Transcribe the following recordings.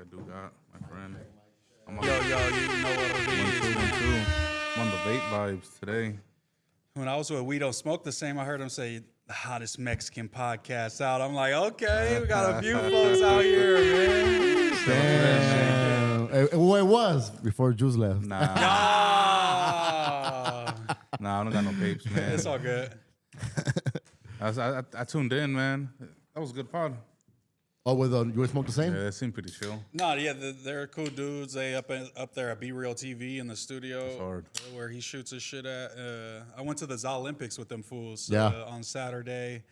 I do got my friend. Yo, you know what it is, man. I'm on the vape vibes today. When I was with We Don't Smoke the Same, I heard him say the hottest Mexican podcast out. I'm like, okay, we got a few folks out here, man. Damn. Well, it was before Juice left. Nah, Ah, nah, I don't got no vapes, man. it's all good. I tuned in, man. That was a good pod. Oh, with you would smoke the same? Yeah, it seemed pretty chill. No, yeah, they're cool dudes. They up there at Be Real TV in the studio hard. where he shoots his shit at. I went to the Olympics with them fools on Saturday.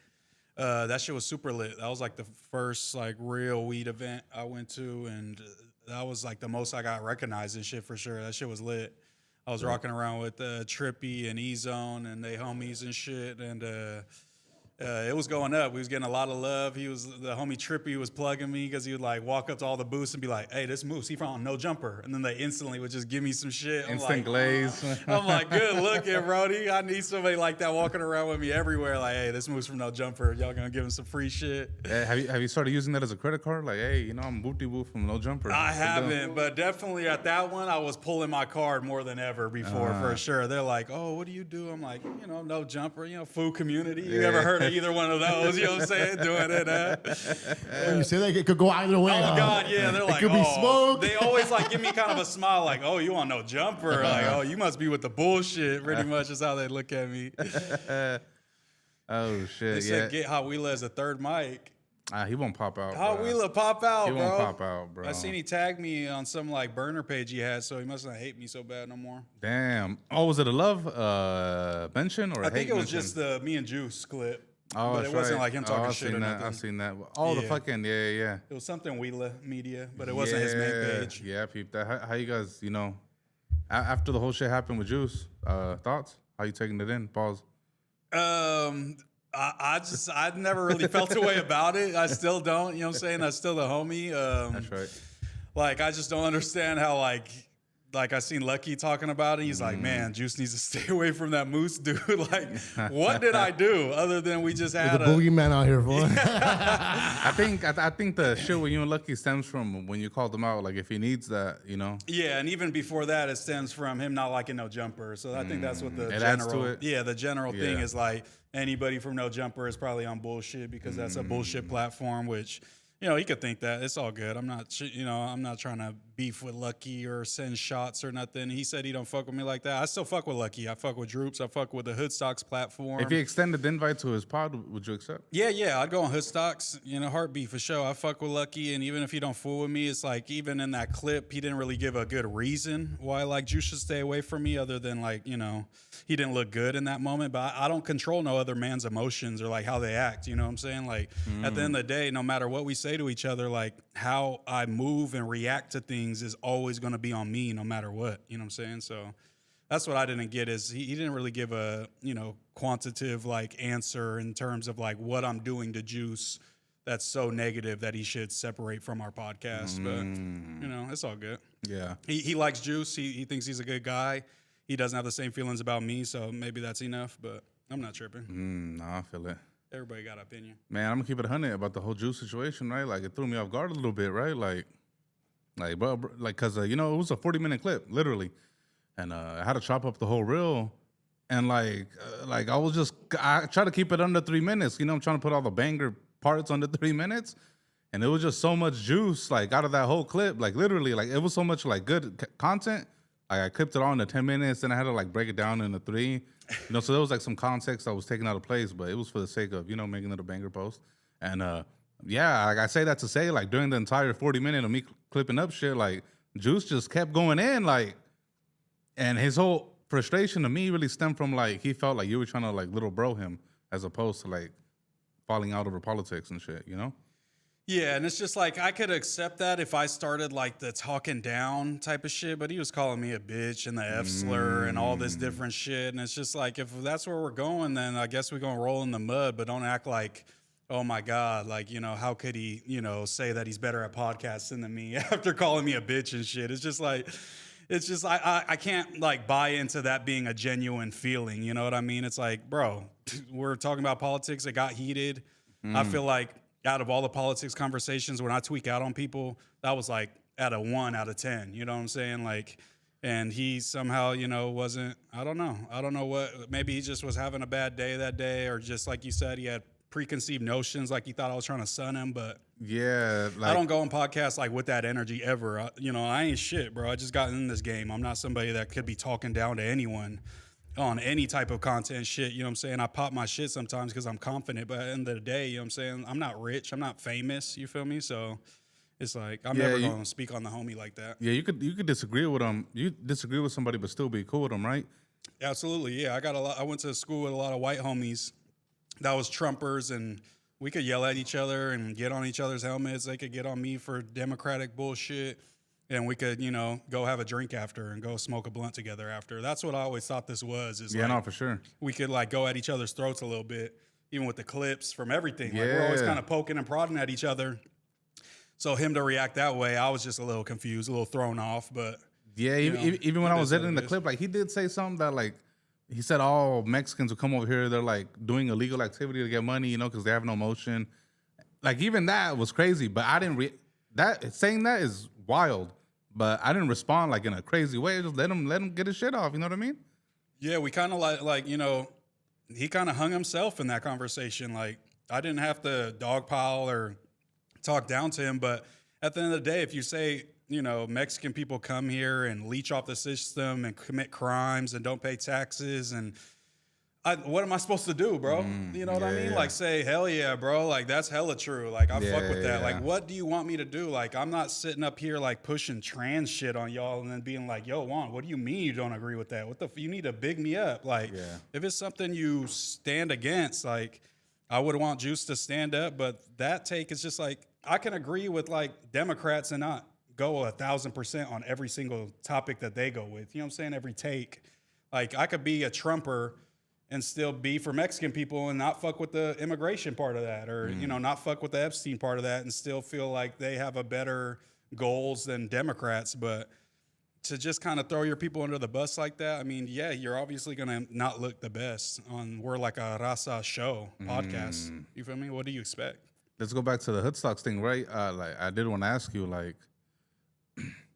That shit was super lit. That was like the first like real weed event I went to, and that was like the most I got recognized and shit for sure. That shit was lit. I was rocking around with Trippy and E-Zone and they homies and shit, and it was going up. We was getting a lot of love. The homie Trippy was plugging me because he would like walk up to all the booths and be like, "Hey, this Moose, he from No Jumper," and then they instantly would just give me some shit. Instant glaze. I'm like, good looking, Brody. I need somebody like that walking around with me everywhere. Like, hey, this Moose from No Jumper. Y'all gonna give him some free shit? Have you started using that as a credit card? Like, hey, you know, I'm Booty Boo from No Jumper. I haven't, but definitely at that one, I was pulling my card more than ever before, for sure. They're like, oh, what do you do? I'm like, you know, No Jumper, you know, food community. You ever heard of either one of those? You know what I'm saying? Doing it. When you say that, it could go either way. Oh, God, yeah. They're like, it could be smoke. They always like give me kind of a smile like, oh, you want No Jumper? Like, oh, you must be with the bullshit. Pretty much is how they look at me. Oh, shit, They said get Hot Wheeler as a third mic. He won't pop out. Hot bro. Wheeler pop out, He bro. won't pop out, bro. I seen he tagged me on some like burner page he had, so he must not hate me so bad no more. Damn. Oh, was it a love mention or a I think hate it was mention? just the me and Juice clip. Oh, but that's it wasn't right. like him talking I've shit seen or that. nothing. I've seen that. Oh, the Yeah. fucking yeah. It was something Wheeler Media, but it wasn't his main page. Yeah, peep that. How you guys, you know, after the whole shit happened with Juice, thoughts? How you taking it in? Pause. I never really felt a way about it. I still don't. You know what I'm saying? That's still the homie. That's right. Like I just don't understand how like I seen Lucky talking about it. He's like, man, Juice needs to stay away from that Moose dude. Like, what did I do other than we just had There's a boogeyman out here, boy. I think the shit with you and Lucky stems from when you called him out. Like if he needs that, you know. Yeah, and even before that, it stems from him not liking No Jumper. So I think that's what the It adds general, to it? yeah, the general thing Yeah. is like anybody from No Jumper is probably on bullshit because that's a bullshit platform. Which, you know, he could think that it's all good. I'm not trying to beef with Lucky or send shots or nothing. He said he don't fuck with me like that. I still fuck with Lucky. I fuck with Droops. I fuck with the Hoodstocks platform. If he extended the invite to his pod, would you accept? Yeah, I'd go on Hoodstocks, you know, heartbeat for sure. I fuck with Lucky, and even if he don't fool with me, it's like even in that clip, he didn't really give a good reason why like Juice should stay away from me, other than like, you know, he didn't look good in that moment. But I don't control no other man's emotions or like how they act. You know what I'm saying? Like at the end of the day, no matter what we say to each other, like how I move and react to things is always going to be on me, no matter what. You know what I'm saying? So. That's what I didn't get is he didn't really give a, you know, quantitative like answer in terms of like what I'm doing to Juice that's so negative that he should separate from our podcast. But, you know, it's all good. Yeah. He likes Juice. He thinks he's a good guy. He doesn't have the same feelings about me, so maybe that's enough. But I'm not tripping. Nah, I feel it. Everybody got an opinion. Man, I'm gonna keep it 100 about the whole Juice situation, right? Like it threw me off guard a little bit, right? Like, bro, like, cause you know it was a 40-minute clip, literally. And I had to chop up the whole reel, and I try to keep it under 3 minutes. You know, I'm trying to put all the banger parts under 3 minutes, and it was just so much juice, like out of that whole clip. Like literally, like it was so much like good content. Like I clipped it all into 10 minutes, and I had to like break it down into 3. You know, so there was like some context that was taken out of place, but it was for the sake of, you know, making it a banger post. And yeah, like I say that to say, like during the entire 40 minutes of me clipping up shit, like Juice just kept going in, like. And his whole frustration to me really stemmed from like he felt like you were trying to like little bro him as opposed to like falling out over politics and shit, you know? Yeah, and it's just like I could accept that if I started like the talking down type of shit, but he was calling me a bitch and the F slur and all this different shit. And it's just like if that's where we're going, then I guess we're gonna roll in the mud, but don't act like, oh my God, like, you know, how could he, you know, say that he's better at podcasting than me after calling me a bitch and shit. It's just like I can't like buy into that being a genuine feeling. You know what I mean? It's like, bro, we're talking about politics. It got heated. I feel like out of all the politics conversations, when I tweak out on people, that was like at a 1 out of 10. You know what I'm saying? Like, and he somehow, you know, wasn't. I don't know what. Maybe he just was having a bad day that day, or just like you said, he had preconceived notions, like he thought I was trying to sun him. But Yeah, like I don't go on podcasts like with that energy ever. I ain't shit, bro. I just got in this game. I'm not somebody that could be talking down to anyone on any type of content shit. You know what I'm saying? I pop my shit sometimes because I'm confident, but at the end of the day, you know what I'm saying? I'm not rich. I'm not famous. You feel me? So it's like I'm never going to speak on the homie like that. Yeah, you could disagree with him. You disagree with somebody, but still be cool with them, right? Absolutely, yeah. I went to school with a lot of white homies that was Trumpers, and we could yell at each other and get on each other's helmets. They could get on me for Democratic bullshit, and we could, go have a drink after and go smoke a blunt together after. That's what I always thought this was. Yeah, no, for sure. We could like go at each other's throats a little bit, even with the clips from everything. Like we're always kind of poking and prodding at each other. So him to react that way, I was just a little confused, a little thrown off. But yeah, even when I was editing the clip, like he did say something that like he said all Mexicans who come over here, they're like doing illegal activity to get money, because they have no motion. Like even that was crazy, but I didn't saying that is wild. But I didn't respond like in a crazy way. Just let him get his shit off. You know what I mean? Yeah, we kind of like he kind of hung himself in that conversation. Like I didn't have to dogpile or talk down to him, but at the end of the day, if you say, Mexican people come here and leech off the system and commit crimes and don't pay taxes, and what am I supposed to do, bro? You know what I mean? Like say, hell yeah, bro. Like that's hella true. Like I fuck with that. Like what do you want me to do? Like I'm not sitting up here like pushing trans shit on y'all and then being like, yo, Juan, what do you mean you don't agree with that? You need to big me up. Like if it's something you stand against, like I would want Juice to stand up, but that take is just like, I can agree with like Democrats and not go 1,000% on every single topic that they go with. You know what I'm saying? Every take. Like I could be a Trumper and still be for Mexican people and not fuck with the immigration part of that, or, not fuck with the Epstein part of that and still feel like they have a better goals than Democrats. But to just kind of throw your people under the bus like that, I mean, yeah, you're obviously going to not look the best on We're Like a Raza show podcast. You feel me? What do you expect? Let's go back to the hood stocks thing, right? Like I did want to ask you, like,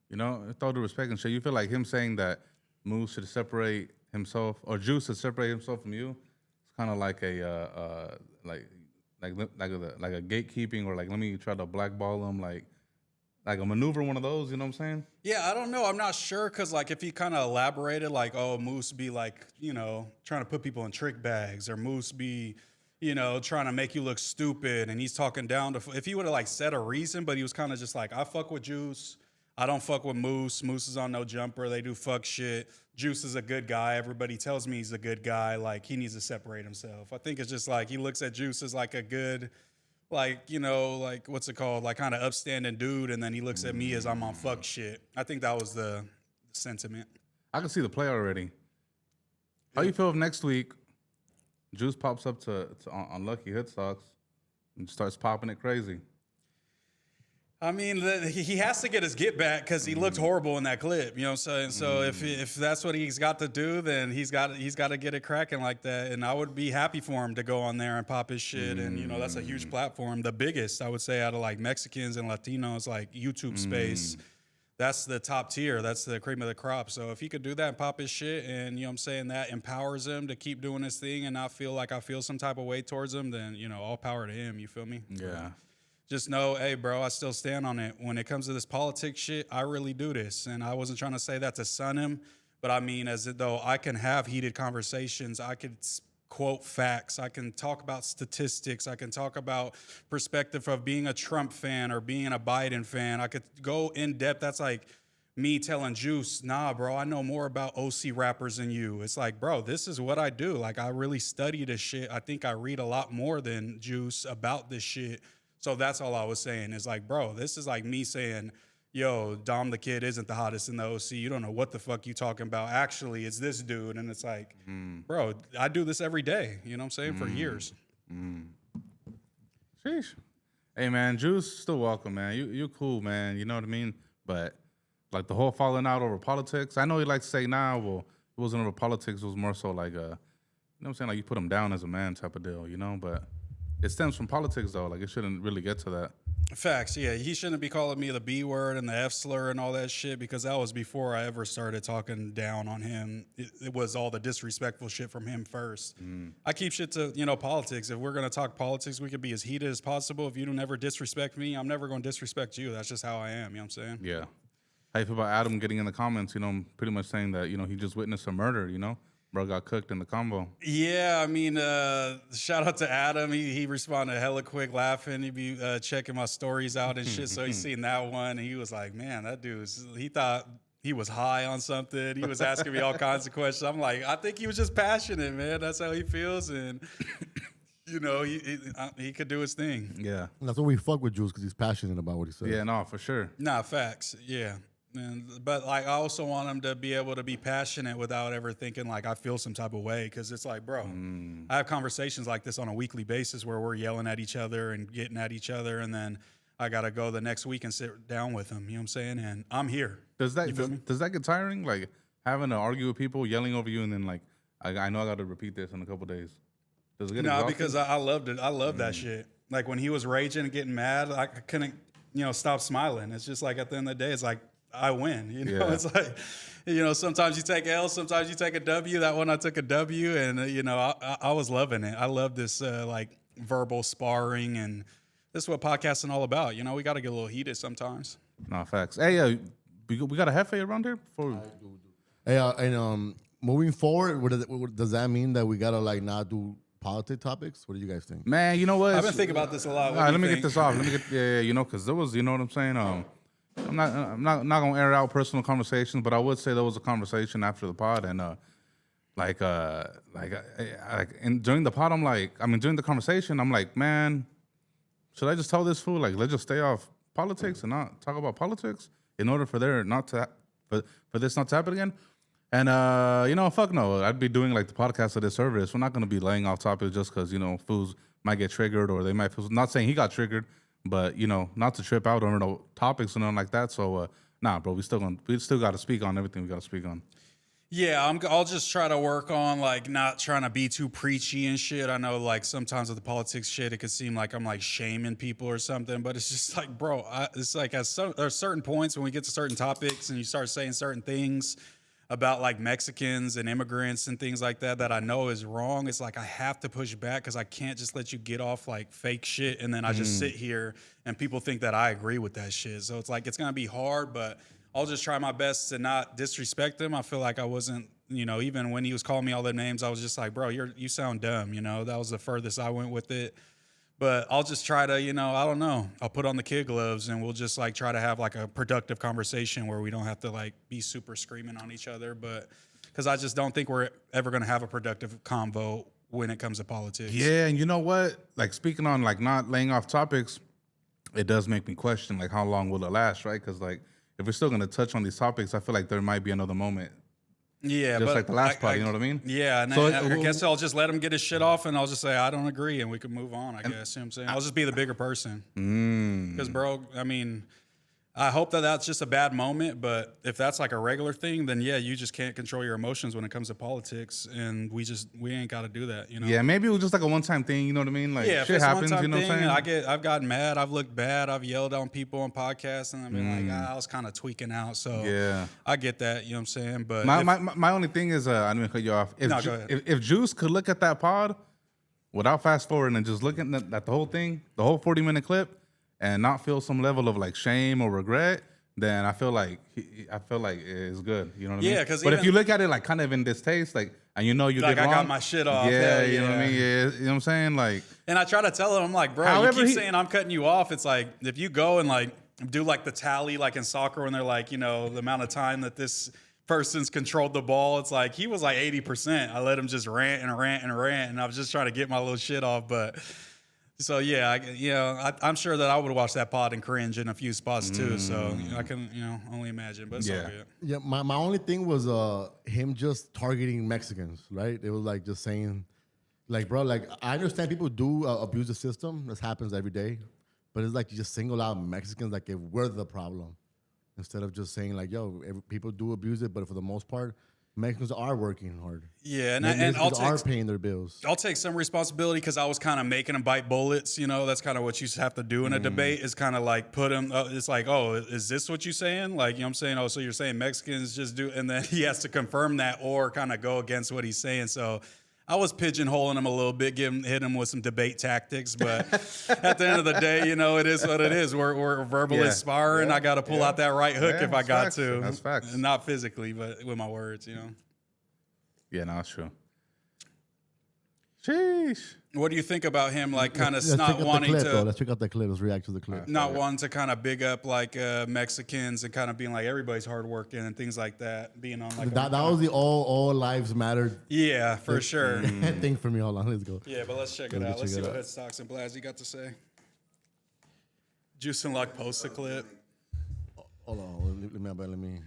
with all due respect and shit, you feel like him saying that Moose should separate himself or Juice should separate himself from you? It's kind of like a like a gatekeeping, or like let me try to blackball him, like a maneuver, one of those. You know what I'm saying? Yeah, I don't know. I'm not sure because like if he kind of elaborated, like, oh, Moose be like, trying to put people in trick bags, or Moose be, trying to make you look stupid, and he's talking down to. If he would have like said a reason, but he was kind of just like, I fuck with Juice. I don't fuck with Moose. Moose is on no jumper. They do fuck shit. Juice is a good guy. Everybody tells me he's a good guy. Like, he needs to separate himself. I think it's just like he looks at Juice as like a good, like, like, what's it called? Like, kind of upstanding dude. And then he looks at me as I'm on fuck shit. I think that was the sentiment. I can see the play already. How you feel if next week Juice pops up on Lucky Hood Stocks and starts popping it crazy? I mean, he has to get his get back because he looked horrible in that clip. You know what I'm saying? So if that's what he's got to do, then he's got to get it cracking like that. And I would be happy for him to go on there and pop his shit. And that's a huge platform, the biggest I would say out of like Mexicans and Latinos, like YouTube space. That's the top tier. That's the cream of the crop. So if he could do that and pop his shit, and that empowers him to keep doing his thing and not feel like I feel some type of way towards him, then all power to him. You feel me? Yeah. Just know, hey, bro, I still stand on it. When it comes to this politics shit, I really do this. And I wasn't trying to say that to sun him, but I mean as though I can have heated conversations. I could quote facts. I can talk about statistics. I can talk about perspective of being a Trump fan or being a Biden fan. I could go in depth. That's like me telling Juice, nah, bro, I know more about OC rappers than you. It's like, bro, this is what I do. Like, I really study this shit. I think I read a lot more than Juice about this shit. So that's all I was saying is like, bro, this is like me saying, yo, Dom the Kid isn't the hottest in the OC. You don't know what the fuck you talking about. Actually, it's this dude. And it's like, bro, I do this every day. You know what I'm saying? For years. Sheesh. Hey, man, Juice, still welcome, man. You cool, man. You know what I mean? But like the whole falling out over politics, I know he likes to say, nah, well, it wasn't over politics. It was more so like, you know what I'm saying? Like you put him down as a man type of deal, But it stems from politics, though. Like, it shouldn't really get to that. Facts, yeah. He shouldn't be calling me the B word and the F slur and all that shit because that was before I ever started talking down on him. It was all the disrespectful shit from him first. I keep shit to, politics. If we're going to talk politics, we could be as heated as possible. If you don't ever disrespect me, I'm never going to disrespect you. That's just how I am, you know what I'm saying? Yeah. How you feel about Adam getting in the comments, pretty much saying that, he just witnessed a murder, Bro got cooked in the combo. Yeah, I mean, shout out to Adam. He responded hella quick, laughing. He be checking my stories out and shit. So he seen that one, and he was like, "Man, that he thought he was high on something." He was asking me all kinds of questions. I'm like, I think he was just passionate, man. That's how he feels, and he could do his thing. Yeah, And that's why we fuck with Jules, because he's passionate about what he says. yeah, no, for sure. Nah, facts. Yeah. But like, I also want him to be able to be passionate without ever thinking like I feel some type of way. Cause it's like, bro, I have conversations like this on a weekly basis where we're yelling at each other and getting at each other. And then I got to go the next week and sit down with him. You know what I'm saying? And I'm here. Does that get tiring? Like having to argue with people, yelling over you, and then like, I know I got to repeat this in a couple days. Does it get exhausting? Because I loved it. I love that shit. Like when he was raging and getting mad, I couldn't, stop smiling. It's just like at the end of the day, it's like, I win, Yeah. It's like, sometimes you take L, sometimes you take a W. That one I took a W, and I was loving it. I love this like verbal sparring, and this is what podcasting all about. We got to get a little heated sometimes. No, facts. Hey, we got a Hefe around here? Hey, and moving forward, what does that mean that we gotta like not do politic topics? What do you guys think? Man, you know what? I've been thinking about this a lot. All right, let me get this off. Because there was, you know what I'm saying? I'm not gonna air out personal conversations, but I would say there was a conversation after the pod, and during the pod, during the conversation, I'm like, man, should I just tell this fool like let's just stay off politics and not talk about politics in order for this not to happen again? And fuck no, I'd be doing like the podcast of this service. We're not gonna be laying off topics just because fools might get triggered or they might feel. Not saying he got triggered. But not to trip out on topics and nothing like that. So nah, bro, we still got to speak on everything we got to speak on. Yeah, I'll just try to work on like not trying to be too preachy and shit. I know like sometimes with the politics shit, it could seem like I'm like shaming people or something, but it's just like, bro, it's like there's certain points when we get to certain topics and you start saying certain things about like Mexicans and immigrants and things like that I know is wrong. It's like I have to push back because I can't just let you get off like fake shit and then I just sit here and people think that I agree with that shit. So it's like it's gonna be hard, but I'll just try my best to not disrespect them. I feel like I wasn't, even when he was calling me all their names, I was just like, bro, you sound dumb. That was the furthest I went with it. But I'll just try to, I don't know. I'll put on the kid gloves and we'll just like try to have like a productive conversation where we don't have to like be super screaming on each other. But because I just don't think we're ever going to have a productive convo when it comes to politics. Yeah, and you know what? Like speaking on like not laying off topics, it does make me question like how long will it last, right? Because like if we're still going to touch on these topics, I feel like there might be another moment. Yeah, just like the last part, you know what I mean? Yeah, and so I guess I'll just let him get his shit off, and I'll just say I don't agree, and we can move on. I guess you know what I'm saying. I'll just be the bigger person. Because, bro, I hope that that's just a bad moment, but if that's like a regular thing, then yeah, you just can't control your emotions when it comes to politics, and we ain't got to do that, Yeah, maybe it was just like a one-time thing, you know what I mean? Like yeah, shit happens, you know what I'm saying? I've gotten mad, I've looked bad, I've yelled on people on podcasts, and I was kind of tweaking out, so yeah, I get that, you know what I'm saying? But my only thing is, I didn't cut you off. Go ahead. If Juice could look at that pod without fast forwarding and just looking at the whole thing, the whole 40-minute clip, and not feel some level of like shame or regret, then I feel like it's good. You know what I mean? Yeah, because if you look at it like kind of in distaste, like, and you like did wrong, I got my shit off. Yeah, you know what I mean? Yeah, you know what I'm saying? Like, and I try to tell him, I'm like, bro, you keep saying I'm cutting you off. It's like if you go and like do like the tally, like in soccer, when they're like, the amount of time that this person's controlled the ball. It's like he was like 80%. I let him just rant, and I was just trying to get my little shit off, but. So yeah, I'm sure that I would watch that pod and cringe in a few spots too. So I can only imagine, but it's all good. Yeah, my only thing was him just targeting Mexicans, right? It was like just saying, like, bro, like I understand people do abuse the system. This happens every day, but it's like you just single out Mexicans like if we're the problem, instead of just saying like, yo, people do abuse it, but for the most part, Mexicans are working hard. Yeah, and Mexicans are paying their bills. I'll take some responsibility because I was kind of making them bite bullets. You know, that's kind of what you have to do in a debate is kind of like put them, it's like, oh, is this what you're saying? Like, you know what I'm saying? Oh, so you're saying Mexicans just do, and then he has to confirm that or kind of go against what he's saying. So I was pigeonholing him a little bit, hitting him with some debate tactics. But at the end of the day, you know, it is what it is. We're verbally sparring. I got to pull out that right hook if I got facts. to. That's facts. And not physically, but with my words, you know. Yeah, no, that's true. Sheesh. What do you think about him, like, kind of Let's not check out wanting the clip, to... though. Let's check out the clip. Let's react to the clip. Not wanting to kind of big up like Mexicans and kind of being like everybody's hardworking and things like that. Being on like That was the all lives matter yeah, for sure. thing for me. Hold on, let's go. Yeah, but let's check it out. Let's see what Hoodstocks and Blasey got to say. Juice and Luck post a clip. Hold on, let me.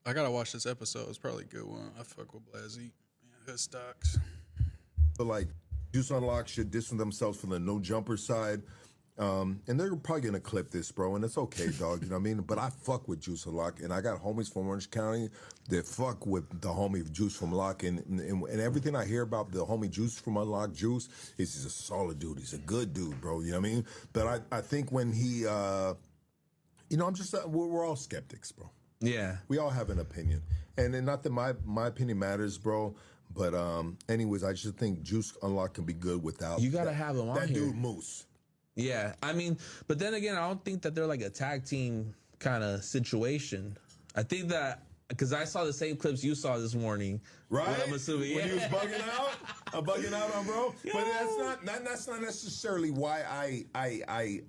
I gotta watch this episode. It's probably a good one. I fuck with Blasey. Yeah, Hoodstocks. But like Juice Unlock should distance themselves from the no jumper side. And they're probably gonna clip this, bro, and it's okay, dog. You know what I mean? But I fuck with Juice Unlock, and I got homies from Orange County that fuck with the homie Juice from Unlock, and everything I hear about the homie Juice from Unlock Juice is he's a solid dude. He's a good dude, bro. You know what I mean? But I think when he, you know, I'm just we're all skeptics, bro. Yeah. We all have an opinion. And then not that my opinion matters, bro. But anyways, I just think Juice Unlock can be good without You gotta have him on that here. dude Moose. Yeah, I mean, but then again, I don't think that they're like a tag team kind of situation. I think that because I saw the same clips you saw this morning, Right? I'm assuming, When he was bugging out on bro. But that's not necessarily why I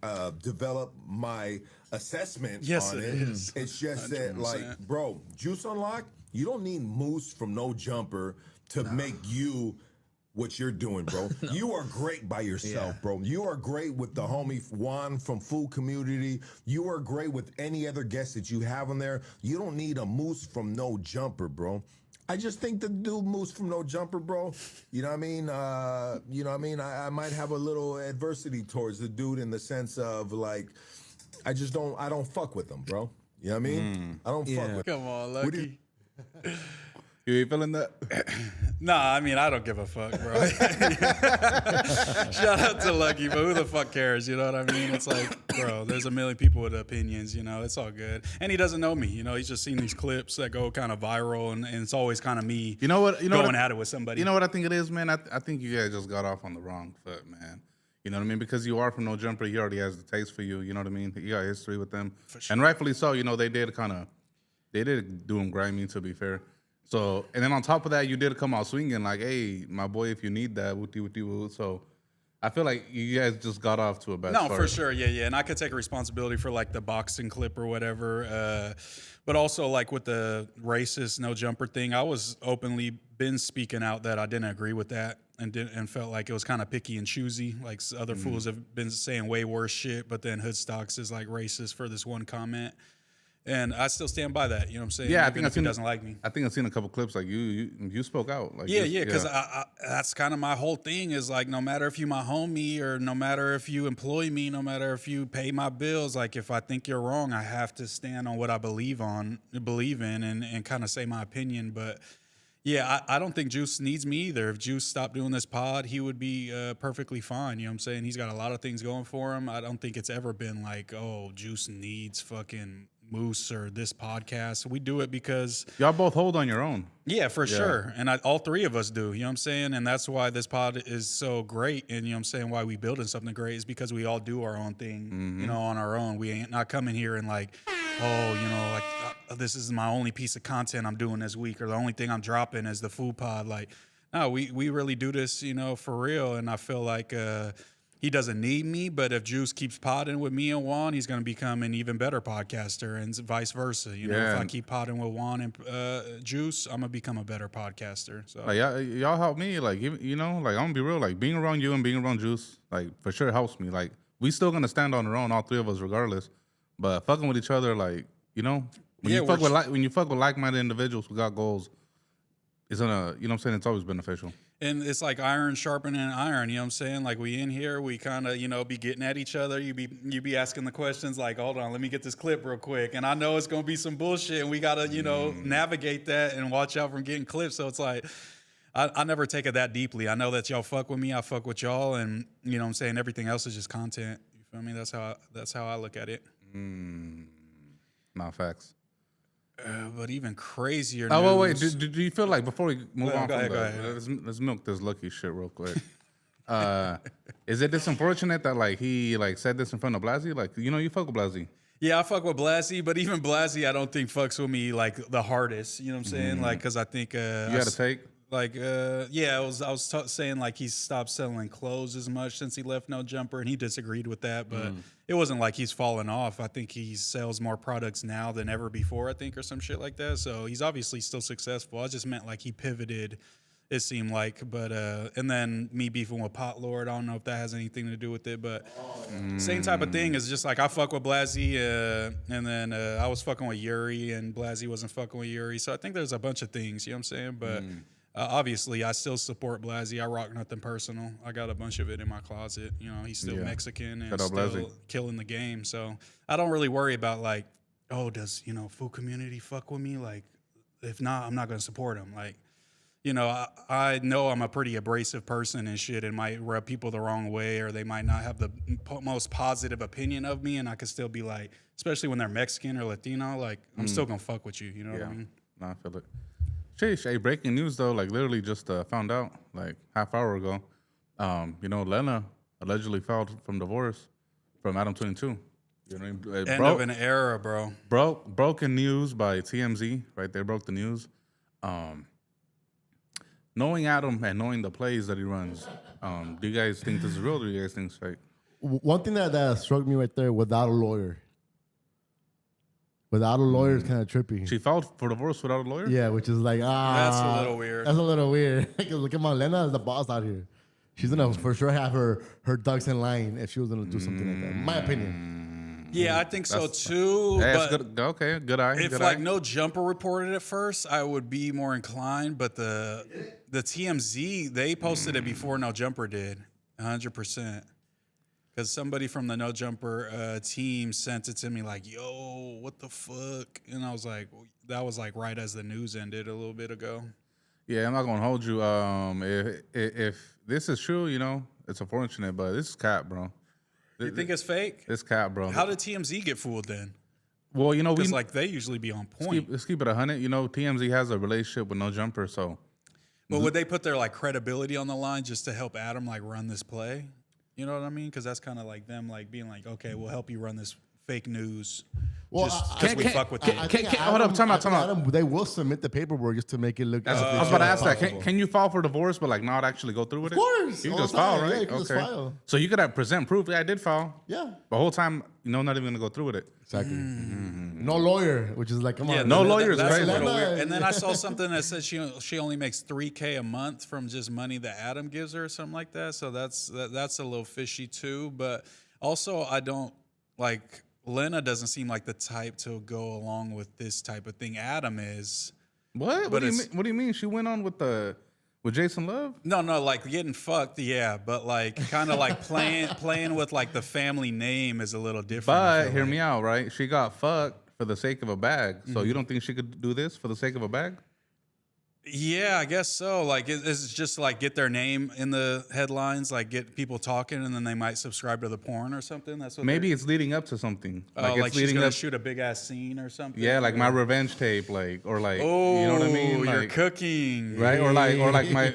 developed my assessment Yes, on it it. is. It's just that, 100%. like, bro, Juice Unlock, you don't need Moose from No Jumper to make you what you're doing, bro. You are great by yourself, bro. You are great with the homie Juan from Food Community. You are great with any other guest that you have on there. You don't need a Moose from No Jumper, bro. I just think the dude Moose from No Jumper, bro. You know what I mean? You know what I mean? I might have a little adversity towards the dude in the sense of like, I don't fuck with him, bro. You know what I mean? I don't fuck with him. Come on, What do Lucky. You ain't feeling that? Nah, I mean, I don't give a fuck, bro. Shout out to Lucky, but who the fuck cares? You know what I mean? It's like, bro, there's a million people with opinions, you know, it's all good. And he doesn't know me, you know, he's just seen these clips that go kind of viral, and it's always kind of me You know what? going at it with somebody. You know what I think it is, man? I think you guys just got off on the wrong foot, man. You know what I mean? Because you are from No Jumper, he already has the taste for you. You know what I mean? You got history with them. sure. And rightfully so. You know, they did do him grimy, to be fair. So, and then on top of that, you did come out swinging like, hey, my boy, if you need that, woo. So I feel like you guys just got off to a bad start. For sure, yeah. And I could take responsibility for like the boxing clip or whatever. But also like with the racist no jumper thing, I was openly been speaking out that I didn't agree with that and felt like it was kind of picky and choosy. Like other fools have been saying way worse shit, but then Hoodstocks is like racist for this one comment. And I still stand by that. You know what I'm saying? Yeah, I Even think if he doesn't like me. I think I've seen a couple clips like you spoke out. Like Yeah, because that's kind of my whole thing is like no matter if you my homie or no matter if you employ me, no matter if you pay my bills, like if I think you're wrong, I have to stand on what I believe in and kind of say my opinion. But yeah, I don't think Juice needs me either. If Juice stopped doing this pod, he would be perfectly fine. You know what I'm saying? He's got a lot of things going for him. I don't think it's ever been like, oh, Juice needs fucking Moose or this podcast. We do it because y'all both hold on your own. yeah, for sure. And all three of us do, you know what I'm saying? And that's why this pod is so great. And you know what I'm saying? Why we building something great is because we all do our own thing, you know, on our own. We ain't not coming here and like, oh, you know, like this is my only piece of content I'm doing this week or the only thing I'm dropping is the food pod. Like, no, we really do this, you know, for real. And I feel like he doesn't need me, but if Juice keeps podding with me and Juan, he's going to become an even better podcaster, and vice versa. You know, if I keep podding with Juan and Juice, I'm gonna become a better podcaster. So Like y'all help me, like you know, like I'm gonna be real, like being around you and being around Juice, like for sure helps me. Like we still gonna stand on our own, all three of us, regardless. But fucking with each other, like you know, when you fuck with like-minded individuals who got goals, it's gonna, you know what I'm saying, it's always beneficial. And it's like iron sharpening iron, you know what I'm saying? Like we in here, we kind of, be getting at each other. You be asking the questions like, hold on, let me get this clip real quick. And I know it's going to be some bullshit and we got to, navigate that and watch out from getting clipped. So it's like, I never take it that deeply. I know that y'all fuck with me. I fuck with y'all. And you know what I'm saying? Everything else is just content. You feel me? That's how I look at it. Not facts. But even crazier Oh, news. wait. Do you feel like, before we move on Go from ahead. let's milk this Lucky shit real quick. Is it this unfortunate that like he like said this in front of Blasey? Like, you fuck with Blasey. Yeah, I fuck with Blasey, but even Blasey, I don't think fucks with me like the hardest. You know what I'm saying? Like, because I think You got to take. like I was saying like he stopped selling clothes as much since he left No Jumper, and he disagreed with that, but it wasn't like he's fallen off. I think he sells more products now than ever before, I think, or some shit like that. So he's obviously still successful. I just meant like he pivoted, it seemed like. But and then me beefing with Pot Lord, I don't know if that has anything to do with it, but same type of thing. Is just like I fuck with Blasey, and then I was fucking with Yuri, and Blasey wasn't fucking with Yuri. So I think there's a bunch of things, you know what I'm saying? But obviously, I still support Blasey. I rock nothing personal. I got a bunch of it in my closet. He's still Mexican and Shout out still Blasey. killing the game. So I don't really worry about like, oh, does food community fuck with me? Like, if not, I'm not gonna support him. Like, I know I'm a pretty abrasive person and shit, and might rub people the wrong way, or they might not have the most positive opinion of me, and I could still be like, especially when they're Mexican or Latino, like I'm still gonna fuck with you. You know what I mean? No, I feel it. Sheesh, hey, breaking news though, like literally just found out like half hour ago. Lena allegedly filed from divorce from Adam 22. You know what I mean? End of an era, bro. Broken news by TMZ, right? They broke the news. Knowing Adam and knowing the plays that he runs, do you guys think this is real or do you guys think it's fake? One thing that struck me right there, without a lawyer. Without a lawyer is kind of trippy. She filed for divorce without a lawyer? Yeah, which is like, That's a little weird. That's a little weird. Because look at Lena is the boss out here. She's gonna for sure have her ducks in line if she was gonna do something like that. In my opinion. Yeah, I think so too. Yeah, but it's good. Okay, good eye. if good like eye. No Jumper reported it first, I would be more inclined. But the TMZ, they posted it before No Jumper did, 100%. Because somebody from the No Jumper team sent it to me like, yo, what the fuck? And I was like, that was like right as the news ended a little bit ago. Yeah, I'm not gonna hold you. If this is true, it's unfortunate, but this is cap, bro. You think it's fake? This cap, bro. How did TMZ get fooled then? Well, Because like they usually be on point. let's keep it 100. TMZ has a relationship with No Jumper, so But would they put their like credibility on the line just to help Adam like run this play? You know what I mean? Because that's kind of like them like being like, okay, we'll help you run this fake news. Well, Just we fuck with you. hold up, time out. Adam, they will submit the paperwork just to make it look. I was about to ask that. Can you file for divorce, but like not actually go through with it? Of course. You all can just the time. file, right? Yeah, you can just file. So you could have present proof. Yeah, I did file. Yeah. The whole time, not even gonna go through with it. Exactly. No lawyer, which is like, come on. Yeah, No that- lawyers, That's crazy. a little Lena- weird. And then I saw something that said she only makes $3K a month from just money that Adam gives her or something like that. So that's a little fishy too. But also, I don't like. Lena doesn't seem like the type to go along with this type of thing. Adam is. What? But What do you it's- mean? What do you mean? She went on with Jason Love? No, like getting fucked, yeah, but like kind of like playing with like the family name is a little different. I But feel hear like. me out, right? She got fucked for the sake of a bag. So Mm-hmm. you don't think she could do this for the sake of a bag? Yeah, I guess so. Like it's just like get their name in the headlines, like get people talking, and then they might subscribe to the porn or something. That's what. Maybe it's leading up to something. like it's she's leading gonna up. shoot a big ass scene or something. Yeah, like my or- revenge tape, or Oh, you know what I mean? You're Like, cooking, right? Or like my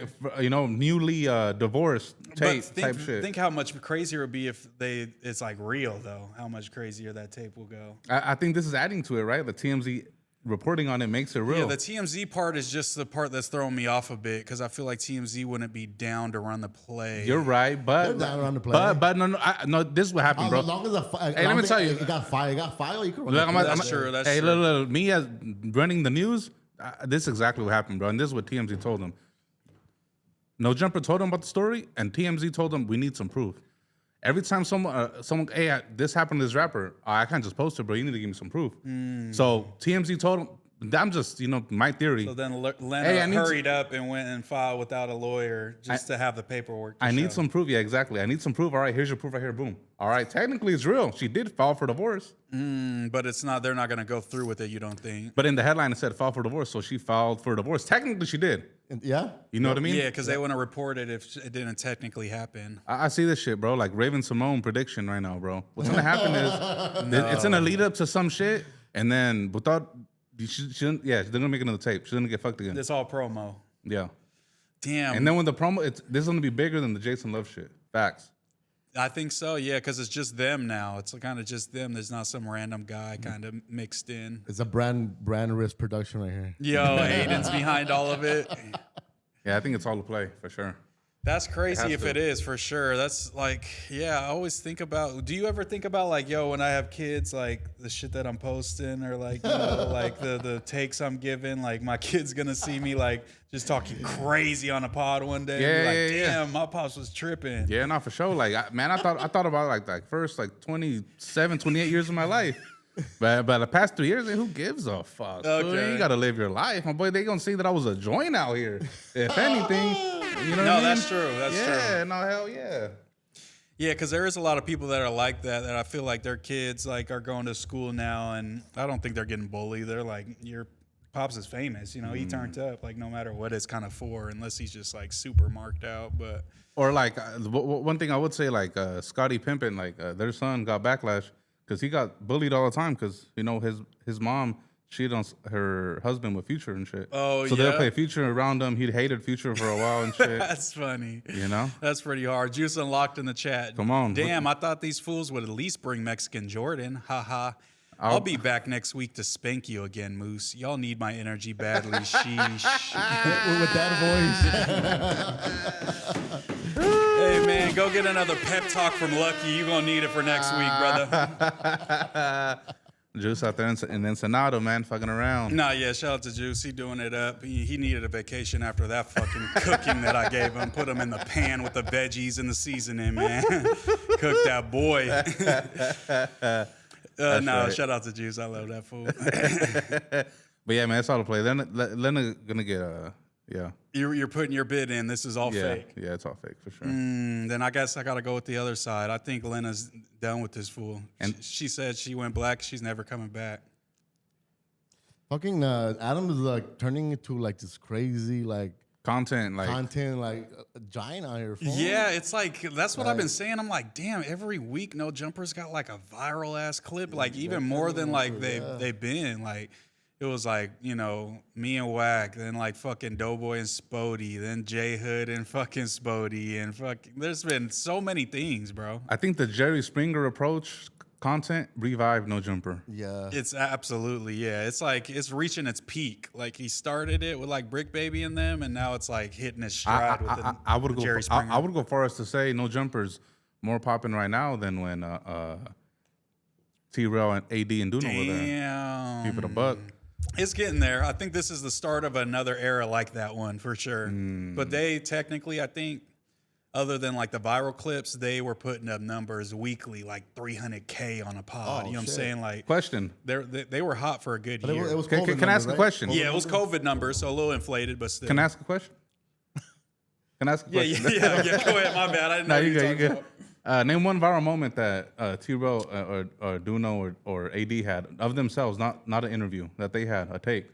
newly divorced But tape think, type shit. think how much crazier it would be if it's like real though. How much crazier that tape will go. I think this is adding to it, right? The TMZ reporting on it makes it real. Yeah, the TMZ part is just the part that's throwing me off a bit because I feel like TMZ wouldn't be down to run the play. You're right, but They're down around the play. but no, this is what happened, bro. As long as Hey, let me tell you. it got filed. You could run Look, the I'm- play. That's true. That's hey, true. look, me as running the news, this is exactly what happened, bro. And this is what TMZ told him. No Jumper told him about the story, and TMZ told him we need some proof. Every time someone, hey, this happened to this rapper, I can't just post it, bro. You need to give me some proof. So TMZ told him, I'm just, my theory. So then Lena Hey, I need hurried up and went and filed without a lawyer just to have the paperwork. I need show. some proof. Yeah, exactly. I need some proof. All right, here's your proof right here. Boom. All right, technically it's real. She did file for divorce. But it's not. They're not going to go through with it. You don't think? But in the headline it said file for divorce, so she filed for divorce. Technically she did. Yeah. You know what I mean? Yeah, because they wouldn't report it if it didn't technically happen. I see this shit, bro. Like Raven Simone prediction right now, bro. What's gonna happen is it's gonna lead up to some shit, and then without they're gonna make another tape. She's gonna get fucked again. It's all promo. Yeah. Damn. And then when the promo, this is gonna be bigger than the Jason Love shit. Facts. I think so. Yeah, because it's just them now. It's kind of just them. There's not some random guy kind of mixed in. It's a brand risk production right here. Yo, Aiden's behind all of it. Yeah, I think it's all to play for sure. That's crazy has if to. it is, for sure. That's like, yeah, I always think about, do you ever think about like, yo, when I have kids, like the shit that I'm posting or like, like the takes I'm giving, like my kid's gonna see me like just talking crazy on a pod one day. Yeah, and be like, yeah, damn, my pops was tripping. Yeah, not for sure. Like, I thought about like first like 27, 28 years of my life. But the past 3 years, who gives a fuck? Okay. You gotta live your life, my boy. They gonna see that I was a joint out here. If anything, you know. No, what I mean? that's true. That's true. Yeah, no, hell yeah. Yeah, because there is a lot of people that are like that. That I feel like their kids like are going to school now, and I don't think they're getting bullied. They're like, your pops is famous, he turned up. Like no matter what it's kind of for, unless he's just like super marked out. But Or like one thing I would say, like Scottie Pippen, like their son got backlash because he got bullied all the time because his mom cheated on her husband with Future and shit. Oh, so they'll yeah? play Future around him. He hated Future for a while and shit. that's funny. You know? That's pretty hard. Juice Unlocked in the chat. Come on. Damn, I thought these fools would at least bring Mexican Jordan. Haha. I'll be back next week to spank you again, Moose. Y'all need my energy badly. Sheesh. With that voice. Hey, man, go get another pep talk from Lucky. You're going to need it for next week, brother. Juice out there in Ensenado, man, fucking around. Nah, yeah, shout out to Juice. He doing it up. He needed a vacation after that fucking cooking that I gave him. Put him in the pan with the veggies and the seasoning, man. Cook that boy. Right. Shout out to Juice. I love that food. But yeah, man, it's all to play. Lena gonna get yeah. You're putting your bid in. This is all fake. Yeah, it's all fake for sure. Then I guess I got to go with the other side. I think Lena's done with this fool. And- she said she went black. She's never coming back. Fucking Adam is like turning into like this crazy like Content, like content like giant out here. fool. Yeah, it's like that's what I've been saying. I'm like, damn, every week No Jumper's got like a viral ass clip, like even more than like they've been. Like it was like, me and Wack, then like fucking Doughboy and Spody, then J Hood and fucking Spody, and fucking there's been so many things, bro. I think the Jerry Springer approach content revived No Jumper. Yeah. It's absolutely, yeah. It's like it's reaching its peak. Like he started it with like Brick Baby and them, and now it's like hitting its stride with the I would go. Jerry Springer. I would go far as to say No Jumper's more popping right now than when T-Rail and AD and Duno were there. Damn. Keep it a buck. It's getting there. I think this is the start of another era like that one for sure. But they technically, I think, other than like the viral clips, they were putting up numbers weekly, like 300K on a pod. You know what I'm saying? Like Question. they were hot for a good But year. it was Can COVID I ask numbers, a right? question? Yeah, it was COVID numbers, so a little inflated, but still. Can I ask a question? Can I ask a Yeah, question? yeah. Go ahead. My bad. I didn't know No, you you were good. You talking good. Name one viral moment that T-Rail or Duno or AD had of themselves, not an interview, that they had a take.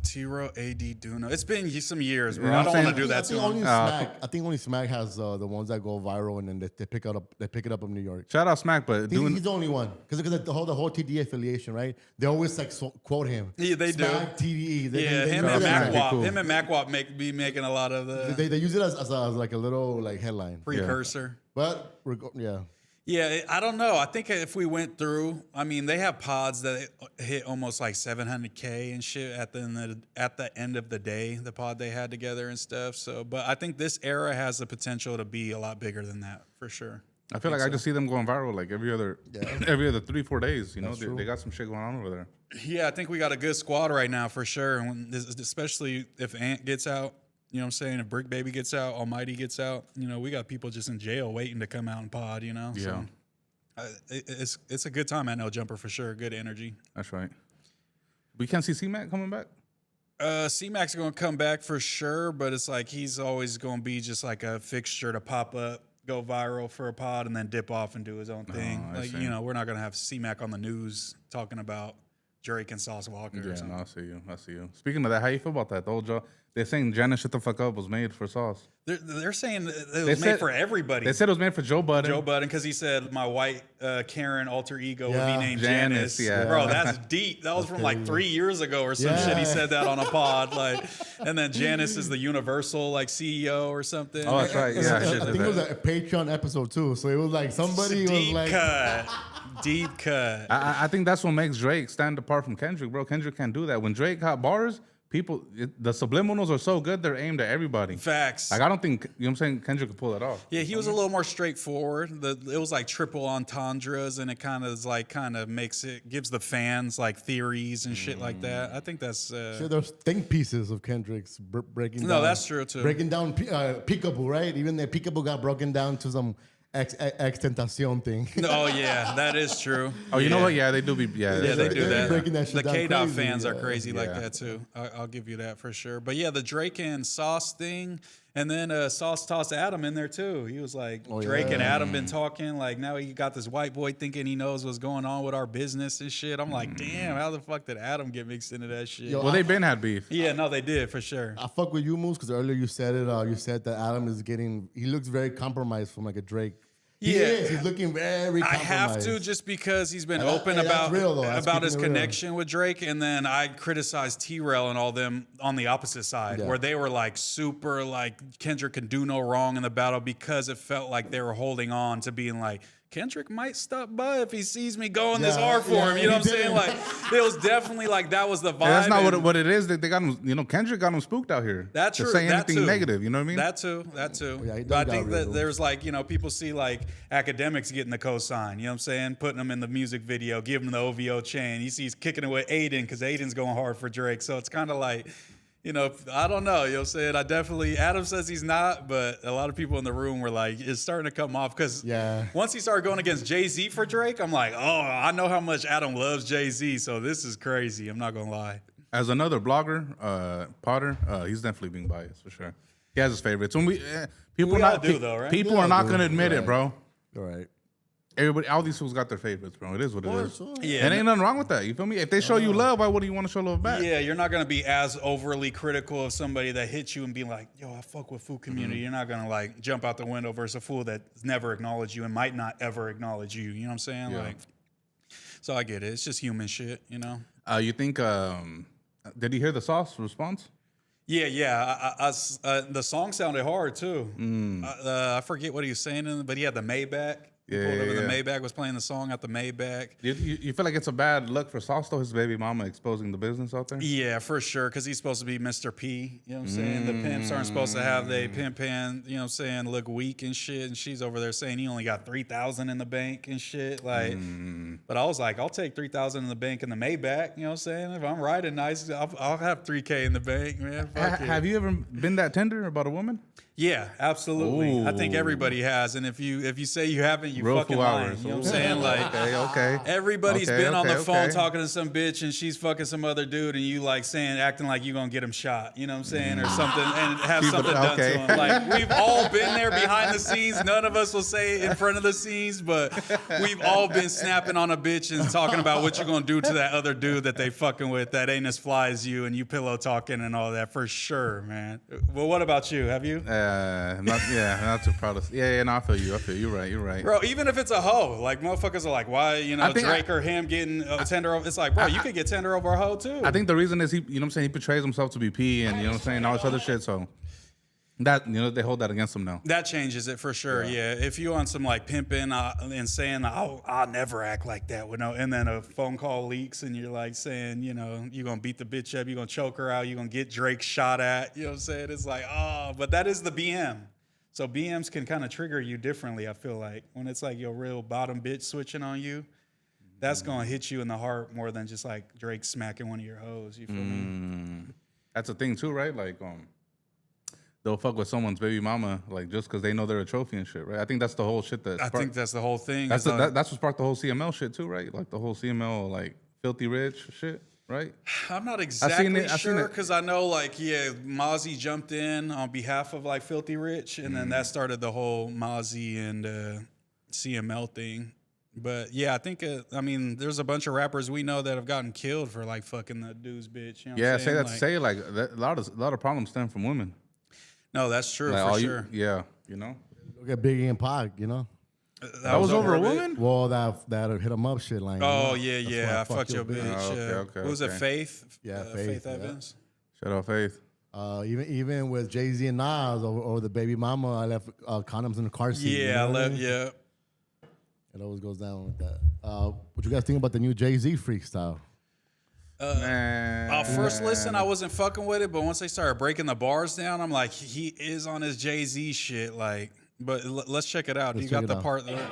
T-Ro, AD, Duno. It's been some years, bro. You know I what don't I'm want to saying? do I that think to only him. Smack. I think only Smack has the ones that go viral and then they pick it up. They pick it up in New York. Shout out Smack, but He's the only one because the whole TDE affiliation, right? They always like quote him. Yeah, they do. Smack, TDE. Yeah, him use and it as, Mac- MacWap. cool. Him and MacWap be making a lot of the they use it as like a little like headline. precursor. But yeah. Yeah, I don't know. I think if we went through, I mean, they have pods that hit almost like 700K and shit at the end of the day, the pod they had together and stuff. So, but I think this era has the potential to be a lot bigger than that for sure. I feel like I just see them going viral like every other 3-4 days. You know, they got some shit going on over there. Yeah, I think we got a good squad right now for sure. Especially if Ant gets out. You know what I'm saying? If Brick Baby gets out, Almighty gets out, we got people just in jail waiting to come out and pod, Yeah. So it's a good time at No Jumper for sure. Good energy. That's right. We can't see C-Mac coming back? C-Mac's going to come back for sure, but it's like he's always going to be just like a fixture to pop up, go viral for a pod, and then dip off and do his own thing. I Like, see. you know, we're not going to have C-Mac on the news talking about Drake and Sauce Walker or Yeah, something. no, I see you. I see you. Speaking of that, how you feel about that? The old Joe, they're saying Janet Shut the Fuck Up was made for Sauce. They're saying that it They was made said- for everybody. They said it was made for Joe Budden. Joe Budden, because he said my white Karen alter ego would Yeah. be named Janice, Janice. yeah. Bro, that's deep. That was from like 3 years ago or some shit. He Yeah. said that on a pod. Like, and then Janice is the Universal like CEO or something. Oh, that's right. Yeah, I shit, think it was a Patreon episode too. So it was like somebody was Deep like, cut. Deep cut. I think that's what makes Drake stand apart from Kendrick, bro. Kendrick can't do that. When Drake got bars, the subliminals are so good, they're aimed at everybody. Facts. Like, I don't think, you know what I'm saying, Kendrick could pull it off. Yeah, he was a little more straightforward. It was like triple entendres, and it kind of makes it gives the fans like theories and shit like that. I think that's Sure, there's think pieces of Kendrick's breaking down. No, that's true, too. Breaking down Peekaboo, right? Even the Peekaboo got broken down to some Tentacion thing. Oh yeah, that is true. Oh, you Yeah. know what? Yeah, they do be. Yeah, Yeah, that's they right. do They're that. breaking that shit The down K-Dot crazy, fans are yeah. crazy like Yeah. that too. I'll give you that for sure. But yeah, the Drake and Sauce thing, and then Sauce tossed Adam in there too. He was like, Drake and Adam been talking. Like now he got this white boy thinking he knows what's going on with our business and shit. I'm like, damn, how the fuck did Adam get mixed into that shit? Yo, Well, they been had beef. Yeah, no, they did for sure. I fuck with you, Moose, because earlier you said it. You said that Adam is he looks very compromised from like a Drake. He Yeah. is. He's looking very I compromised. have to just because he's been open that's about real, though. That's about his keeping it real. connection with Drake, and then I criticized T-Rail and all them on the opposite side, Yeah. where they were like super like Kendrick can do no wrong in the battle because it felt like they were holding on to being like Kendrick might stop by if he sees me going this Yeah, hard for yeah, him. You know what I'm he saying? did. Like it was definitely like that was the vibe. And that's not and- what it is. They got him, you know, Kendrick got him spooked out here. That's to true. say That anything too. negative, you know what I mean? That too. That too. Yeah, he But I done think got that real. there's like, you know, people see like academics getting the cosign, you know what I'm saying? Putting them in the music video, giving them the OVO chain. He sees kicking it with Aiden because Aiden's going hard for Drake. So it's kind of like, you know, I don't know. You know what I'm saying? Adam says he's not, but a lot of people in the room were like, it's starting to come off because Yeah. once he started going against Jay-Z for Drake, I'm like, oh, I know how much Adam loves Jay-Z. So this is crazy. I'm not going to lie. As another blogger, Potter, he's definitely being biased for sure. He has his favorites. When people We are not all do, though, right? People We are all not do, going to admit it, right. bro. All right. Everybody, all these fools got their favorites, bro. It is what it is. Yeah. And ain't nothing wrong with that. You feel me? If they show you love, why wouldn't you want to show love back? Yeah, you're not gonna be as overly critical of somebody that hits you and be like, "Yo, I fuck with food community." You're not gonna like jump out the window versus a fool that's never acknowledged you and might not ever acknowledge you. You know what I'm saying? Yeah. Like, so I get it. It's just human shit, you know. You think? Did he hear the Sauce response? Yeah. The song sounded hard too. I forget what he was saying, but he had the Maybach. He Yeah, pulled over yeah, the yeah. Maybach, was playing the song at the Maybach. You feel like it's a bad look for Sauce though? His baby mama exposing the business out there. Yeah, for sure, because he's supposed to be Mr. P. You know what I'm saying? The pimps aren't supposed to have they pimp hand, you know what I'm saying, look weak and shit. And she's over there saying he only got 3,000 in the bank and shit. Like, but I was like, I'll take 3,000 in the bank in the Maybach. You know what I'm saying? If I'm riding nice, I'll have 3K in the bank, man. Fuck it. Have you ever been that tender about a woman? Yeah, absolutely. I think Ooh. everybody has, and if you say you haven't, you Real fucking full lying. hours. You know what I'm saying? Like, Okay. everybody's Okay, been on the okay, phone okay. talking to some bitch and she's fucking some other dude and you like acting like you gonna get him shot, you know what I'm saying? Or something and have Keep it- something done okay. to him. Like we've all been there behind the scenes. None of us will say it in front of the scenes, but we've all been snapping on a bitch and talking about what you're gonna do to that other dude that they fucking with that ain't as fly as you and you pillow talking and all that for sure, man. Well, what about you? Have you? Not too proud of. Yeah, no, I feel you. You're right. Bro, even if it's a hoe, like motherfuckers are like, why, you know, I think Drake or him getting tender over. It's like, bro, you could get tender over a hoe too. I think the reason is he, you know what I'm saying, he portrays himself to be P and, you know what I'm saying, all this other shit. So that, you know, they hold that against him now. that changes it for sure. Yeah. If you on some like pimping and saying, I'll never act like that with no, and then a phone call leaks and you're like saying, you know, you're going to beat the bitch up, you're going to choke her out, you're going to get Drake shot at, you know what I'm saying? It's like, but that is the BM. So BMs can kind of trigger you differently, I feel like. When it's like your real bottom bitch switching on you, that's going to hit you in the heart more than just like Drake smacking one of your hoes. You feel me? That's a thing too, right? Like, they'll fuck with someone's baby mama, like, just because they know they're a trophy and shit, right? I think that's the whole shit that I sparked, think that's the whole thing. that's is, that's what sparked the whole CML shit too, right? Like the whole CML, like, filthy rich shit. right? I'm not seen exactly it- I seen sure it. because I know, like, yeah, Mozzie jumped in on behalf of like Filthy Rich, and then that started the whole Mozzie and CML thing. But yeah, I think I mean, there's a bunch of rappers we know that have gotten killed for like fucking the dude's bitch. You know what Yeah, I'm say saying? that Like, to say like that, a lot of problems stem from women. no, that's true Like, for all sure. yeah, you know. Look at Biggie and Pac, you know. That was over a bit. woman. Well, that hit him up shit like. Oh you know, yeah, that's why I fucked your bitch. Oh, okay, What was it, okay. Faith? Yeah, Faith Faith, yeah. Evans. Shout out Faith. Even with Jay-Z and Nas or the baby mama, I left condoms in the car seat. Yeah, you know what I mean? yeah. It always goes down with that. What you guys think about the new Jay-Z freestyle? Man, First listen, I wasn't fucking with it, but once they started breaking the bars down, I'm like, he is on his Jay-Z shit. Like, but let's check it out. Let's You got check it the out. part there.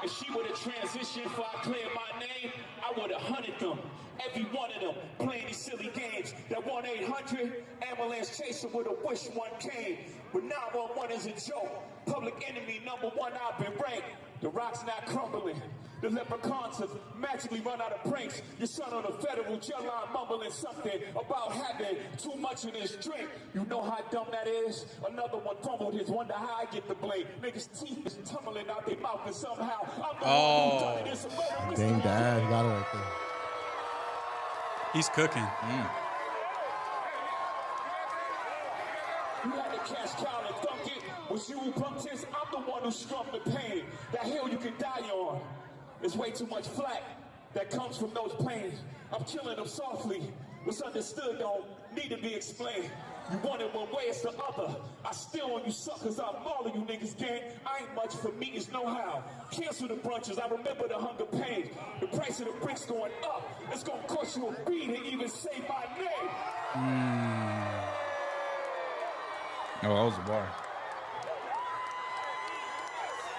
If she would have transitioned before I cleared my name, I would have hunted them. Every one of them playing these silly games. That 1-800 ambulance chaser would have wished one came. But 911 is a joke. Public enemy #1, I've been ranked. The rock's not crumbling. The leprechauns have magically run out of pranks. Your son on a federal jail line mumbling something about having too much of this drink. You know how dumb that is? Another one fumbled his, wonder how I get the blame. Niggas' teeth is tumbling out their mouth and somehow I'm the one who done it. It's a murder mystery. Dang, dad, you got it right there. He's cooking. You had to cash cow and dunk it. Was you who pumped his? I'm the one who strummed the pain. That hill you can die on. There's way too much flack that comes from those planes. I'm killing them softly. What's understood don't need to be explained. You want it one way, it's the other. I still on you suckers, I'm mauling you niggas, gang. I ain't much for me, it's know how. Cancel the brunches, I remember the hunger pain. The price of the bricks going up. It's gonna cost you a beat to even say my name. Oh, that was a bar.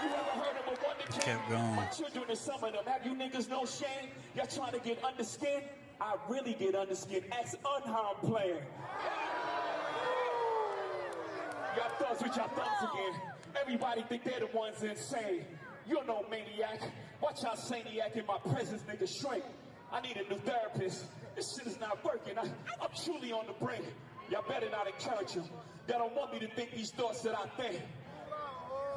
You ever heard of a wonder kid? Kept going. My children and some of them. Have you niggas no shame? Y'all trying to get under skin? I really get under skin. Ask unharmed player. Y'all thugs with y'all thugs again. Everybody think they're the ones insane. You're no maniac. Watch how Saniac in my presence, nigga, shrink. I need a new therapist. This shit is not working. I'm truly on the brink. Y'all better not encourage him. They don't want me to think these thoughts that I think.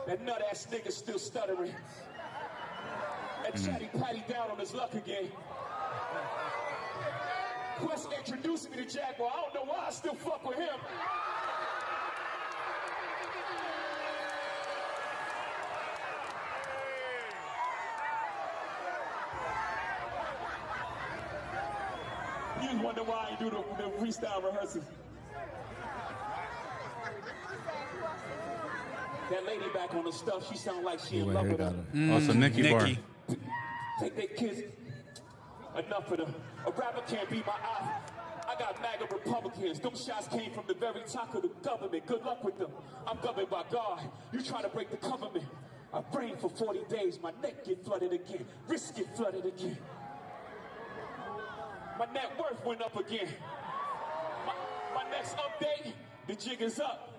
That nut ass nigga still stuttering. That chatty patty down on his luck again. Quest introduced me to Jaguar. I don't know why I still fuck with him. You just wonder why I do the freestyle rehearsals. That lady back on the stuff, she sound like she in Right love here, with got him. it. Oh, it's a Nicki bar. Nicki. Take their kids. Enough of them. A rapper can't be my eye. I got MAGA Republicans. Them shots came from the very top of the government. Good luck with them. I'm governed by God. You trying to break the government. I brain for 40 days. My neck get flooded again. Wrist get flooded again. My net worth went up again. My next update, the jig is up.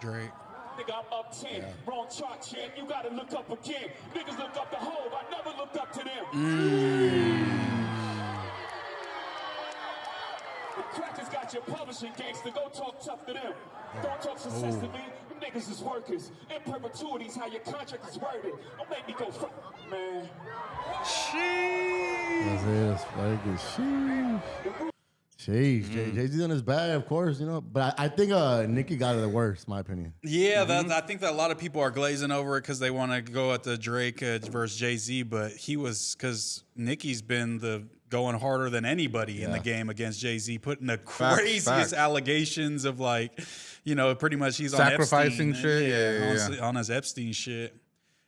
Drake. Nigga, I'm up 10. Wrong chart, champ. You gotta look up again. Niggas look up the Hove. I never looked up to them. The crackers got your publishing gangster. Go talk tough to them. Don't talk success to me. Them niggas is workers. In perpetuities, how your contract is worded. Don't make me go fuck, man. That's it. That's very good. Sheesh. Sheesh. Jay-Z's on his bag, of course, you know. But I think Nicki got it the worst, my opinion. Yeah, I think that a lot of people are glazing over it because they want to go at the Drake versus Jay-Z, but because Nicki's been the going harder than anybody in the game against Jay-Z, putting the craziest facts. allegations of like, you know, pretty much he's Sacrificing on Epstein, shit, yeah. honestly, on his Epstein shit.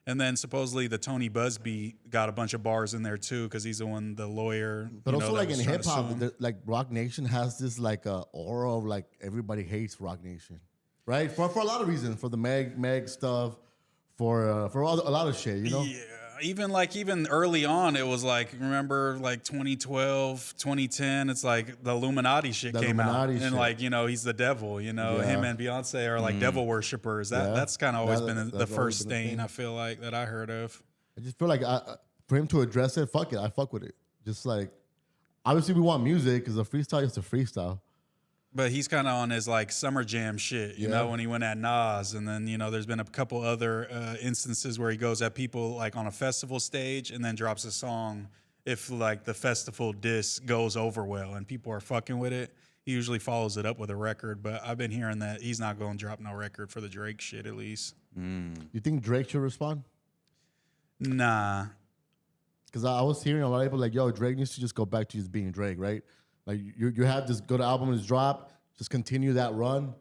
And then supposedly the Tony Busby got a bunch of bars in there too because he's the lawyer. But you know, also, that like was in trying hip to sue hop, him. like Rock Nation has this like aura of like everybody hates Rock Nation, right? For a lot of reasons, for the Meg stuff, for a lot of shit, you know. Yeah, even early on, it was like, remember like 2012, 2010, it's like the Illuminati shit The came out. Illuminati And shit. like, you know, he's the devil, you know, Yeah. him and Beyonce are like devil worshippers. That's kind of always been the that's always first been a stain, thing. I feel like, that I heard of. I just feel like for him to address it, fuck it, I fuck with it. Just like obviously we want music because a freestyle is a freestyle. But he's kind of on his like summer jam shit, you know, when he went at Nas, and then there's been a couple other instances where he goes at people like on a festival stage and then drops a song if like the festival disc goes over well and people are fucking with it. He usually follows it up with a record, but I've been hearing that he's not going to drop no record for the Drake shit at least. You think Drake should respond? Nah. Because I was hearing a lot of people like, yo, Drake needs to just go back to just being Drake, right? Like, you have this good album that's drop, just continue that run.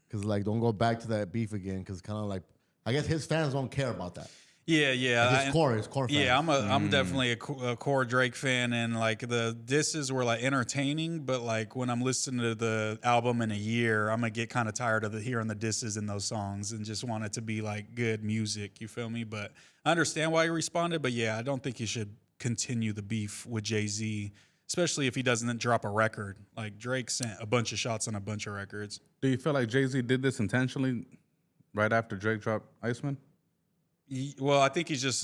Because, like, don't go back to that beef again. Because kind of like, I guess his fans don't care about that. Yeah. Like his core fans. Yeah, I'm definitely a core Drake fan, and like the disses were like entertaining, but like when I'm listening to the album in a year, I'm gonna get kind of tired of hearing the disses in those songs and just want it to be like good music. You feel me? But I understand why he responded, but yeah, I don't think he should continue the beef with Jay-Z, especially if he doesn't drop a record. Like Drake sent a bunch of shots on a bunch of records. Do you feel like Jay-Z did this intentionally right after Drake dropped Iceman? Well, I think he's just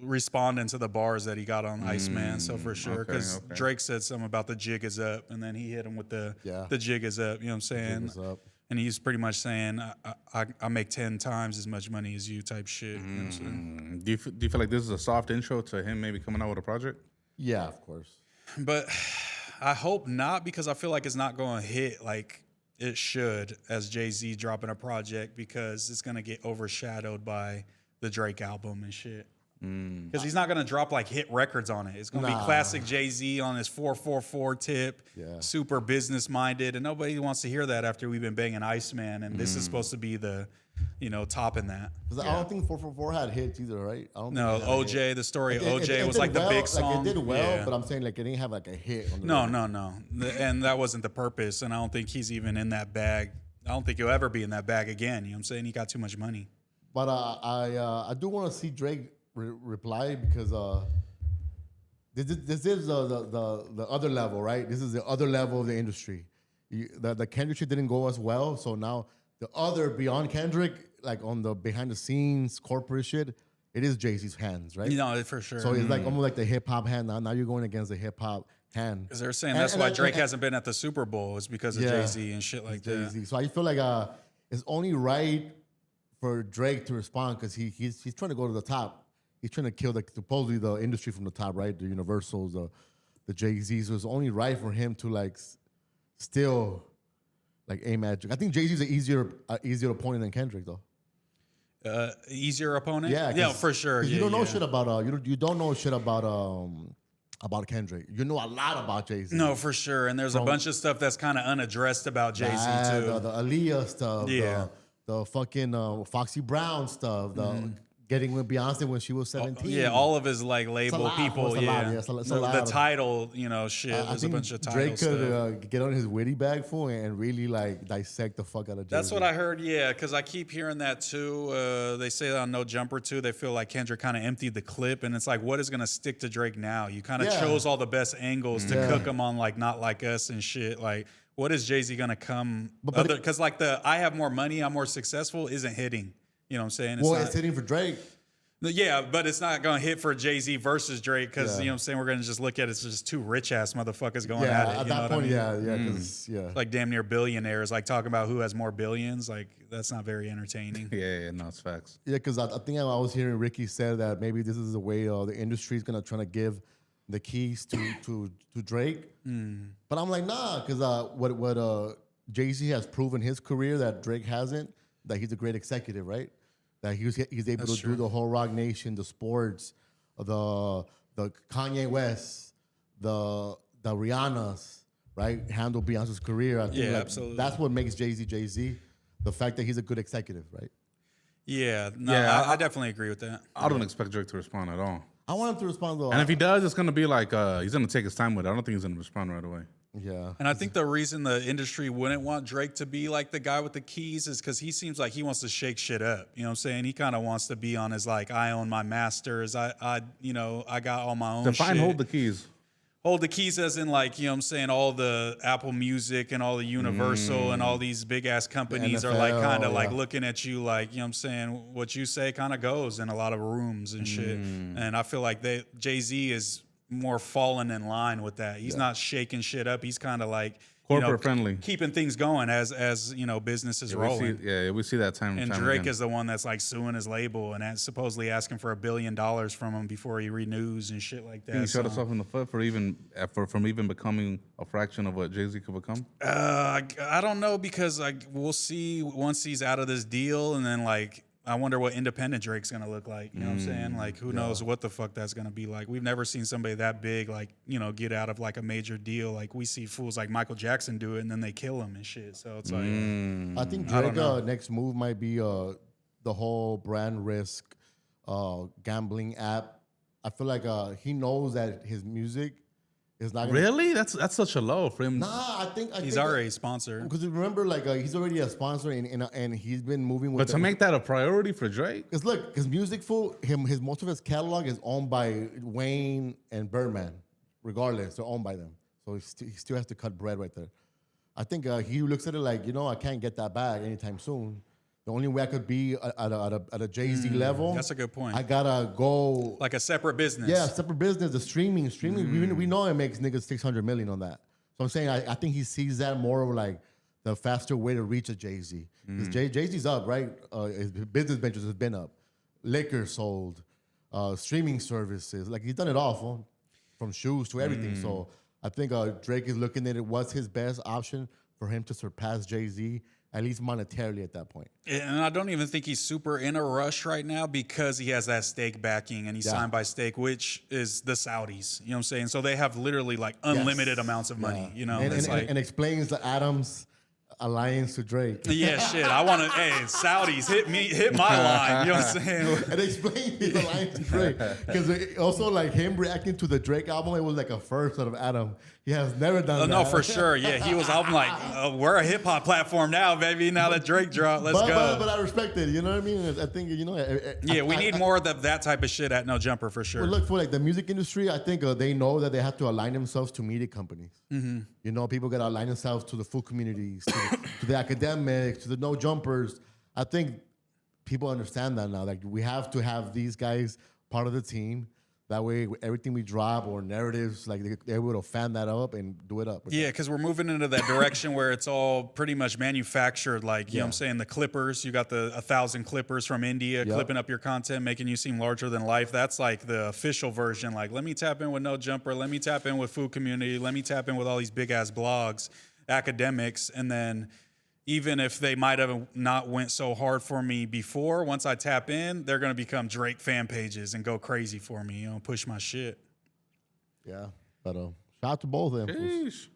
responding to the bars that he got on Iceman, so for sure. Because Drake said something about the jig is up, and then he hit him with the jig is up. You know what I'm saying? And he's pretty much saying, I make 10 times as much money as you type shit. You know what I'm saying? Do you feel like this is a soft intro to him maybe coming out with a project? Yeah, of course. But I hope not, because I feel like it's not going to hit like it should as Jay-Z dropping a project, because it's going to get overshadowed by the Drake album and shit. Because he's not going to drop like hit records on it. It's going to be classic Jay-Z on his 444 tip, super business minded, and nobody wants to hear that after we've been banging Iceman, and this is supposed to be the, topping that. I don't think 444 had hits either, right? I don't No, think it had a OJ, hit. the story of It OJ was did like the well, big song. Like it did well, Yeah. but I'm saying like it didn't have like a hit. On the No, radio. no. And that wasn't the purpose, and I don't think he's even in that bag. I don't think he'll ever be in that bag again. You know what I'm saying? He got too much money. But I do want to see Drake reply, because this is the other level, right? This is the other level of the industry. The Kendrick shit didn't go as well, so now the other beyond Kendrick, like on the behind the scenes corporate shit, it is Jay-Z's hands, right? For sure. So it's like almost like the hip hop hand. Now you're going against the hip hop hand. Because they're saying that's why Drake hasn't been at the Super Bowl, is because of Jay-Z and shit like that. Jay-Z. So I feel like it's only right for Drake to respond, because he's trying to go to the top. He's trying to kill supposedly the industry from the top, right? The Universals, the Jay-Z's. So it's only right for him to like still like aim at Drake. I think Jay-Z's an easier opponent than Kendrick, though. Easier opponent? Yeah, for sure. You don't know shit about you don't know shit about Kendrick. You know a lot about Jay-Z. No, for sure. And there's a bunch of stuff that's kind of unaddressed about Jay-Z too. The Aaliyah stuff. Yeah. The fucking Foxy Brown stuff. The getting with Beyonce when she was 17. Yeah, all of his like label lot, people. it's a lot, Yeah, it's a the lot. title, shit. I There's a think bunch of title Drake stuff. could get on his witty bag for and really like dissect the fuck out of Jay-Z. That's what I heard, yeah, because I keep hearing that too. They say on No Jumper too, they feel like Kendrick kind of emptied the clip, and it's like, what is going to stick to Drake now? You kind of chose all the best angles to cook him on, like Not Like Us and shit. Like, what is Jay-Z going to come? Because like the I have more money, I'm more successful isn't hitting. You know what I'm saying? It's hitting for Drake. Yeah, but it's not going to hit for Jay-Z versus Drake, because, you know what I'm saying, we're going to just look at it as just two rich-ass motherfuckers going at it. At you know that what point, I mean? 'cause, Like damn near billionaires, like talking about who has more billions. Like, that's not very entertaining. Yeah, no, it's facts. Yeah, because I think I was hearing Ricky said that maybe this is the way the industry is gonna try to give the keys to Drake. But I'm like, nah, because what Jay-Z has proven his career that Drake hasn't, that he's a great executive, right? That he's able to do the whole Rock Nation, the sports, the Kanye West, the Rihanna's, right? Handle Beyonce's career. I think absolutely. That's what makes Jay-Z Jay-Z. The fact that he's a good executive, right? Yeah, no, I definitely agree with that. I don't expect Drake to respond at all. I want him to respond though. And if he does, it's gonna be like he's gonna take his time with it. I don't think he's gonna respond right away. Yeah. And I think the reason the industry wouldn't want Drake to be like the guy with the keys is because he seems like he wants to shake shit up. You know what I'm saying? He kind of wants to be on his like, I own my masters. I got all my own Define shit. hold the keys. Hold the keys as in like, you know what I'm saying, all the Apple Music and all the Universal and all these big ass companies are like NFL, kind of like yeah. looking at you like, you know what I'm saying, what you say kind of goes in a lot of rooms and shit. And I feel like Jay-Z is more falling in line with that. He's not shaking shit up. He's kind of like Corporate friendly. keeping things going as business is rolling. We see that time. And time Drake again. is the one that's like suing his label and supposedly asking for $1 billion from him before he renews and shit like that. He shot himself in the foot from even becoming a fraction of what Jay-Z could become. I don't know, because we'll see once he's out of this deal, and then like I wonder what independent Drake's gonna look like. You know what I'm saying? Like who knows what the fuck that's gonna be like. We've never seen somebody that big like get out of like a major deal. Like we see fools like Michael Jackson do it and then they kill him and shit. So it's like I think I don't Drake know. next move might be the whole brand risk gambling app. I feel like he knows that his music is not gonna, Really? That's such a low for him. Nah, I think he's already sponsored. because remember like he's already a sponsor and he's been moving with. But to make that a priority for Drake, because look, his music his most of his catalog is owned by Wayne and Birdman, regardless, they're owned by them. So he still has to cut bread right there. I think he looks at it like I can't get that bag anytime soon. The only way I could be at a Jay-Z level. That's a good point. I gotta go Like a separate business. Yeah, separate business. The streaming. We know it makes niggas $600 million on that. So I'm saying I think he sees that more of like the faster way to reach a Jay-Z. Because Jay-Z's up, right? His business ventures has been up. Liquor sold, streaming services. Like he's done it all from shoes to everything. So I think Drake is looking at it. What's his best option for him to surpass Jay-Z? At least monetarily at that point. And I don't even think he's super in a rush right now because he has that stake backing and he's signed by stake, which is the Saudis. You know what I'm saying? So they have literally like unlimited amounts of money. You know, And explains the Adams alliance to Drake. Yeah, shit. I want to. Hey, Saudis, hit my line. You know what I'm saying? And explain his alliance to Drake. Because also like him reacting to the Drake album, it was like a first out of Adam. He has never done that. No, for sure. Yeah, he was. I'm like, we're a hip hop platform now, baby. Now that Drake dropped, let's go. But I respect it. You know what I mean? I think yeah, we need more of that type of shit at No Jumper for sure. Well, look, for like the music industry, I think they know that they have to align themselves to media companies. People got to align themselves to the food communities, to the academics, to the No Jumpers. I think people understand that now. Like we have to have these guys part of the team. That way, everything we drop or narratives, like they're able to fan that up and do it up. Yeah, because we're moving into that direction where it's all pretty much manufactured. Like, you know what I'm saying? The clippers, you got the 1,000 clippers from India clipping up your content, making you seem larger than life. That's like the official version. Like, let me tap in with No Jumper. Let me tap in with Food Community. Let me tap in with all these big ass blogs, academics. And then even if they might have not went so hard for me before, once I tap in, they're going to become Drake fan pages and go crazy for me, push my shit. Yeah, but shout out to both of them. Sheesh.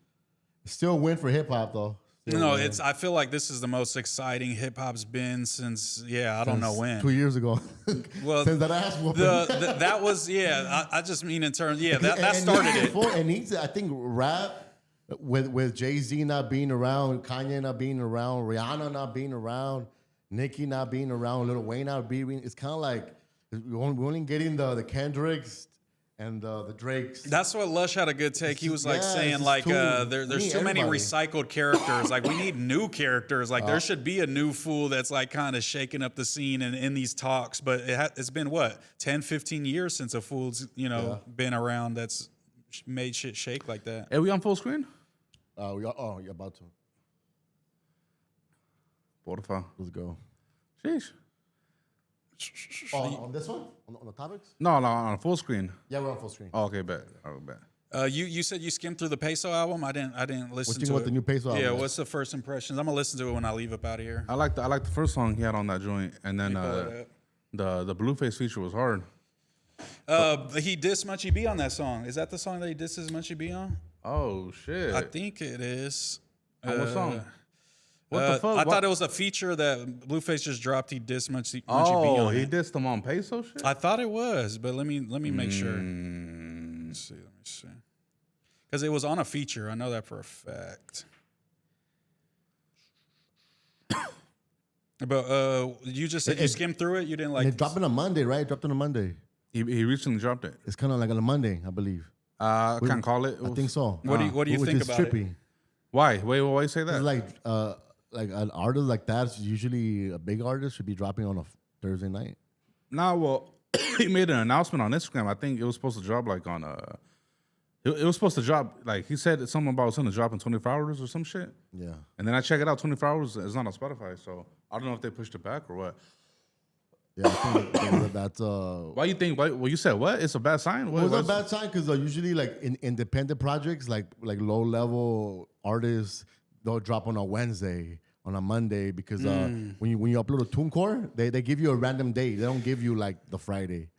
Still a win for hip hop though. I feel like this is the most exciting hip hop's been since I don't know when. 2 years ago. Well, since that ass whooping. that was I just mean in terms that started it. And I think rap with Jay-Z not being around, Kanye not being around, Rihanna not being around, Nicki not being around, Lil Wayne not being. It's kind of like we're only getting the Kendricks and the Drakes. That's what Lush had a good take. He was like saying like there's too many recycled characters. Like we need new characters. Like there should be a new fool that's like kind of shaking up the scene and in these talks. But it's been what 10, 15 years since a fool's been around that's made shit shake like that. Are we on full screen? You're about to. Porfa. Let's go. Sheesh. On this one? On the topics? No, on full screen. Yeah, we're on full screen. Oh, okay, bet. All right, bet. You said you skimmed through the Peso album. I didn't listen What you to think it. about the new Peso album? Yeah, what's the first impressions? I'm gonna listen to it when I leave up out of here. I like the first song he had on that joint, and then Pull it the Blueface feature was hard. He dissed Munchie B on that song. Is that the song that he disses Munchie B on? Oh shit! I think it is. On what song? What the fuck? I thought it was a feature that Blueface just dropped. He dissed Munchie B Oh, on he it. dissed them on Peso shit. I thought it was, but let me make sure. Let me see. Because it was on a feature. I know that for a fact. But you just said you skimmed through it. You didn't like. And it dropped on a Monday, right? It dropped on a Monday. He recently dropped it. It's kind of like on a Monday, I believe. I can't call it. I think so. What do you Which think is about it? trippy. Why? Wait, why you say that? It's like an artist like that, usually a big artist, should be dropping on a Thursday night. Nah, well, he made an announcement on Instagram. I think it was supposed to drop like on It was supposed to drop, like he said something about it's gonna drop in 24 hours or some shit. Yeah. And then I check it out, 24 hours, it's not on Spotify. So I don't know if they pushed it back or what. Yeah, I think that's Why you think? Well, you said what? It's a bad sign. What, It was a what's- bad sign because usually like in independent projects, like low level artists, they'll drop on a Wednesday, on a Monday because when you upload a TuneCore, they give you a random day. They don't give you like the Friday.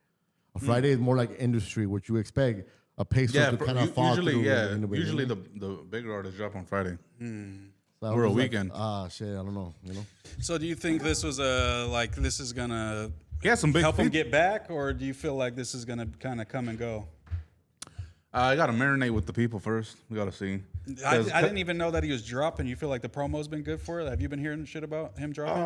A Friday is more like industry, what you expect a peso Yeah, to kind of fall usually, through. yeah. in the Usually beginning. the bigger artists drop on Friday. So I or a was like, weekend. Shit, I don't know. You know, So do you think this was this is gonna He had some big help him feat. get back, or do you feel like this is gonna kind of come and go? I got to marinate with the people first. We got to see. I didn't even know that he was dropping. You feel like the promo's been good for it? Have you been hearing shit about him dropping?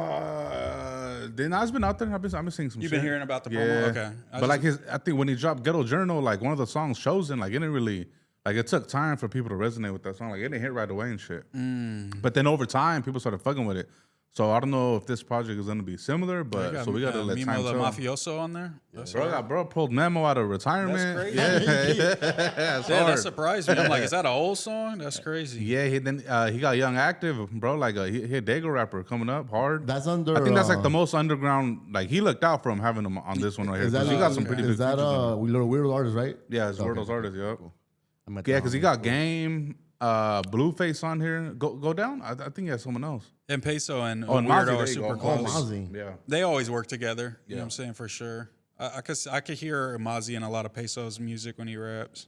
Then I've been out there. I've been seeing some. You've shit. been hearing about the promo? Okay. But like I think when he dropped Ghetto Journal, like one of the songs Chosen, like it didn't really, like it took time for people to resonate with that song. Like it didn't hit right away and shit. But then over time, people started fucking with it. So I don't know if this project is gonna be similar, but so we gotta let Mimo time the tell. Mafioso on there. That's Bro pulled Memo out of retirement. crazy. Yeah, yeah, that surprised me. I'm like, is that an old song? That's crazy. yeah. He got Young Active, bro. Like he hit Dago rapper coming up hard. that's under. I think that's like the most underground. Like he looked out for him having him on this one right here. Is that 'Cause he got some pretty big Is that features on it. we little weird artist, right? Yeah, it's Okay. Wordle's artist. Yep. I'm at Yeah, the because he got Game, Blueface on here. Go down. I think he has someone else. And Peso and Oh, and Weirdo Mozzie, there are you super go. close. Mozzie. Yeah. They always work together. You know Yeah. what I'm saying? For sure. I could hear Mozzie in a lot of Peso's music when he raps.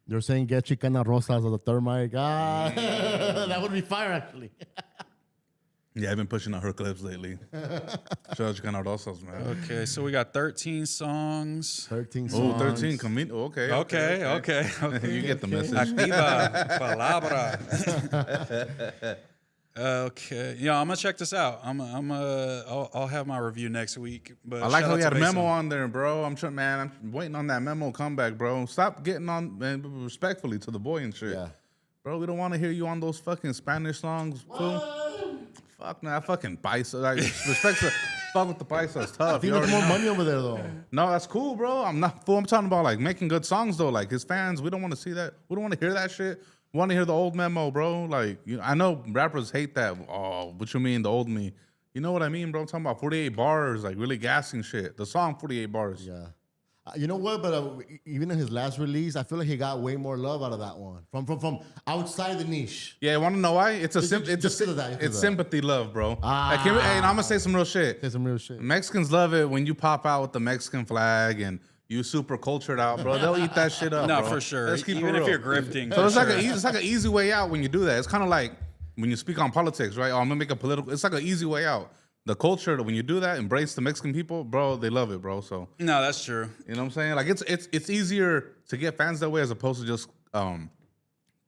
They're saying get Chicana Rosas of the third mic. That would be fire actually. Yeah, I've been pushing out her clips lately. Shout out to Chicana Rosas, man. Okay, so we got 13 songs. 13 Oh, songs. 13. Okay. Okay. You get the message. Activa palabra. Okay, yeah, I'm gonna check this out. I'll have my review next week. But I like shout how out he had to a memo Peso. on there, bro. I'm waiting on that memo comeback, bro. Stop getting on, man, respectfully to the boy and shit. Yeah. Bro, we don't want to hear you on those fucking Spanish songs, fool. Fuck, man, fucking paisa. Like, respect to, fuck with the paisa. It's tough. I think You there's already more know. money over there though. No, that's cool, bro. I'm not fool. I'm talking about like making good songs though. Like his fans, we don't want to see that. We don't want to hear that shit. We want to hear the old memo, bro. Like, I know rappers hate that. Oh, what you mean, the old me? You know what I mean, bro? I'm talking about 48 bars, like really gassing shit. The song 48 bars. Yeah. You know what? But even in his last release, I feel like he got way more love out of that one from outside the niche. Yeah, want to know why? It's a Just- it's just a, to that, just it's to sympathy love, bro. Ah. Like, hey, and I'm gonna say some real shit. Say some real shit. Mexicans love it when you pop out with the Mexican flag and you super cultured out, bro. They'll eat that shit up. No, bro. for sure. Let's keep it Even if real. you're grifting. So for it's like sure. it's like an easy way out when you do that. It's kind of like when you speak on politics, right? Oh, I'm gonna make a political. It's like an easy way out. The culture when you do that, embrace the Mexican people, bro. They love it, bro. So No, that's true. you know what I'm saying? Like it's easier to get fans that way as opposed to just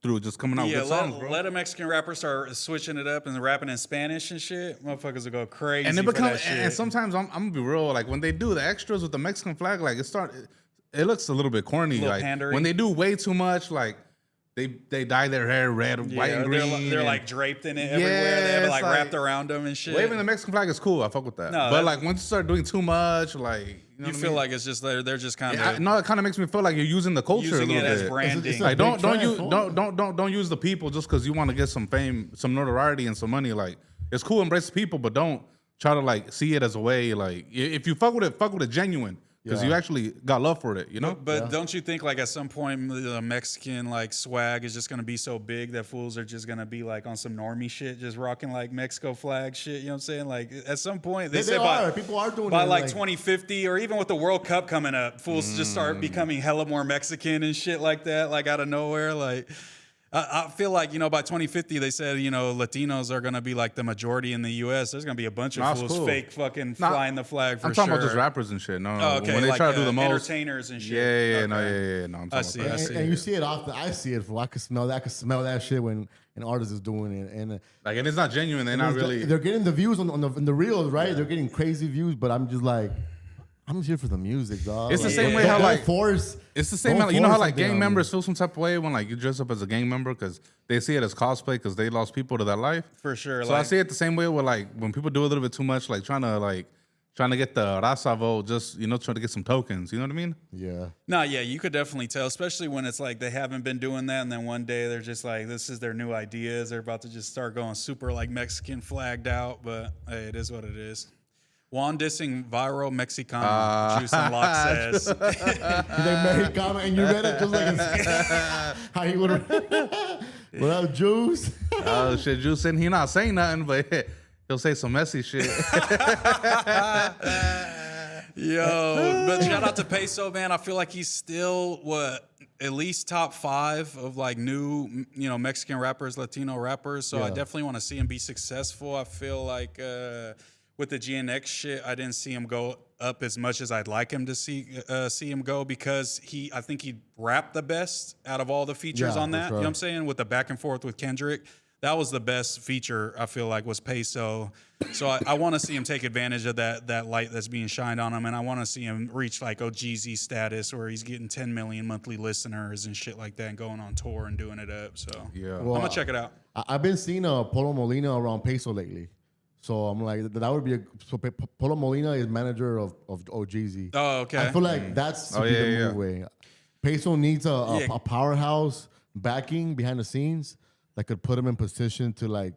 through just coming out Yeah, with good songs, bro. let a Mexican rapper start switching it up and rapping in Spanish and shit. Motherfuckers will go crazy. And it for becomes, that shit. and sometimes I'm gonna be real. Like when they do the extras with the Mexican flag, like it looks a little bit corny. Little Like pandering. when they do way too much, like they dye their hair red, white, and green. They're and like draped in it everywhere. They have it it's like like- wrapped around them and shit. waving the Mexican flag is cool. I fuck with that. No, but that- like once you start doing too much, like you know you what I feel mean? like it's just they're just kind Yeah, of no, it kind of makes me feel like you're using the culture using a little it as bit. branding. It's a Like big don't trend, use fool. don't use the people just because you want to get some fame, some notoriety, and some money. Like it's cool, embrace the people, but don't try to like see it as a way. Like if you fuck with it genuine because Yeah. you actually got love for it. You know. But don't you think like at some point the Mexican like swag is just gonna be so big that fools are just gonna be like on some normie shit, just rocking like Mexico flag shit? You know what I'm saying? Like at some point they They say are. People are doing by it, like like- 2050 or even with the World Cup coming up, fools just start becoming hella more Mexican and shit like that, like out of nowhere. Like I feel like, by 2050 they said, Latinos are gonna be like the majority in the US. There's gonna be a bunch of Nah, it's fools cool. fake fucking Nah, flying the flag for I'm talking sure. about just rappers and shit. No, Oh, okay, when they like, try to do the most entertainers and shit. Yeah, no, Okay. yeah. No, I'm I talking see, about I that. see. And you see it often. I see it. I can smell that. I can smell that shit when an artist is doing it. And Like, and it's not genuine. They're not really. They're getting the views on the reels, right? They're getting crazy views, but I'm just like, I'm just here for the music, dog. It's the Like, same way don't- how, don't like, force. It's the same. don't You know how force like something gang on me. members feel some type of way when like you dress up as a gang member because they see it as cosplay because they lost people to that life. For sure. So I see it the same way with like when people do a little bit too much, like trying trying to get the raza vote, just trying to get some tokens. You know what I mean? Yeah. No, yeah, you could definitely tell, especially when it's like they haven't been doing that, and then one day they're just like, this is their new ideas. They're about to just start going super like Mexican flagged out, but hey, it is what it is. Juan dissing viral Mexicano, Juice Unlock says. They made comment and you read it just like it's, how you would have. What up, Juice? Oh shit, Juice saying he not saying nothing, but he'll say some messy shit. Yo, but shout out to Peso, man. I feel like he's still at least top 5 of like new, Mexican rappers, Latino rappers. So I definitely want to see him be successful. I feel like with the GNX shit, I didn't see him go up as much as I'd like him to see him go, because I think he rapped the best out of all the features on that. Sure. You know what I'm saying? With the back and forth with Kendrick. That was the best feature, I feel like, was Peso. So I want to see him take advantage of that light that's being shined on him, and I want to see him reach like OGZ status where he's getting 10 million monthly listeners and shit like that, and going on tour and doing it up. So Yeah. Well, I'm gonna check it out. I've been seeing Polo Molina around Peso lately. So I'm like, that would be Polo Molina is manager of OGZ. Oh, okay. I feel like that's the move way. Peso needs a powerhouse backing behind the scenes that could put him in position to like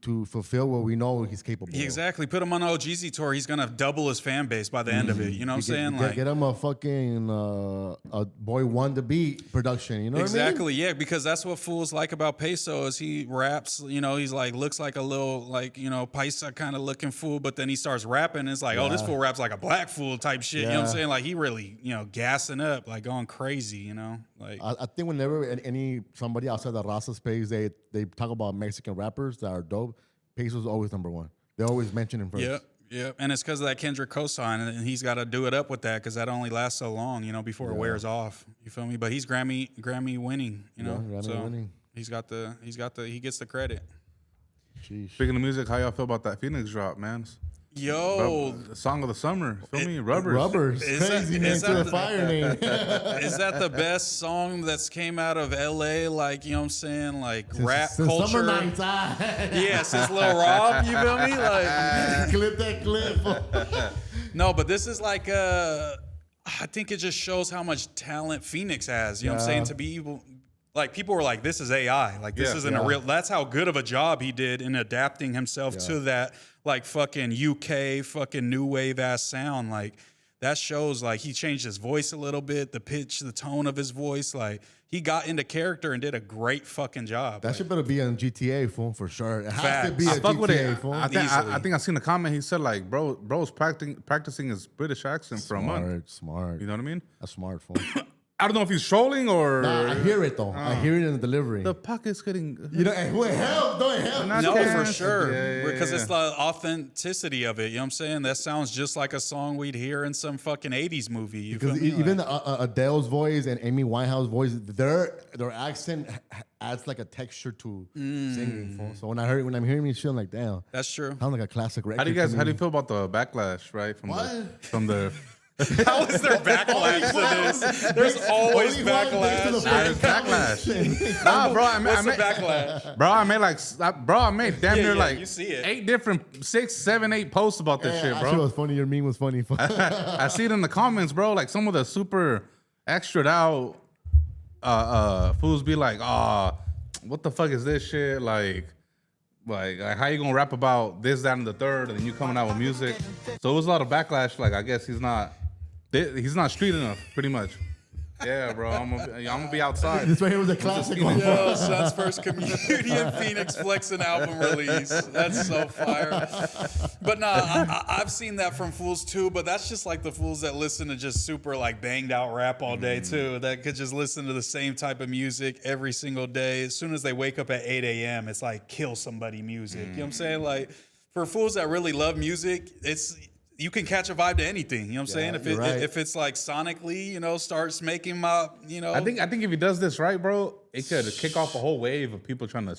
to fulfill what we know he's capable of. Exactly. Put him on OGZ tour. He's gonna double his fan base by the end of it. You know what I'm saying? Get him a fucking a Boy One the Beat production. You know Exactly, what I mean? yeah, because that's what fools like about Peso is he raps, he's like, looks like a little, like, paisa kind of looking fool, but then he starts rapping and it's like, oh, this fool raps like a black fool type shit, you know what I'm saying? Like, he really, gassing up, like going crazy, Like, I think whenever somebody outside the Raza space, they talk about Mexican rappers that are dope, Peso's always number one. They always mention him first. Yep. And it's because of that Kendrick cosign, and he's got to do it up with that because that only lasts so long, before it wears off. You feel me? But he's Grammy winning, Grammy winning. He gets the credit. Sheesh. Speaking of music, how y'all feel about that Phoenix drop, man? Yo, The song of the summer. Feel me? Rubbers. Rubbers. Is Crazy that- name is to that the fire name. is that the best song that's came out of LA? Like, you know what I'm saying? Like rap Since culture. Summer Nights. Yeah, since Lil Rob, you feel me? Like, Clip that clip. no, but this is like, I think it just shows how much talent Phoenix has. You know what I'm saying? To be able, like, people were like, this is AI. Like, this isn't a real, that's how good of a job he did in adapting himself to that, like, fucking UK, fucking new wave ass sound. Like, that shows, like, he changed his voice a little bit, the pitch, the tone of his voice. Like, he got into character and did a great fucking job. That shit better be on GTA, fool, for sure. It has to be Facts. a Fuck with GTA, it. fool. I think I seen a comment. He said like, bro's practicing his British accent for a month. Smart. You know what I mean? That's smart, fool. I don't know if he's trolling or Nah, I hear it, though. I hear it in the delivery. the pocket's getting. You know, and it helps. No, it helps. Not No, Yeah. for sure. Yeah. Because it's the authenticity of it. You know what I'm saying? That sounds just like a song we'd hear in some fucking 80s movie. You feel Because me? even Like, Adele's voice and Amy Winehouse's voice, their accent adds like a texture to singing. Fool. So when I'm hearing these shit, I'm like, damn, that's true. sounds like a classic record. How do you to guys? How do me. you feel about the backlash? Right from the How is there backlash to this? There's always Only one next to the backlash. fucking backlash. Nah, bro. What's the backlash? I made damn near yeah, like you see it. 8 different 6, 7, 8 posts about this shit, That bro. shit was funny. Your meme was funny. I see it in the comments, bro. Like some of the super extra'd out fools be like, what the fuck is this shit? Like how you gonna rap about this, that, and the third, and then you coming out with music? So it was a lot of backlash. Like I guess he's not street enough, pretty much. Yeah, bro. I'm gonna be outside. This right here was a classic one. Yo, Son's first comedian Phoenix flexing album release. That's so fire. But nah, I've seen that from fools too, but that's just like the fools that listen to just super like banged out rap all day too, that could just listen to the same type of music every single day. As soon as they wake up at 8 a.m., it's like kill somebody music. You know what I'm saying? Like for fools that really love music, you can catch a vibe to anything. You know what I'm saying? If it's like sonically, starts making my, I think if he does this right, bro, it could kick off a whole wave of people trying to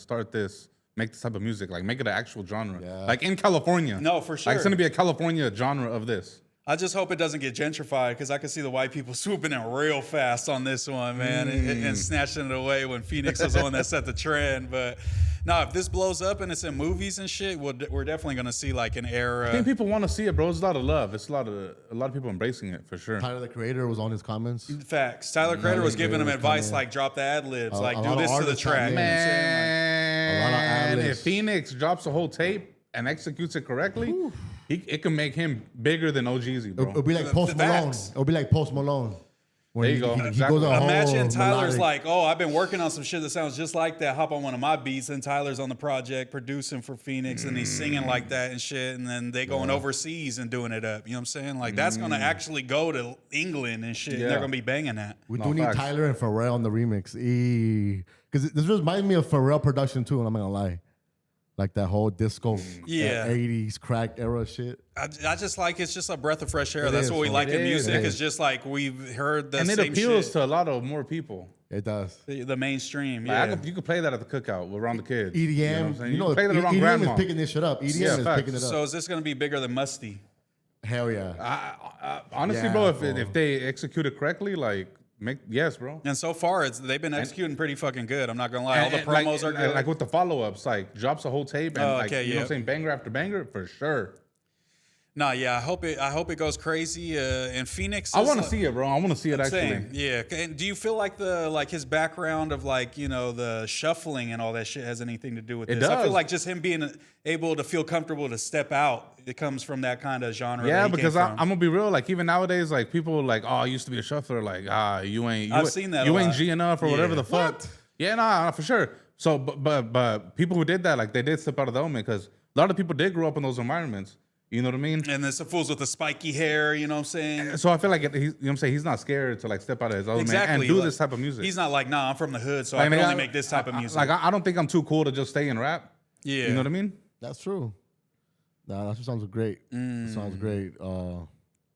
make this type of music, like make it an actual genre. Yeah. Like in California. No, for sure. Like it's gonna be a California genre of this. I just hope it doesn't get gentrified because I can see the white people swooping in real fast on this one, man, and snatching it away when Phoenix was the one that set the trend. But no, if this blows up and it's in movies and shit, we're definitely gonna see like an era. I think people want to see it, bro. It's a lot of love. It's a lot of people embracing it for sure. Tyler the Creator was on his comments. Facts. Tyler Creator was giving him was advice coming. like drop the ad libs, A like lot do of this to the artists track. come in. You know what I'm saying? Like, A lot of Man, ad-libs. if Phoenix drops a whole tape and executes it correctly, it can make him bigger than OGZ, bro. It'll be like Post Malone. facts. It'll be like Post Malone. When There you go. He Exactly. goes a whole Imagine Tyler's melodic- like, oh, I've been working on some shit that sounds just like that. Hop on one of my beats, and Tyler's on the project producing for Phoenix, and he's singing like that and shit. And then they going overseas and doing it up. You know what I'm saying? Like that's gonna actually go to England and shit. And Yeah. they're gonna be banging that. We No, do need facts. Tyler and Pharrell on the remix. Because this reminds me of Pharrell production too, and I'm not gonna lie. Like that whole disco, Yeah. 80s crack era shit. I just like it's just a breath of fresh air. It That's is, what we bro. like It in is, music. it It's is. just like we've heard the And it same appeals shit. to a lot of more people. It does. The mainstream. Like, Yeah. you could play that at the cookout around the kids. EDM, You know what I'm saying? you know, can play that around EDM grandma. is picking this shit up. EDM Yeah, is facts. picking it up. So is this gonna be bigger than Musty? Hell yeah. Honestly, Yeah, bro, bro. if they execute it correctly, like, yes, bro. And so far, they've been executing pretty fucking good. I'm not gonna lie. All the And, promos like, are good. Like with the follow-ups, like drops a whole tape and Oh, like, okay, you know what yeah. I'm saying, banger after banger, for sure. Nah, yeah. I hope it goes crazy. And Phoenix. I is want to like- see it, bro. I want to see it actually. Same, yeah. And do you feel like his background of like the shuffling and all that shit has anything to do with It this? I does. feel like just him being able to feel comfortable to step out, it comes from that kind of genre. Yeah, that he came because I'm from. gonna be real. Like even nowadays, like people like, oh, I used to be a shuffler. Like, you I've seen that You a ain't lot. G enough or whatever Yeah. the fuck. Yeah, nah, for sure. So, but people who did that, like, they did step out of the element because a lot of people did grow up in those environments. You know what I mean? And there's the fools with the spiky hair. You know what I'm saying? So I feel like he's, you know what I'm saying, he's not scared to like step out of his element and do like, this type of music. He's not like, nah, I'm from the hood, so Like, I can nigga, only make this type of music. Like I don't think I'm too cool to just stay in rap. Yeah. You know what I mean? That's true. Nah, that sounds great. Sounds great.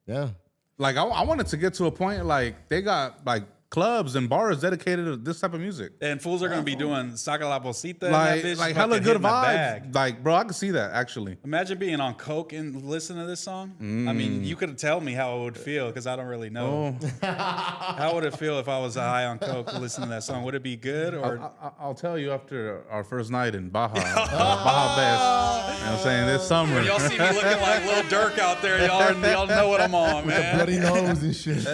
Yeah. Like I wanted to get to a point like they got like clubs and bars dedicated to this type of music. And fools are gonna be doing Saca la Bolsita and that bitch. Like hella fucking good hitting the vibes. bag. Like, bro, I can see that actually. Imagine being on coke and listening to this song. I mean, you could tell me how it would feel because I don't really know. Oh, How would it feel if I was high on coke listening to that song? Would it be good or? I'll tell you after our first night in Baja, Baja Best. You know what I'm saying? This summer. Y'all see me looking like Lil Durk out there. Y'all know what I'm on, man. Bloody nose and shit.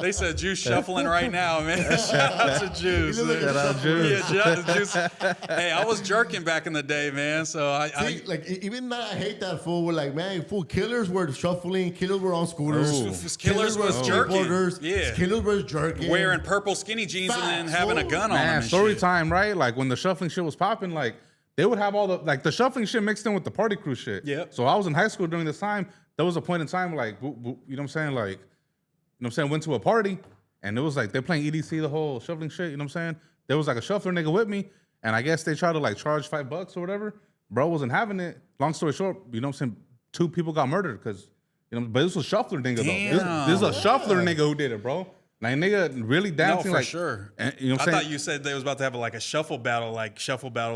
They said Juice shuffling right now, man. Shout out to Juice. look man. at Shout out Juice. Yeah, shout out to Juice. Hey, I was jerking back in the day, man. So I See, like even that, I hate that fool. We're like, man, fool. Killers were shuffling. Killers were on scooters. Ooh. Killers was jerking. skateboarders, Yeah. Killers was jerking. wearing purple skinny jeans and then Facts, having a fool. gun on them. Man, and story shit. time, right? Like when the shuffling shit was popping, like they would have all the like the shuffling shit mixed in with the party crew shit. Yep. So I was in high school during this time. There was a point in time, like you know what I'm saying, like you know what I'm saying, went to a party and it was like they're playing EDC, the whole shuffling shit. You know what I'm saying? There was like a shuffler nigga with me, and I guess they tried to like charge $5 or whatever. Bro wasn't having it. Long story short, you know what I'm saying? 2 people got murdered because you know, but this was shuffler nigga though. This is a shuffler nigga who did it, bro. Like nigga really No, dancing for like sure. and, you know what I I'm saying? thought you said they was about to have like a shuffle battle,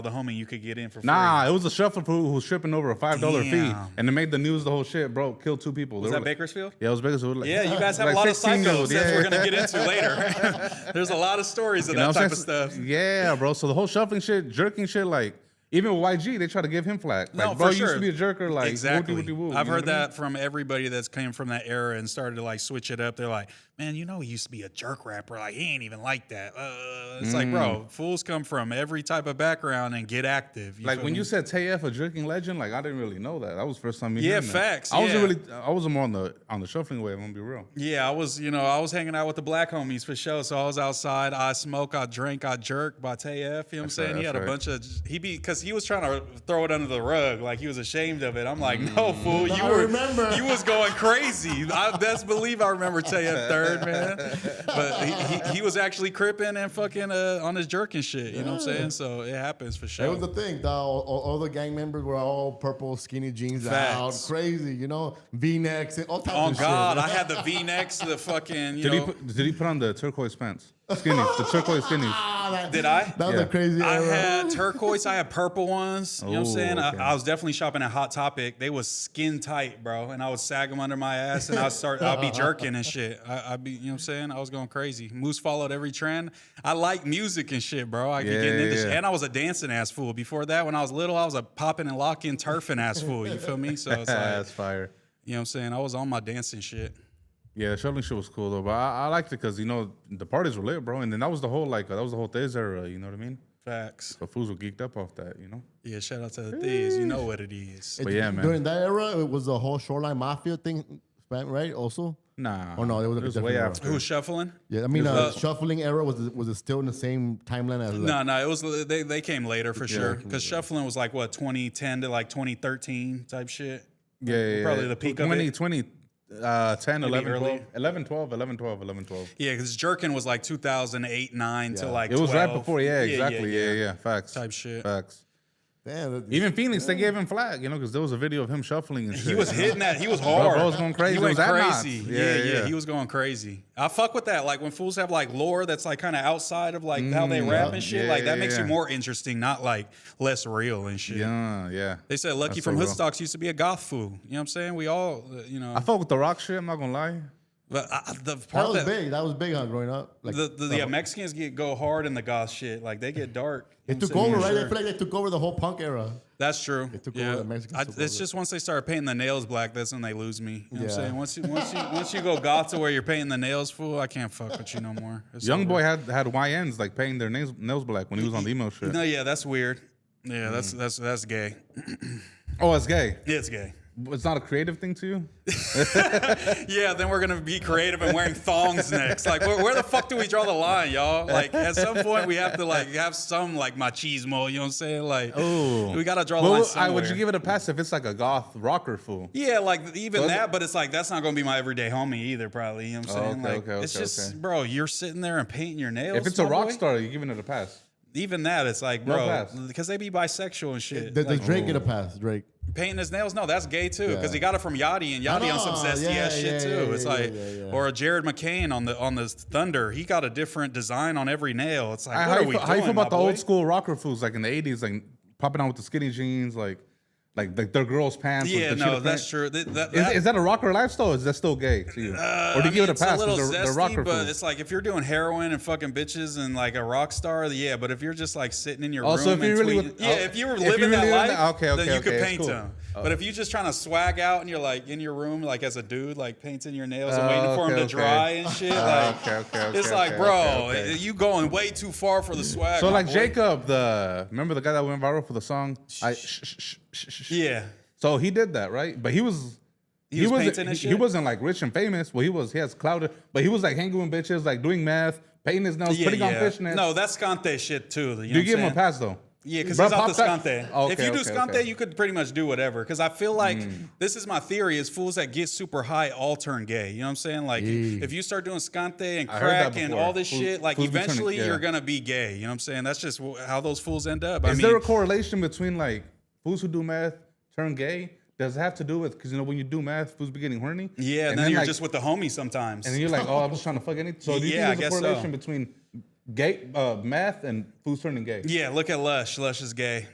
the homie you could get in for free. Nah, it was a shuffler who was tripping over a $5 fee, Damn. and it made the news. The whole shit, bro, killed 2 people. Was They that were like- Bakersfield? Yeah, it was Bakersfield. Like, Yeah, you guys have like a lot of 16-year-old, psychos that we're gonna get into later. There's a lot of stories of You know that what type I'm of saying? stuff. Yeah, bro. So the whole shuffling shit, jerking shit, like even with YG, they try to give him flack. Like, No, bro, for you sure. used to be a jerker. Like, Exactly. woo-de-woo-de-woo, I've you know heard what I mean? that from everybody that's came from that era and started to like switch it up. They're like, man, you know, he used to be a jerk rapper. Like, he ain't even like that. It's like, bro, fools come from every type of background and get active. Like feel when me? you said Tay-F, a drinking legend, like I didn't really know that. That was the first time me Yeah, hearing that. facts, I wasn't yeah. really, I was more on the shuffling wave. I'm gonna be real. Yeah, I was hanging out with the black homies for sure. So I was outside. I smoke, I drink, I jerk by Tay F. You know what I'm saying? right, He had that's a right. bunch of because he was trying to throw it under the rug, like he was ashamed of it. I'm like, no, fool, you I remember. you was going crazy. I best believe I remember Tay F third, man. But he was actually cripping and fucking on his jerking shit. You know what I'm saying? So it happens for That sure. was the thing, dog. All the gang members were all purple skinny jeans out, Facts. crazy, you know, V-necks and all types Oh of God, shit. I had the V-necks, the fucking, Did he put on the turquoise pants? Skinnies, the turquoise skinnies. Did I? That was Yeah. a crazy I era. had turquoise. I had purple ones. You know what I'm Ooh, saying? okay. I was definitely shopping at Hot Topic. They was skin tight, bro. And I would sag them under my ass, and I'd be jerking and shit. I'd be, you know what I'm saying? I was going crazy. Moose followed every trend. I like music and shit, bro. I could get into shit. Yeah. And I was a dancing ass fool. Before that, when I was little, I was a popping and locking, turfing ass fool. You feel me? So it's like, That's fire. you know what I'm saying? I was on my dancing shit. Yeah, shuttling shit was cool though, but I liked it because the parties were lit, bro, and then that was the whole Thiz era. You know what I mean? Facts. The fools were geeked up off that, Yeah, shout out to the Thiz. You know what it is. But yeah, man. During that era, it was the whole Shoreline Mafia thing, right? Also, Nah. Oh, no, it was a different way era. after. Who was shuffling? yeah. I mean, shuffling era was it still in the same timeline as? Like, No, it was they came later for sure. Because shuffling was like what 2010 to like 2013 type shit. Yeah. Probably the peak of it. 10, 11, early. 12. Yeah, because jerking was like 2008, 9 to like It was 12. right before, exactly. Yeah. Facts. Type shit. Facts. damn, Even Phoenix, they gave him flag, because there was a video of him shuffling and shit. He was hitting that. He was hard. bro was going crazy. He It went was at crazy. knots. Yeah, Yeah. He was going crazy. I fuck with that. Like when fools have like lore that's like kind of outside of like how they rap and shit. Like that makes you more interesting, not like less real and shit. Yeah. They said Lucky That's from so real. Hoodstocks used to be a goth fool. You know what I'm saying? We all, I fuck with the rock shit, I'm not gonna lie. But the that part was big. That was big, huh? Growing up, like the Mexicans go hard in the goth shit. Like they get dark. it You know took what I'm over, saying? right? I feel like they took over the whole punk era. That's true. took yeah. over, the Mexicans took It's over. just once they start painting the nails black, that's when they lose me. You know what I'm Yeah. saying? Once you go goth to where you're painting the nails full, I can't fuck with you no more. It's Young over. boy had YNs like painting their nails black when he was on the emo shit. No, yeah, that's weird. Yeah, that's gay. Oh, it's gay. It's gay. It's not a creative thing to you? Yeah, then we're gonna be creative and wearing thongs next. Like, where the fuck do we draw the line, y'all? Like, at some point we have to like have some like machismo. You know what I'm saying? Like, we gotta draw the line somewhere. Would you give it a pass if it's like a goth rocker fool? Yeah, like even So is that, but it's like that's not gonna be my everyday homie either, probably. You know what I'm saying? okay, Like, okay, it's okay, just, okay. bro, you're sitting there and painting your nails. If it's a my rock boy? star, you're giving it a pass. Even that, it's like, No bro, pass. because they be bisexual and shit. Does Like, Drake get a pass? Drake. painting his nails, no, that's gay too. Because Yeah. he got it from Yachty, and Yachty on some know, zesty ass shit yeah, too. yeah, It's yeah, like, yeah. or a Jared McCain on the Thunder. He got a different design on every nail. It's like, what are we doing? How you feel about my the boy? old school rocker fools like in the 80s, like popping out with the skinny jeans, like their girls' pants? with Yeah, the no, cheetah that's print? true. Is that a rocker lifestyle or is that still gay to you? Or do you give it a it's a pass little because they're zesty, rocker but fools? it's like if you're doing heroin and fucking bitches and like a rock star, yeah. But if you're just like sitting in your room, Also, if you and really tweeting- would- yeah, if you were if you living really that live life, that- okay, then you okay, could it's paint cool. them. But if you're just trying to swag out and you're like in your room, like as a dude, like painting your nails and waiting for them to okay. dry and shit, like okay, it's like, okay, bro, okay. you going way too far for the swag. So my like boy. Jacob, remember the guy that went viral for the song? Yeah. So he did that, right? But he was was wasn't painting his he shit? wasn't like rich and famous. Well, he has clout, but he was like hanging with bitches, like doing math, painting his nails, putting on fishnets. No, that's Scante shit too. You know do you what I'm give him a saying? pass though? Yeah, because Bro, he's off the pop Scante. that- Okay, if you do okay, Scante, okay. you could pretty much do whatever. Because I feel like this is my theory: is fools that get super high all turn gay. You know what I'm saying? Like if you start doing Scante and I heard that crack and before. all this Fools- shit, like fools be turning- eventually yeah. you're gonna be gay. You know what I'm saying? That's just how those fools end up. Is there a correlation between like fools who do math turn gay? Does it have to do with because when you do math, fools be getting horny? yeah, and then you're like, just with the homies sometimes. and then you're like, oh, I'm just trying to fuck anything. So do you Yeah, I think there's a guess so. correlation between gay math and fools turning gay? yeah, look at Lush. Lush is gay.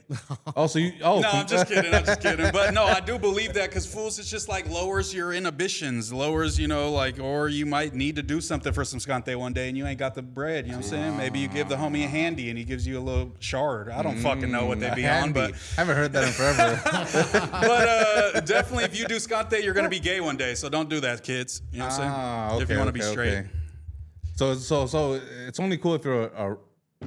Oh, so you No, I'm just kidding. I'm just kidding. But no, I do believe that because fools, it's just like lowers your inhibitions, lowers, like, or you might need to do something for some Scante one day and you ain't got the bread. You know what I'm saying? Maybe you give the homie a handy and he gives you a little shard. I don't fucking know what they be on, but I haven't heard that in forever. definitely if you do Scante, you're gonna be gay one day. So don't do that, kids. You know what I'm saying? If you want to be straight. So it's only cool if you're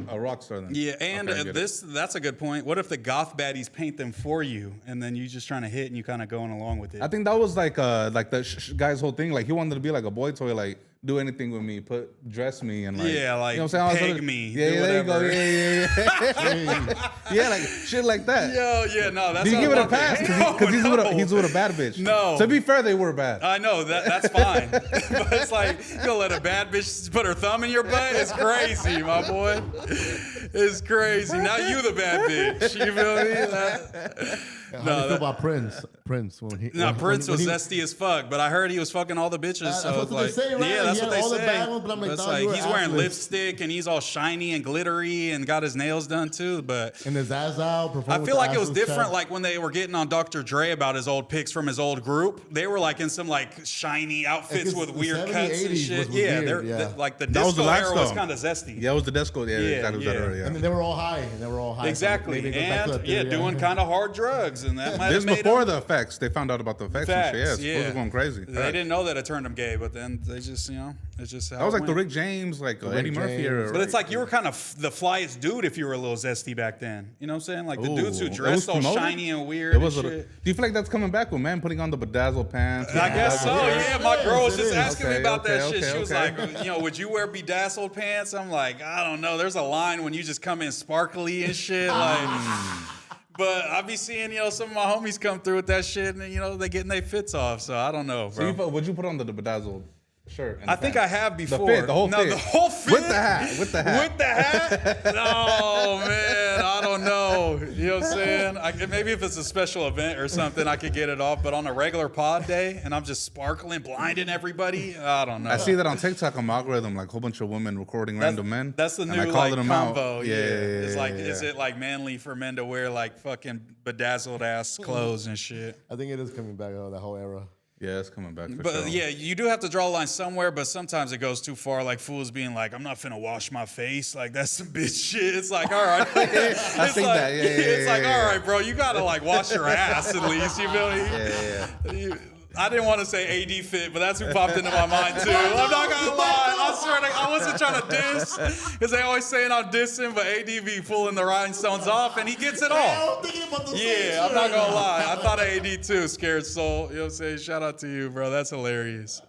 a rock star then. Yeah, and Okay, I get it. that's a good point. What if the goth baddies paint them for you, and then you just trying to hit and you kind of going along with it? I think that was like the guy's whole thing. Like he wanted to be like a boy toy, like do anything with me, dress me, and like Yeah, like, you know what I'm saying? All this peg me, Yeah, do there you go. whatever. Yeah. Yeah, like shit like that. Yeah, no, that's Do you not give it a worth it. pass? Hell Because no. he's with a bad bitch. No. To be fair, they were bad. I know that's fine, but it's like you gonna let a bad bitch put her thumb in your butt? It's crazy, my boy. It's crazy. Now you the bad bitch. You feel me? How do you feel about Prince? Prince when he Prince when was he- zesty as fuck, but I heard he was fucking all the bitches. That's So what it's they like, say, right? yeah, that's He what had they all the say. bad ones, but I'm like, That's dog, you were he's wearing assless. lipstick and he's all shiny and glittery and got his nails done too. But and his ass out. I feel like it was different. Like when they were getting on Dr. Dre about his old pics from his old group, they were like in some like shiny outfits Because with the weird 70s, cuts and 80s shit. was Yeah, weird, they're yeah. like the That was disco the last era was though. kind of zesty. Yeah, it was the disco. Yeah, Yeah, exactly. yeah. Yeah. And then they were all high. And they were all high. So Exactly, maybe it goes back to and that theory, doing kind of hard drugs, and that might This have made before them, the effects. They found out about the effects. Facts, and shit. Yeah, yeah. was going crazy. They Facts. didn't know that it turned them gay, but then they just, it's just how That was it like the went. Rick James, like Rick Eddie Murphy James. era. But it's right? like you were kind of the flyest dude if you were a little zesty back then. You know what I'm saying? Like the dudes who Ooh, it dressed was all promoted? shiny and weird It was. and Do shit. you feel like that's coming back with man putting on the bedazzled pants? I guess so. Yeah, my girl was it just is. asking me Okay, about that okay, shit. She was okay. like, would you wear bedazzled pants? I'm like, I don't know. There's a line when you just come in sparkly and shit. Like, but I be seeing, some of my homies come through with that shit, and they getting their fits off. So I don't know, So bro. would you put on the bedazzled shirt? and I the think pants? I have before. The fit, the whole no, fit. the whole fit. With the hat. With the hat. With the hat? No, man. I don't know. You know what I'm saying? Maybe if it's a special event or something, I could get it off. But on a regular pod day, and I'm just sparkling, blinding everybody, I don't know. I see that on TikTok on my algorithm, like a whole bunch of women recording random men. That's the and new I called like them out. combo. Yeah. It's like, yeah. is it like manly for men to wear like fucking bedazzled ass clothes and shit? I think it is coming back. That whole era. Yeah, it's coming back for But sure. yeah, you do have to draw a line somewhere, but sometimes it goes too far. Like fools being like, I'm not finna wash my face. Like that's some bitch shit. It's like, all right. It's I think like, that. Yeah, it's like, yeah. all right, bro, you gotta like wash your ass at least. You feel me? Yeah. I didn't want to say AD fit, but that's who popped into my mind too. I'm not gonna lie. I swear to I wasn't trying to diss, because they always saying I'm dissing, but AD be pulling the rhinestones off, and he gets it off. Yeah, I'm not gonna lie. I thought of AD too, scared soul. You know what I'm saying? Shout out to you, bro. That's hilarious.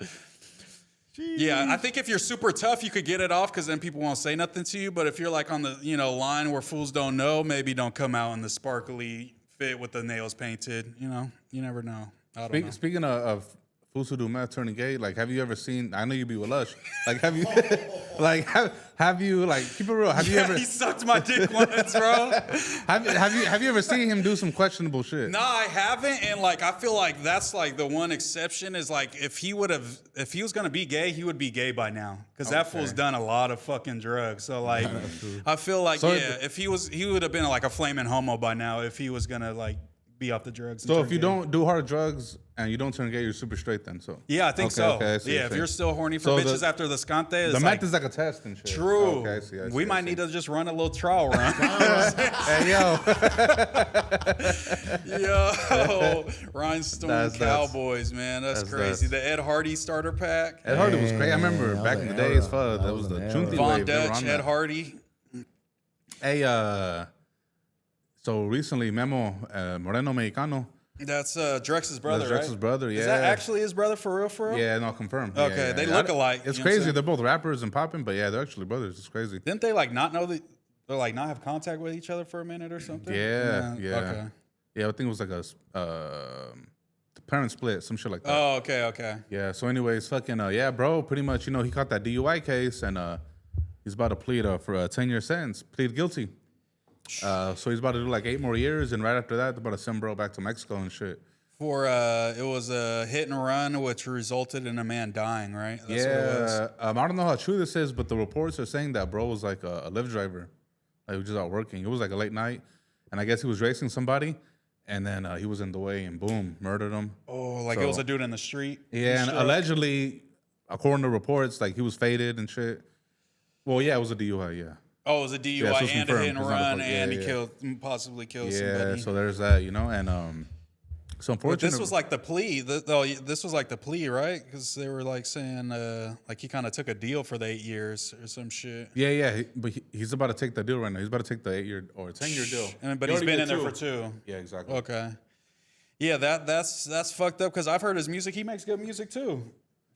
Yeah, I think if you're super tough, you could get it off because then people won't say nothing to you. But if you're like on the line where fools don't know, maybe don't come out in the sparkly fit with the nails painted. You never know. I don't know. Speaking of fools who do meth turning gay, like, have you ever seen? I know you be with Lush. Like, have you, have you like keep it real? Have you ever? He sucked my dick once, bro. Have you ever seen him do some questionable shit? No, I haven't, and like I feel like that's like the one exception is like if he was gonna be gay, he would be gay by now because that fool's done a lot of fucking drugs. So like, I feel like if he would have been like a flaming homo by now if he was gonna like be off the drugs. and So turn if you gay. don't do hard drugs and you don't turn gay, you're super straight then. So Yeah, I think Okay, so. okay, I see what Yeah, you're if saying. you're still horny for So bitches the- after the scante, it's the like, meth is like a test and shit. true. Okay, I see, I see, We I might see. need to just run a little trial run. Hey yo, Yo, Rhinestone That's- Cowboys, man, that's crazy. that's- The Ed Hardy starter pack. Ed Hardy was crazy. I remember that back was in an the era. days, fuck, That that was was the an era. Junti Von wave. They were Dutch, on Ed that. Hardy. Hey, so recently Memo Moreno Mexicano. That's Drex's brother, That's Drex's right? brother. Yeah. Is that actually his brother for real? For real? Yeah, no, confirmed. Okay, Yeah, yeah, they yeah. look alike, It's you know what I'm crazy. saying? They're both rappers and popping, but yeah, they're actually brothers. It's crazy. Didn't they like not know that they're like not have contact with each other for a minute or something? Yeah, yeah. Okay. Yeah, I think it was like the parent split, some shit like that. Oh, okay. Yeah. So, anyways, fucking yeah, bro. Pretty much, he caught that DUI case and he's about to plead for a 10-year sentence. Plead guilty. So he's about to do like 8 more years, and right after that, they're about to send bro back to Mexico and shit. For it was a hit and run, which resulted in a man dying, right? That's what it was. I don't know how true this is, but the reports are saying that bro was like a Lyft driver. Like, he was just out working. It was like a late night, and I guess he was racing somebody, and then he was in the way, and boom, murdered him. Oh, like it So- was a dude in the street. Yeah, and Struck. allegedly, according to reports, like he was faded and shit. Well, yeah, it was a DUI, yeah. Oh, it was a DUI Yeah, so it's and a hit confirmed. and It's not a run, fuck- and yeah, he yeah. possibly killed Yeah, somebody. so there's that, and so But unfortunately, this was like the plea. This was like the plea, right? Because they were like saying, like he kind of took a deal for the 8 years or some shit. yeah, but he's about to take the deal right now. He's about to take the 8-year or 10-year deal. But He he's already been did in there 2. for 2. Yeah, exactly. Okay. Yeah, that's fucked up because I've heard his music. He makes good music too.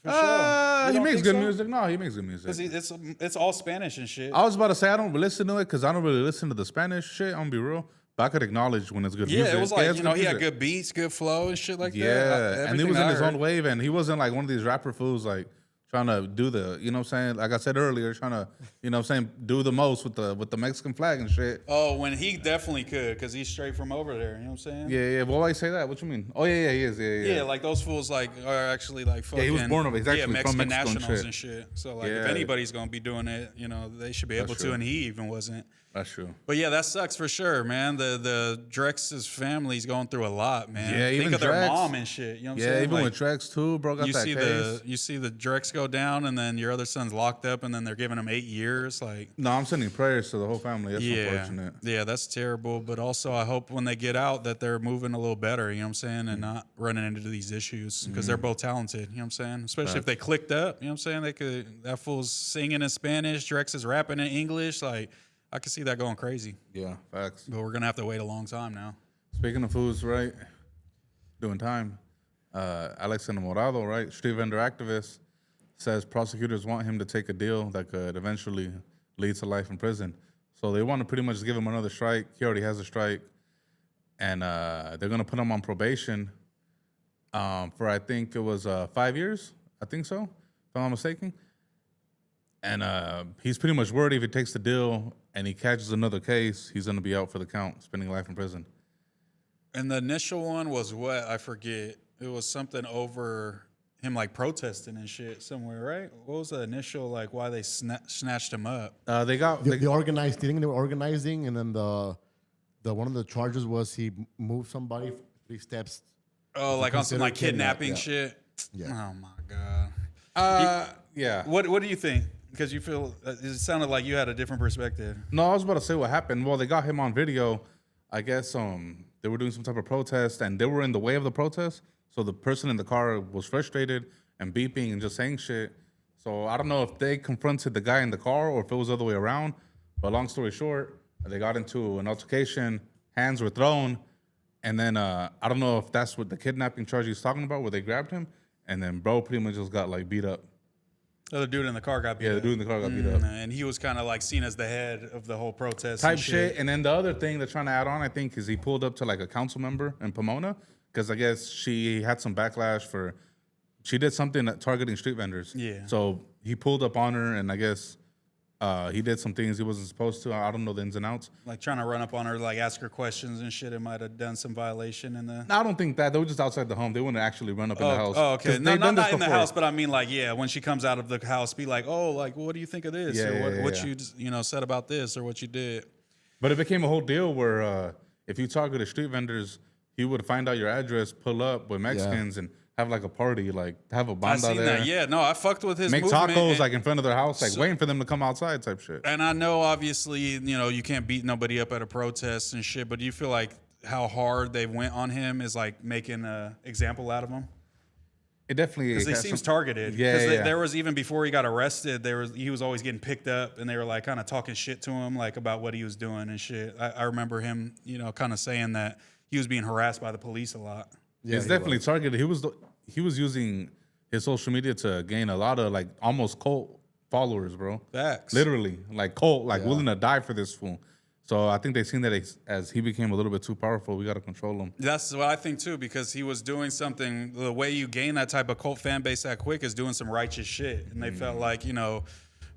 For sure. You He don't makes think good so? music. No, he makes good music. 'Cause it's all Spanish and shit. I was about to say I don't listen to it because I don't really listen to the Spanish shit. I'm gonna be real, but I could acknowledge when it's good Yeah, music. it was like it's he had music. good beats, good flow, and shit like that. Yeah, and he Everything was in I his heard. own wave, and he wasn't like one of these rapper fools like trying to do the, you know what I'm saying? Like I said earlier, trying to, you know what I'm saying, do the most with the Mexican flag and shit. Oh, when he definitely could, because he's straight from over there. You know what I'm saying? Yeah. Well, why you say that? What you mean? Oh, yeah, he is. Yeah. Yeah, like those fools like are actually like fucking. he was born over. He's actually Mexican from Mexico and nationals shit. and shit. So like, if Yeah. anybody's gonna be doing it, you know, they should be able true. to, and he even wasn't. That's true. But yeah, that sucks for sure, man. The Drex's family's going through a lot, man. Yeah, Think even of their Drex. mom and shit. You know what I'm Yeah, saying? even Like, with Trex too, bro. Got you that see case. you see the Drex go down, and then your other son's locked up, and then they're giving him 8 years. Like, No, I'm sending prayers to the whole family. That's unfortunate. yeah, that's terrible. But also, I hope when they get out that they're moving a little better. You know what I'm saying, and not running into these issues because they're both talented. You know what I'm saying? Especially if they clicked up. You know what I'm saying? They could. That fool's singing in Spanish. Drex is rapping in English. Like, I could see that going crazy. Yeah, facts. But we're gonna have to wait a long time now. Speaking of foods, right? Doing time. Alex Enamorado, right? Street vendor activist, says prosecutors want him to take a deal that could eventually lead to life in prison. So they want to pretty much give him another strike. He already has a strike. And they're going to put him on probation for, I think it was 5 years. I think so, if I'm not mistaken. And he's pretty much worried if he takes the deal and he catches another case, he's going to be out for the count, spending life in prison. And the initial one was what? I forget. It was something over him like protesting and shit somewhere, right? What was the initial like why they snatched him up? They got They organized. They think they were organizing, and then the one of the charges was he moved somebody 3 steps. Oh, like on some like considered kidnapping kidnap, shit. Yeah. Oh my god. yeah. What do you think? Because you feel it sounded like you had a different perspective. No, I was about to say what happened. Well, they got him on video. I guess they were doing some type of protest, and they were in the way of the protest. So the person in the car was frustrated and beeping and just saying shit. So I don't know if they confronted the guy in the car or if it was the other way around. But long story short, they got into an altercation. Hands were thrown, and then I don't know if that's what the kidnapping charge he's talking about, where they grabbed him, and then bro pretty much just got like beat up. The other dude in the car got beat Yeah, up. the dude in the car got beat up. And he was kind of like seen as the head of the whole protest. Type and shit. And then the other thing they're trying to add on, I think, is he pulled up to like a council member in Pomona because I guess she had some backlash for she did something targeting street vendors. Yeah. So he pulled up on her, and I guess he did some things he wasn't supposed to. I don't know the ins and outs. Like trying to run up on her, like ask her questions and shit. It might have done some violation in the. No, I don't think that. They were just outside the home. They wouldn't actually run up in the house. Oh, okay. 'Cause No, they've done not this in the before. house, but I mean, like, yeah, when she comes out of the house, be like, oh, like, what do you think of this? Yeah, or yeah, what yeah. you said about this, or what you did. But it became a whole deal where if you targeted street vendors, he would find out your address, pull up with Mexicans, and have like a party, like have a I banda seen there. that. Yeah, no, I fucked with his Make movement, tacos and- like in front of their house, like waiting for them to come outside type shit. And I know, obviously, you can't beat nobody up at a protest and shit, but do you feel like how hard they went on him is like making an example out of him? It definitely Because he has seems some- targeted. Yeah, Because yeah. there was even before he got arrested, he was always getting picked up, and they were like kind of talking shit to him, like about what he was doing and shit. I remember him, kind of saying that he was being harassed by the police a lot. Yeah, He's he definitely was. targeted. He was using his social media to gain a lot of like almost cult followers, bro. Facts. Literally, like cult, like willing to die for this fool. So I think they've seen that as he became a little bit too powerful, we got to control him. That's what I think too, because he was doing something. The way you gain that type of cult fan base that quick is doing some righteous shit, and they felt like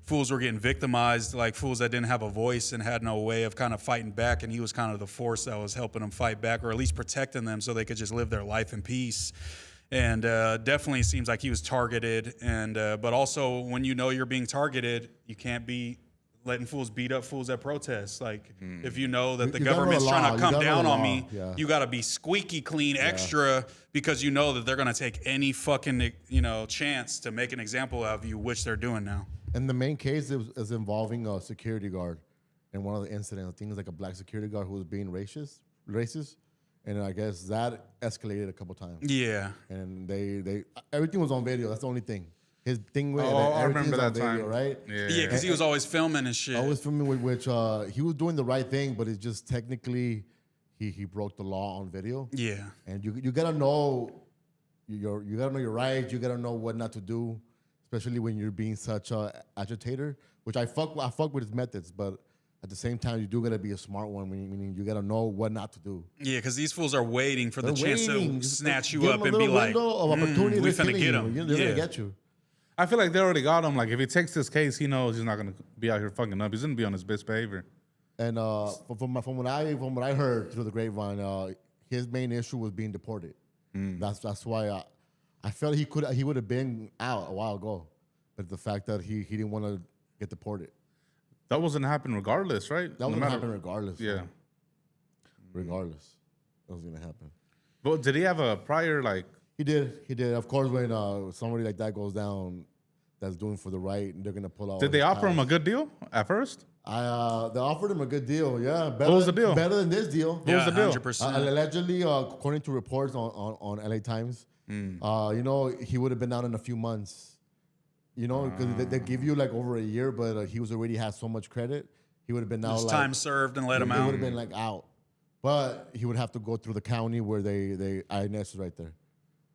fools were getting victimized, like fools that didn't have a voice and had no way of kind of fighting back, and he was kind of the force that was helping them fight back, or at least protecting them so they could just live their life in peace. And definitely seems like he was targeted, and but also when you're being targeted, you can't be letting fools beat up fools at protests. Like if you know that the You gotta know government's the trying law. to You come gotta know down the on law. me, Yeah. you got to be squeaky clean extra because you know that they're gonna take any fucking chance to make an example of you, which they're doing now. And the main case is involving a security guard. In one of the incidents, I think it was like a black security guard who was being racist, and I guess that escalated a couple times. Yeah. And they everything was on video. That's the only thing. His thing with I everything remember was on that video, time. right? Yeah, because he was always filming and shit. I was filming with which he was doing the right thing, but it's just technically he broke the law on video. Yeah. And you gotta know you gotta know your rights. You gotta know what not to do, especially when you're being such a agitator. Which I fuck with his methods, but at the same time you do gotta be a smart one. Meaning you gotta know what not to do. Yeah, because these fools are waiting for the They're chance waiting. to just snatch you give up them and a be little like, window of opportunity. we they're finna killing get you. him. They're Yeah. gonna get you. I feel like they already got him. Like if he takes this case, he knows he's not gonna be out here fucking up. He's gonna be on his best behavior. And from what I heard through the grapevine, his main issue was being deported. That's why I felt he would have been out a while ago, but the fact that he didn't want to get deported. That wasn't happen regardless, right? That was gonna happen regardless. Yeah. Regardless, that was gonna happen. But did he have a prior like? He did. Of course, when somebody like that goes down, that's doing for the right, and they're gonna pull out. Did they offer him a good deal at first? They offered him a good deal. Yeah, better, What was the deal? Better than this deal. What was the deal? 100%. Allegedly, according to reports on LA Times, he would have been out in a few months. Because they give you like over a year, but he was already had so much credit, he would have been out. Just like, time served and let him He out. would have been like out, but he would have to go through the county where they INS is right there,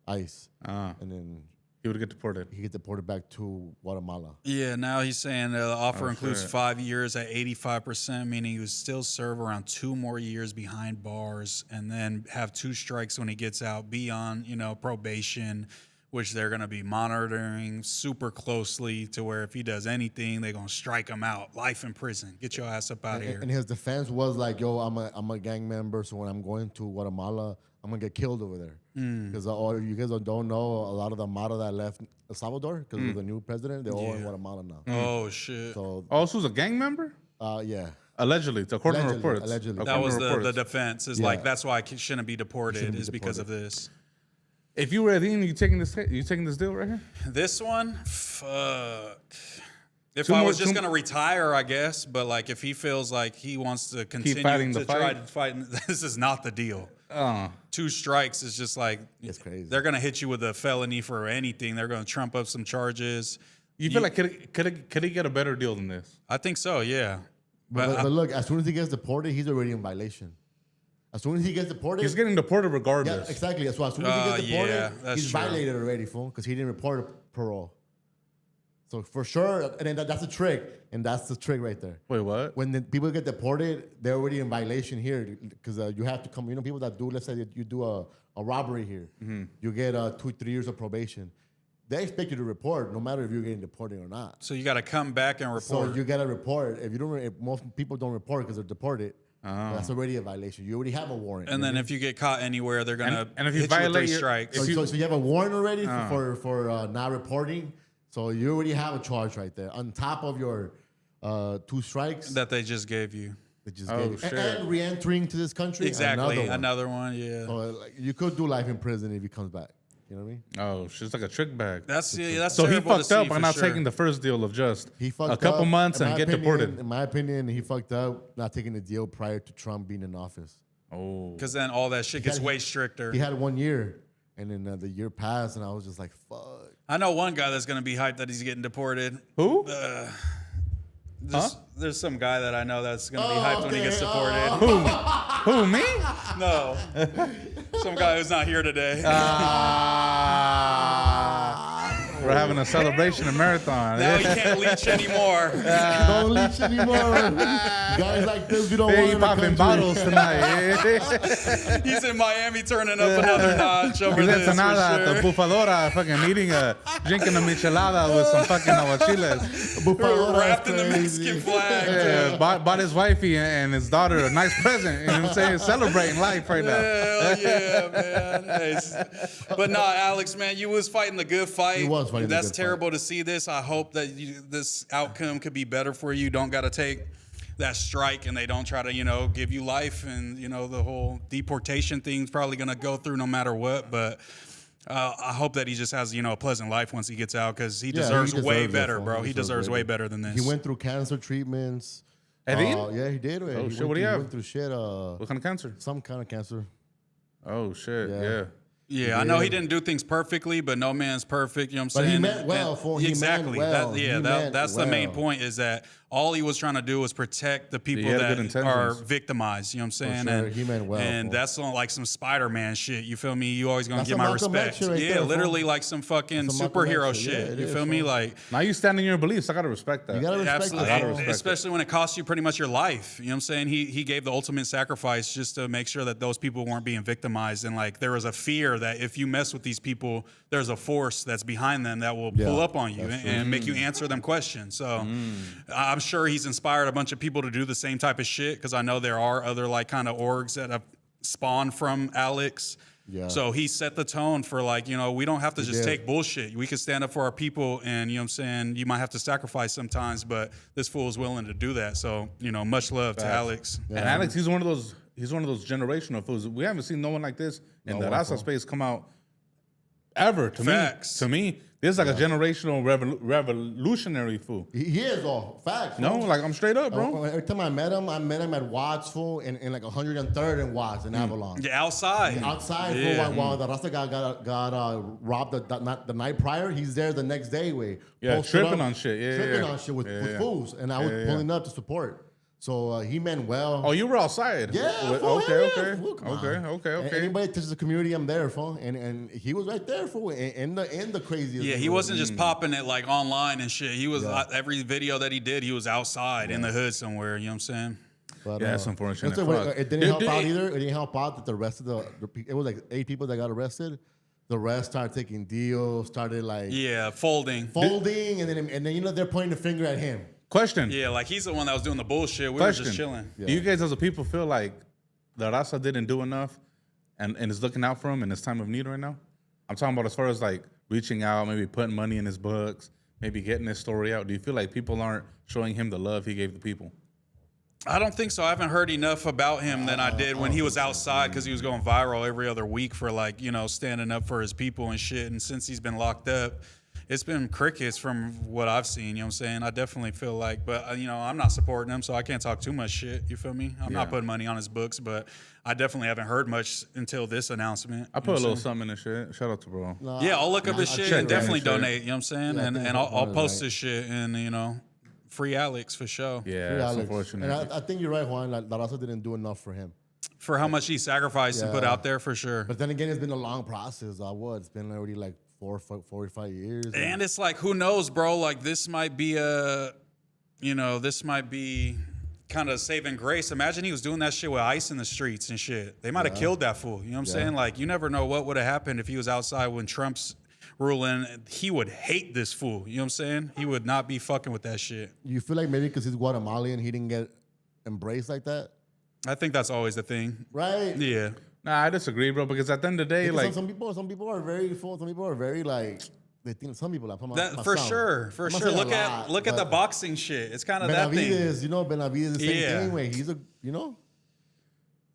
ICE, and then He would get deported. he gets deported back to Guatemala. Yeah, now he's saying the offer includes shit. 5 years at 85%, meaning he would still serve around 2 more years behind bars and then have 2 strikes when he gets out, be on, probation, which they're going to be monitoring super closely to where if he does anything, they're going to strike him out. Life in prison. Get your ass up out of here. And his defense was like, "Yo, I'm a gang member, so when I'm going to Guatemala, I'm gonna get killed over there." Because you guys don't know, a lot of the Mara that left El Salvador because of the new president, they're all in Guatemala now. Oh, shit. So Oh, this was a gang member? yeah, Allegedly, according to reports. Allegedly. That was According to the reports. defense. Is Yeah. like, that's why I shouldn't be deported, Shouldn't be is because of deported. this. If you were Edin, you taking this deal right here? This one, fuck. If Two I more- was just two- gonna retire, I guess. But like, if he feels like he wants to continue fighting to the try fight? to fight, this is not the deal. 2 strikes is just like It's crazy. They're gonna hit you with a felony for anything. They're gonna trump up some charges. You feel like could he get a better deal than this? I think so. Yeah. but look, as soon as he gets deported, he's already in violation. As soon as he gets deported, He's getting deported yeah, regardless. exactly. So as soon as he gets deported, yeah, that's he's true. violated already, fool, because he didn't report parole. So for sure, and then that's a trick, and that's the trick right there. Wait, what? When the people get deported, they're already in violation here because you have to come. People that do, let's say that you do a robbery here, you get 2-3 years of probation. They expect you to report, no matter if you're getting deported or not. So you got to come back and report. So you gotta report. If most people don't report because they're deported, that's already a violation. You already have a warrant. and then if you get caught anywhere, they're gonna And if you hit you with violate 3 your- strikes. so you have a warrant already for not reporting. So you already have a charge right there on top of your 2 strikes that they just gave you. that just Oh, gave you. shit. And re-entering to this country. Exactly. Another one. Yeah. So like, you could do life in prison if he comes back. You know what I mean? Oh, she's like a trick bag. That's so he terrible to fucked see up for by not sure. taking the first deal of just He fucked a couple up. months In and my get opinion- deported. In my opinion, he fucked up not taking the deal prior to Trump being in office. Oh, Because then all that shit gets had- way stricter. He had 1 year, and then the year passed, and I was just like, fuck. I know one guy that's gonna be hyped that he's getting deported. who? There's some guy that I know that's gonna be hyped when he gets okay. deported. Who? Me? No, some guy who's not here today. We're having a celebration, a marathon. now he can't leech anymore. Don't leech anymore. Guys like this, we don't Hey, want he in the popping country. bottles tonight. He's in Miami turning up another notch over He's this at Ensenada for at the sure. Bufadora, fucking drinking a michelada with some fucking aguachiles. Bufadora is Wrapped in the crazy. Mexican flag. Yeah, bought his wifey and his daughter a nice present. You know what I'm saying? Celebrating life right now. Hell yeah, man. Nice. But nah, Alex, man, you was fighting the good fight. He was fighting the That's good terrible to see this. I hope that this outcome could be better for you. Don't got to take that strike and they don't try to, give you life. And, the whole deportation thing's probably going to go through no matter what. But I hope that he just has, a pleasant life once he gets out because he deserves way it, better, fool. bro. He deserves way better than this. He went through cancer treatments. Edin? Yeah, he did. Oh, shit, Went what do you through- have? Went through shit. What kind of cancer? Some kind of cancer. Oh, shit. Yeah. Yeah. Yeah, I know he didn't do things perfectly, but no man's perfect. You know what I'm But he saying? meant well, fool. He meant Exactly. well. That's He the main meant point is that all he was trying to do was protect the people had good that intentions. are victimized. You know what I'm saying? sure. And He meant well, And fool. that's on like some Spider-Man shit. You feel me? You always gonna That's get some my Malcolm X respect. shit right Yeah, there, literally fool. like some fucking That's some Malcolm X superhero shit. Yeah, shit. it You is, feel me? fool. Like. Now you stand in your beliefs. I gotta respect that. You gotta respect Absolutely, that. gotta fool. respect it. especially when it costs you pretty much your life. You know what I'm saying? He gave the ultimate sacrifice just to make sure that those people weren't being victimized, and like there was a fear that if you mess with these people, there's a force that's behind them that will pull up on you and make you answer them questions. So I'm sure he's inspired a bunch of people to do the same type of shit, because I know there are other like kind of orgs that have spawned from Alex. Yeah. So he set the tone for like, you know, we don't have to just did. take bullshit. We can stand up for our people, and you know what I'm saying, you might have to sacrifice sometimes, but this fool is willing to do that. So, you know, much love to Alex. And Alex, he's one of those generational fools. We haven't seen no one like this in the Raza space come out ever. Facts. To me, this is like a generational revolutionary fool. He is all facts. No, fool. like I'm straight up, bro. Every time I met him at Watts, fool, in like 103rd and Watts in Avalon. Yeah, outside. Outside, Yeah. fool, while the Rasta got robbed the night prior, he's there the next day, Yeah, posted tripping up, on shit. Yeah, tripping yeah. on shit with Yeah. fools, and I was pulling up to support. So he meant well. Oh, you were outside. Yeah, fool, Okay, hell yeah, okay, fool, come on. okay. Anybody touches the community, I'm there, fool. And he was right there, fool, in the craziest. Yeah, he wasn't just popping it like online and shit. He was every video that he did, he was outside in the hood somewhere. You know what I'm saying? But, Yeah, that's unfortunate. so Fuck. it didn't help out either. It didn't help out that the rest of it was like 8 people that got arrested. The rest started taking deals, started like Yeah, folding. folding, and then you know they're pointing the finger at him. Question. Yeah, like he's the one that was doing the bullshit. We Question. were just chilling. Do you guys as a people feel like the Raza didn't do enough and is looking out for him in his time of need right now? I'm talking about as far as like reaching out, maybe putting money in his books, maybe getting his story out. Do you feel like people aren't showing him the love he gave the people? I don't think so. I haven't heard enough about him than I did when he was outside, because he was going viral every other week for like, you know, standing up for his people and shit. And since he's been locked up, it's been crickets from what I've seen. You know what I'm saying? I definitely feel like, but you know, I'm not supporting him, so I can't talk too much shit. You feel me? I'm not putting money on his books, but I definitely haven't heard much until this announcement. I put a little something in the shit. Shout out to bro. Yeah, I'll look up his shit check and that definitely shit. donate. You know what I'm saying? Yeah, I and think and I'll that's post right. this shit, and you know, free Alex for sure. Yeah, Free that's Alex. unfortunate. And I think you're right, Juan. Like, La Raza didn't do enough for him. For how much he sacrificed and put Yeah. out there, for sure. But then again, it's been a long process. It's been already like 4 or 5 years. And it's like, who knows, bro? Like, this might be this might be kind of saving grace. Imagine he was doing that shit with ice in the streets and shit. They might have killed that fool. You know what I'm saying? Like, you never know what would have happened if he was outside when Trump's ruling. He would hate this fool. You know what I'm saying? He would not be fucking with that shit. You feel like maybe because he's Guatemalan, he didn't get embraced like that, I think that's always the thing. right? Yeah. Nah, I disagree, bro. Because at the end of the day, Because like, some people are very full. Some people are very like they think. Some people, like, That, for sure. I'm not saying a Look at the but boxing shit. It's kind of that thing. Benavidez, Benavidez is the same Yeah. thing anyway. He's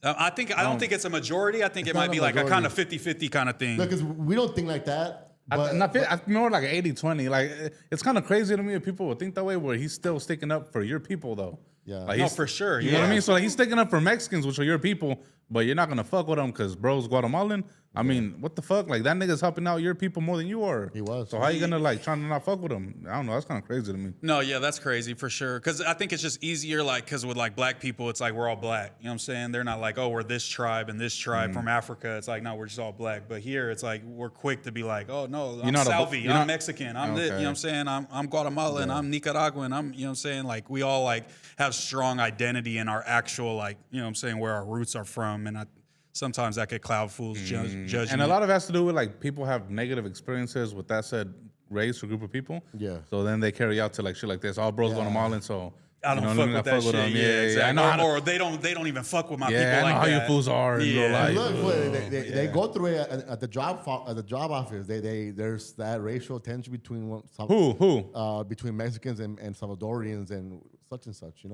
I don't think it's a majority. I think it It's might not be a like a kind of majority. 50-50 kind of thing. because we don't think like that. But I more like 80-20. Like, it's kind of crazy to me if people would think that way, where he's still sticking up for your people, though. Yeah. Like, No, he's- for sure. You know what I yeah. mean? So like, he's sticking up for Mexicans, which are your people, but you're not gonna fuck with him because bro's Guatemalan. I mean, what the fuck? Like, that nigga's helping out your people more than you are. He was. So how you gonna like trying to not fuck with him? I don't know. That's kind of crazy to me. No, yeah, that's crazy for sure. Because I think it's just easier, like, because with like black people, it's like we're all black. You know what I'm saying? They're not like, oh, we're this tribe and this tribe from Africa. It's like, no, we're just all black. But here, it's like we're quick to be like, oh no, I'm not a- Salvi, you're I'm not- Mexican, I'm this. You know Okay. what I'm saying? I'm Guatemalan, I'm Nicaraguan, you know what I'm saying? Like we all like have strong identity in our actual, like, you know what I'm saying, where our roots are from. And sometimes that could cloud fools' judgment. And a lot of it has to do with like people have negative experiences with that said race or group of people. Yeah. So then they carry out to like shit like this. All bros Guatemalan, so I don't you know, fuck let me with not that shit. them. Yeah, exactly. I know Or they don't even fuck with my people I know like how that. you fools are in real Yeah. life. look, they go through it at the job office. There's that racial tension between Who? between Mexicans and Salvadorians and such.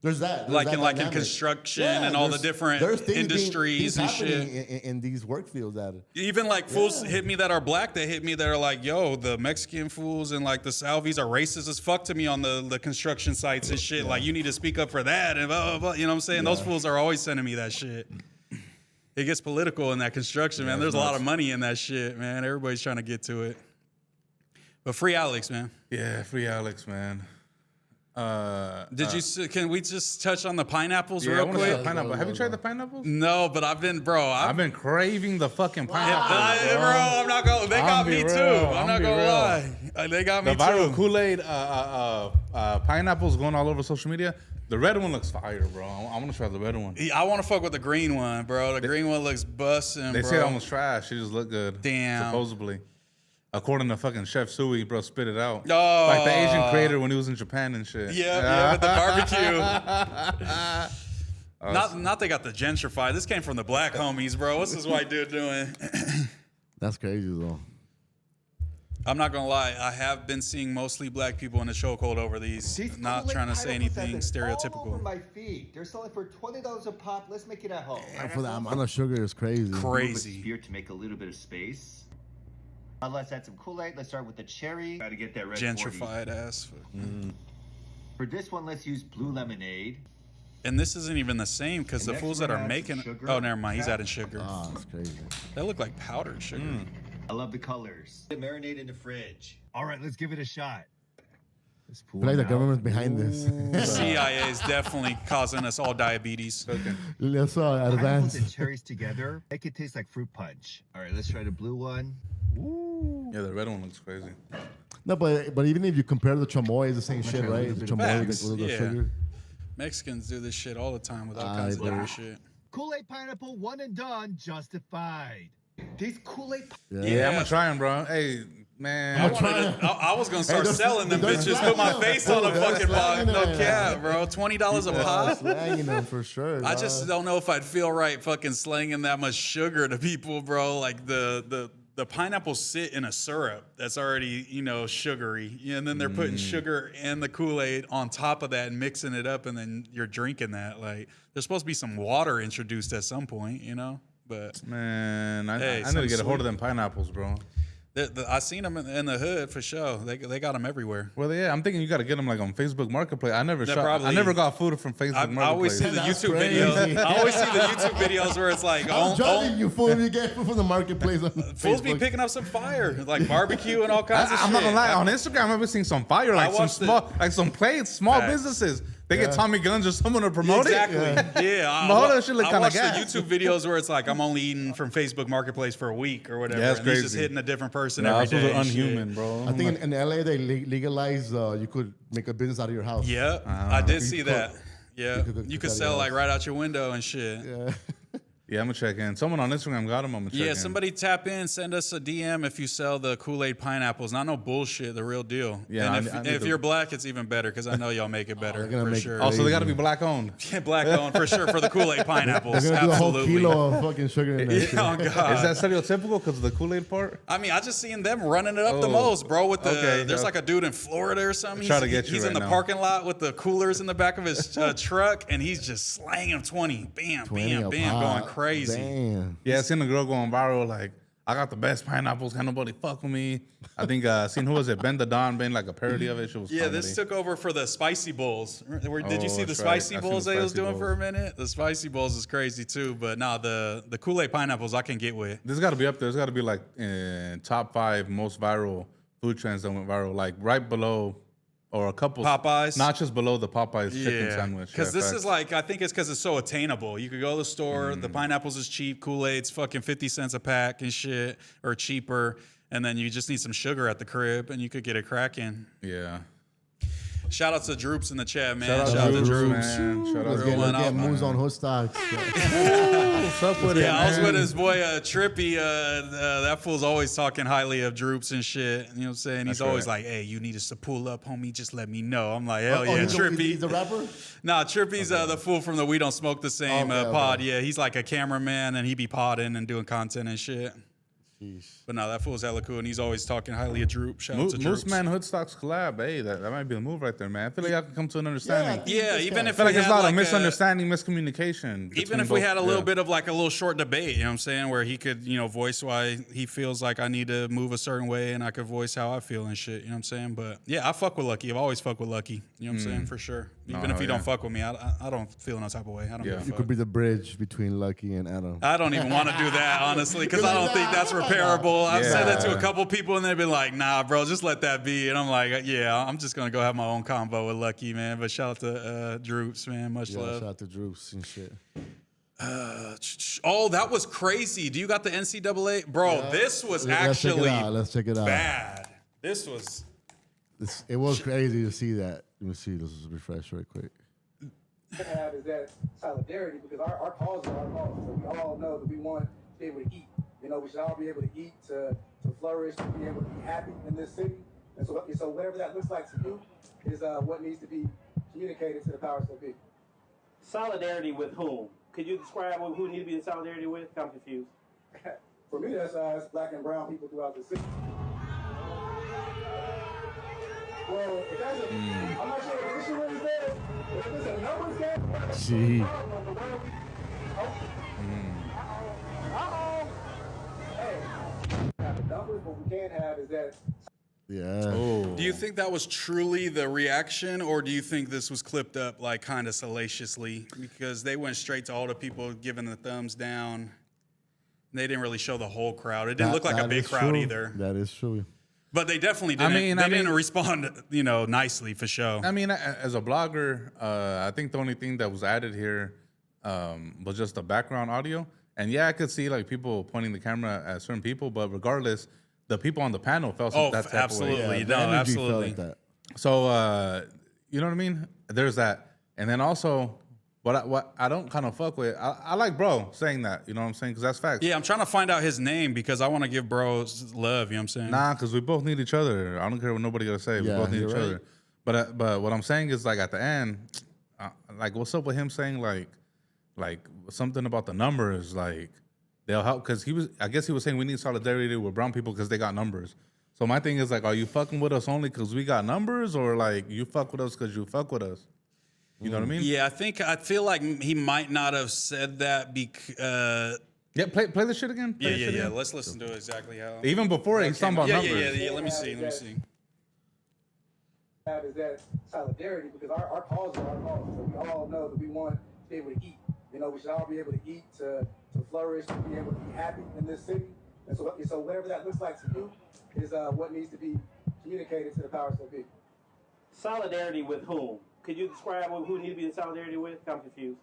There's that. There's Like that in like in dynamic. construction and all the different there's things industries and happening shit. in these work fields that Even like fools hit me that are black, they hit me that are like, yo, the Mexican fools and like the Salvies are racist as fuck to me on the construction sites and shit. Like, you need to speak up for that and blah, blah, blah. You know what I'm saying? Those fools are always sending me that shit. It gets political in that construction, man. There's a lot of money in that shit, man. Everybody's trying to get to it. But free Alex, man. Yeah, free Alex, man. Can we just touch on the pineapples Yeah, I real want to try quick? pineapple. Have you tried the pineapples? No, but I've been craving the fucking pineapple. bro, I'm not gonna. They got me too. I'm not gonna lie. They got me The viral too. Kool-Aid pineapples going all over social media. The red one looks fire, bro. I want to try the red one. I want to fuck with the green one, bro. The green one looks busting, They bro. say that one's trash. She just looked good. Damn. Supposedly. According to fucking Chef Sui, bro, spit it out. Oh. Like the Asian creator when he was in Japan and shit. Yeah, with the barbecue. Not they got the gentrified. This came from the black homies, bro. What's this white dude doing? That's crazy though. I'm not gonna lie. I have been seeing mostly black people in the chokehold over these. Not trying to say anything stereotypical. All over my feet. They're selling for $20 a pop. Let's make it at home. And for the amount of sugar is crazy. Crazy. Beer to make a little bit of space. Let's add some Kool-Aid. Let's start with the cherry. Got to get that red 40. Gentrified ass. For this one, let's use blue lemonade. And this isn't even the same because the next fools we're that are gonna add making. some sugar. Oh, never mind. He's adding sugar. Ah, that's crazy. That look like powdered sugar. I love the colors. Marinate in the fridge. All right, let's give it a shot. Let's I pull feel like it the out. government's behind this. CIA is definitely causing us all diabetes. Let's Pineapples advance. and cherries together. Make it taste like fruit punch. All right, let's try the blue one. Yeah, the red one looks crazy. No, but even if you compare the chamoy, it's the same shit, right? The chamoy Facts, with the yeah. sugar. Mexicans do this shit all the time with all Ah, kinds of yeah. different shit. Kool-Aid pineapple, one and done, justified. These Kool-Aid Yeah, I'm gonna try them, bro. Hey, man. I was gonna start those- selling them those bitches. Put my slanging face them. on a Those fucking box. slanging No them. cap, bro. $20 a pop. Slanging them for sure. I just don't know if I'd feel right fucking slanging that much sugar to people, bro. Like the pineapples sit in a syrup that's already, sugary. And then they're putting sugar and the Kool-Aid on top of that and mixing it up, and then you're drinking that. Like, there's supposed to be some water introduced at some point, But Man, Hey, I need to get a some hold of them pineapples, bro. I seen them in the hood for sure. They got them everywhere. Well, yeah, I'm thinking you got to get them like on Facebook Marketplace. I never probably- got food from Facebook I always see Marketplace. the YouTube videos. I always see the YouTube videos where it's like, I'm judging you, fool. You get food from the marketplace. On fools be Facebook. picking up some fire, like barbecue and all kinds of shit. I'm not gonna lie. On Instagram, I've been seeing some fire, like some watched the- small, like some plates, small Facts. businesses. They get Tommy guns or someone to promote Exactly. it. Yeah. But all that shit look I kinda watched gas. the YouTube videos where it's like I'm only eating from Facebook Marketplace for a week or whatever. Yeah, that's and he's just crazy. hitting a different person Nah, every those day. are and shit. unhuman, bro. I think in LA they legalize. You could make a business out of your house. Yep, I did see cook. that. Yeah, could you cook could out sell your like house. right out your window and shit. Yeah. Yeah, I'm gonna check in. Someone on Instagram got them. I'm gonna check in. Yeah, somebody tap in, send us a DM if you sell the Kool-Aid pineapples. Not no bullshit, the real deal. Yeah, and I need if to- you're black, it's even better because I know y'all make it better they're gonna for make- sure. Also, they got to be black owned. Yeah, black owned for sure for the Kool-Aid pineapples. They're gonna do a whole Absolutely. kilo of fucking sugar in there. Yeah, oh God. Is that stereotypical because of the Kool-Aid part? I mean, I just seen them running it up the Oh, most, bro. With the okay, there's yeah. like a dude in Florida or something. Try to get you He's right in the now. parking lot with the coolers in the back of his truck, and he's just slanging 20, bam, 20 bam, a bam, pop. going crazy. Damn. Yeah, I seen a girl going viral like, I got the best pineapples. Can't nobody fuck with me. I think seen who was it? Ben the Don being like a parody of it. She was Yeah, comedy. this took over for the spicy bowls. Did you see the that's right. spicy I seen bowls the they was spicy doing for a bowls. minute? The spicy bowls is crazy too, but nah, the Kool-Aid pineapples I can get with. This got to be up there. It's got to be like in top 5 most viral food trends that went viral, like right below or a couple. Popeyes? Not just below the Popeyes chicken sandwich. because Yeah, this facts. is like I think it's because it's so attainable. You could go to the store, the pineapples is cheap, Kool-Aid's fucking 50 cents a pack and shit, or cheaper, and then you just need some sugar at the crib, and you could get it cracking. Yeah. Shout out to Droops in the chat, man. Shout out to Droops, man. Shout out Let's to get, one let's get out, moves on hood stocks. What's up with it, Yeah, I was man? with his boy Trippy. That fool's always talking highly of Droops and shit. You know what I'm saying? He's That's always right. like, "Hey, you need us to pull up, homie. Just let me know." I'm like, "Hell yeah, he's Trippy." He's a rapper? Nah, Trippy's the fool from the We Don't Smoke the Same Okay, okay. pod. Yeah, he's like a cameraman and he be podding and doing content and shit. Jeez. But no, that fool's hella cool and he's always talking highly of Droop. Shout out to Moose Droops. Man Hoodstocks collab. Hey, that might be the move right there, man. I feel like y'all can come to an understanding. Yeah, even I if feel like we it's a had lot like of misunderstanding, miscommunication. Even between if we both- had a little yeah. bit of like a little short debate, you know what I'm saying, where he could, voice why he feels like I need to move a certain way and I could voice how I feel and shit, you know what I'm saying? But yeah, I fuck with Lucky. I've always fucked with Lucky, you know what I'm saying, for sure. Even if you don't fuck with me, I don't feel no type of way. I don't give a You fuck. could be the bridge between Lucky and Adam. I don't even want to do that, honestly, because I don't think that's repairable. I've said that to a couple people, and they've been like, nah, bro, just let that be. And I'm like, yeah, I'm just going to go have my own combo with Lucky, man. But shout out to Droops, man. Much love. Shout out to Droops and shit. Oh, that was crazy. Do you got the NCAA? Bro, this was actually Let's check it out. bad. This was... It was crazy to see that. Let me see. This is refresh right quick. Have is that solidarity, because our cause is our cause. So we all know that we want to be able to eat. You know, we should all be able to eat, to flourish, to be able to be happy in this city. And so whatever that looks like to you is what needs to be communicated to the powers that be. Solidarity with whom? Could you describe who need to be in solidarity with? I'm confused. For me, that's black and brown people throughout the city. Well, if that's I'm not sure if the issue is there. If it's a numbers game, See. have the numbers, what we can have is that. Yeah. Do you think that was truly the reaction, or do you think this was clipped up like kind of salaciously? Because they went straight to all the people giving the thumbs down. They didn't really show the whole crowd. It didn't look like a big crowd either. That is true. But they definitely didn't. They didn't respond, nicely for sure. I mean, as a blogger, I think the only thing that was added here was just the background audio. And yeah, I could see like people pointing the camera at certain people, but regardless, the people on the panel felt that type absolutely. of way. Yeah, No, the energy absolutely. felt like that. So you know what I mean? There's that, and then also what I don't kind of fuck with. I like bro saying that. You know what I'm saying? Because that's facts. Yeah, I'm trying to find out his name because I want to give bros love. You know what I'm saying? Nah, because we both need each other. I don't care what nobody gotta say. We Yeah, both need you're each right. other. But what I'm saying is like at the end, like what's up with him saying like something about the numbers, like they'll help because I guess he was saying we need solidarity with brown people because they got numbers. So my thing is like, are you fucking with us only because we got numbers, or like you fuck with us because you fuck with us? You know what I mean? Yeah, I feel like he might not have said that because. Yeah, play the shit again. Play the shit Yeah. again. Let's listen to exactly how. Even before he's talking about numbers. Yeah. Let me see. Have is that solidarity, because our cause is our cause. So we all know that we want to be able to eat. You know, we should all be able to eat, to flourish, to be able to be happy in this city. And so whatever that looks like to you is what needs to be communicated to the powers that be. Solidarity with whom? Could you describe who need to be in solidarity with? I'm confused.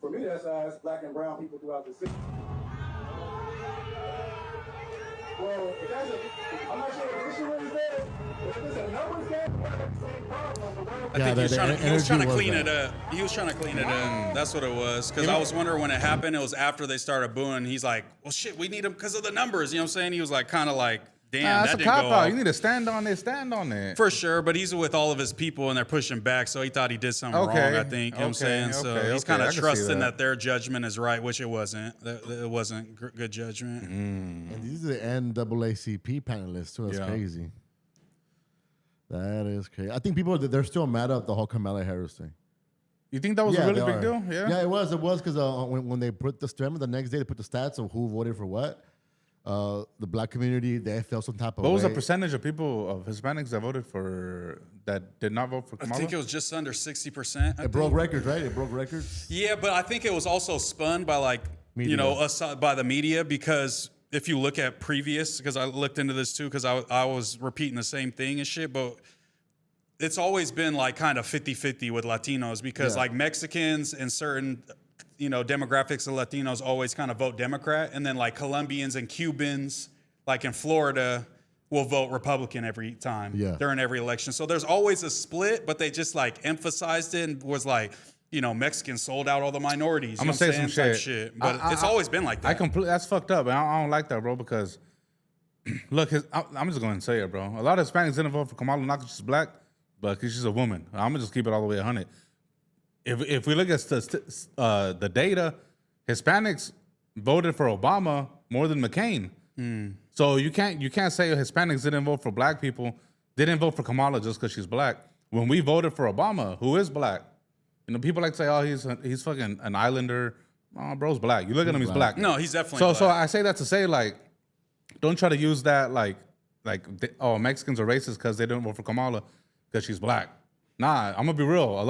For me, that's black and brown people throughout the city. Well, if that's I'm not sure if the issue is there. If it's a numbers game, same problem. I think he was trying to energy clean was it up. He was trying to clean it up. That's what it was. Because I was wondering when it happened, it was after they started booing. He's like, well, shit, we need him because of the numbers. You know what I'm saying? He was like, kind of like, damn, that that's a didn't cop go out. off. You need to stand on it. For sure, but he's with all of his people and they're pushing back, so he thought he did something wrong, I think. You know what I'm saying? So he's kind I of can see trusting that. that their judgment is right, which it wasn't. It wasn't good judgment. And these are the NAACP panelists too. That's Yeah. crazy. That is crazy. I think people they're still mad at the whole Kamala Harris thing. You think that was a really they big are. deal? Yeah. It was because when they put the next day they put the stats of who voted for what. The black community, they felt some type of What was the way. percentage of people of Hispanics that voted for that did not vote for I Kamala? think it was just under 60%. It broke records, right? It broke records. Yeah, but I think it was also spun by by the media, because if you look at previous, because I looked into this too, because I was repeating the same thing and shit, but it's always been like kind of 50-50 with Latinos, because like Mexicans and certain demographics of Latinos always kind of vote Democrat, and then like Colombians and Cubans, like in Florida, will vote Republican every time during every election. So there's always a split, but they just like emphasized it and was like, Mexicans sold out all the minorities. I'm gonna say some Type shit. But it's always been like that. That's fucked up. And I don't like that, bro, because look, I'm just going to say it, bro. A lot of Hispanics didn't vote for Kamala, not because she's black, but because she's a woman. I'm going to just keep it all the way 100. If we look at the data, Hispanics voted for Obama more than McCain. So you can't say Hispanics didn't vote for black people, didn't vote for Kamala just because she's black. When we voted for Obama, who is black, people like to say, oh, he's fucking an islander. Oh, bro's black. You look at him, he's black. No, he's definitely So black. I say that to say like, don't try to use that like Mexicans are racist because they didn't vote for Kamala because she's black. Nah, I'm gonna be real.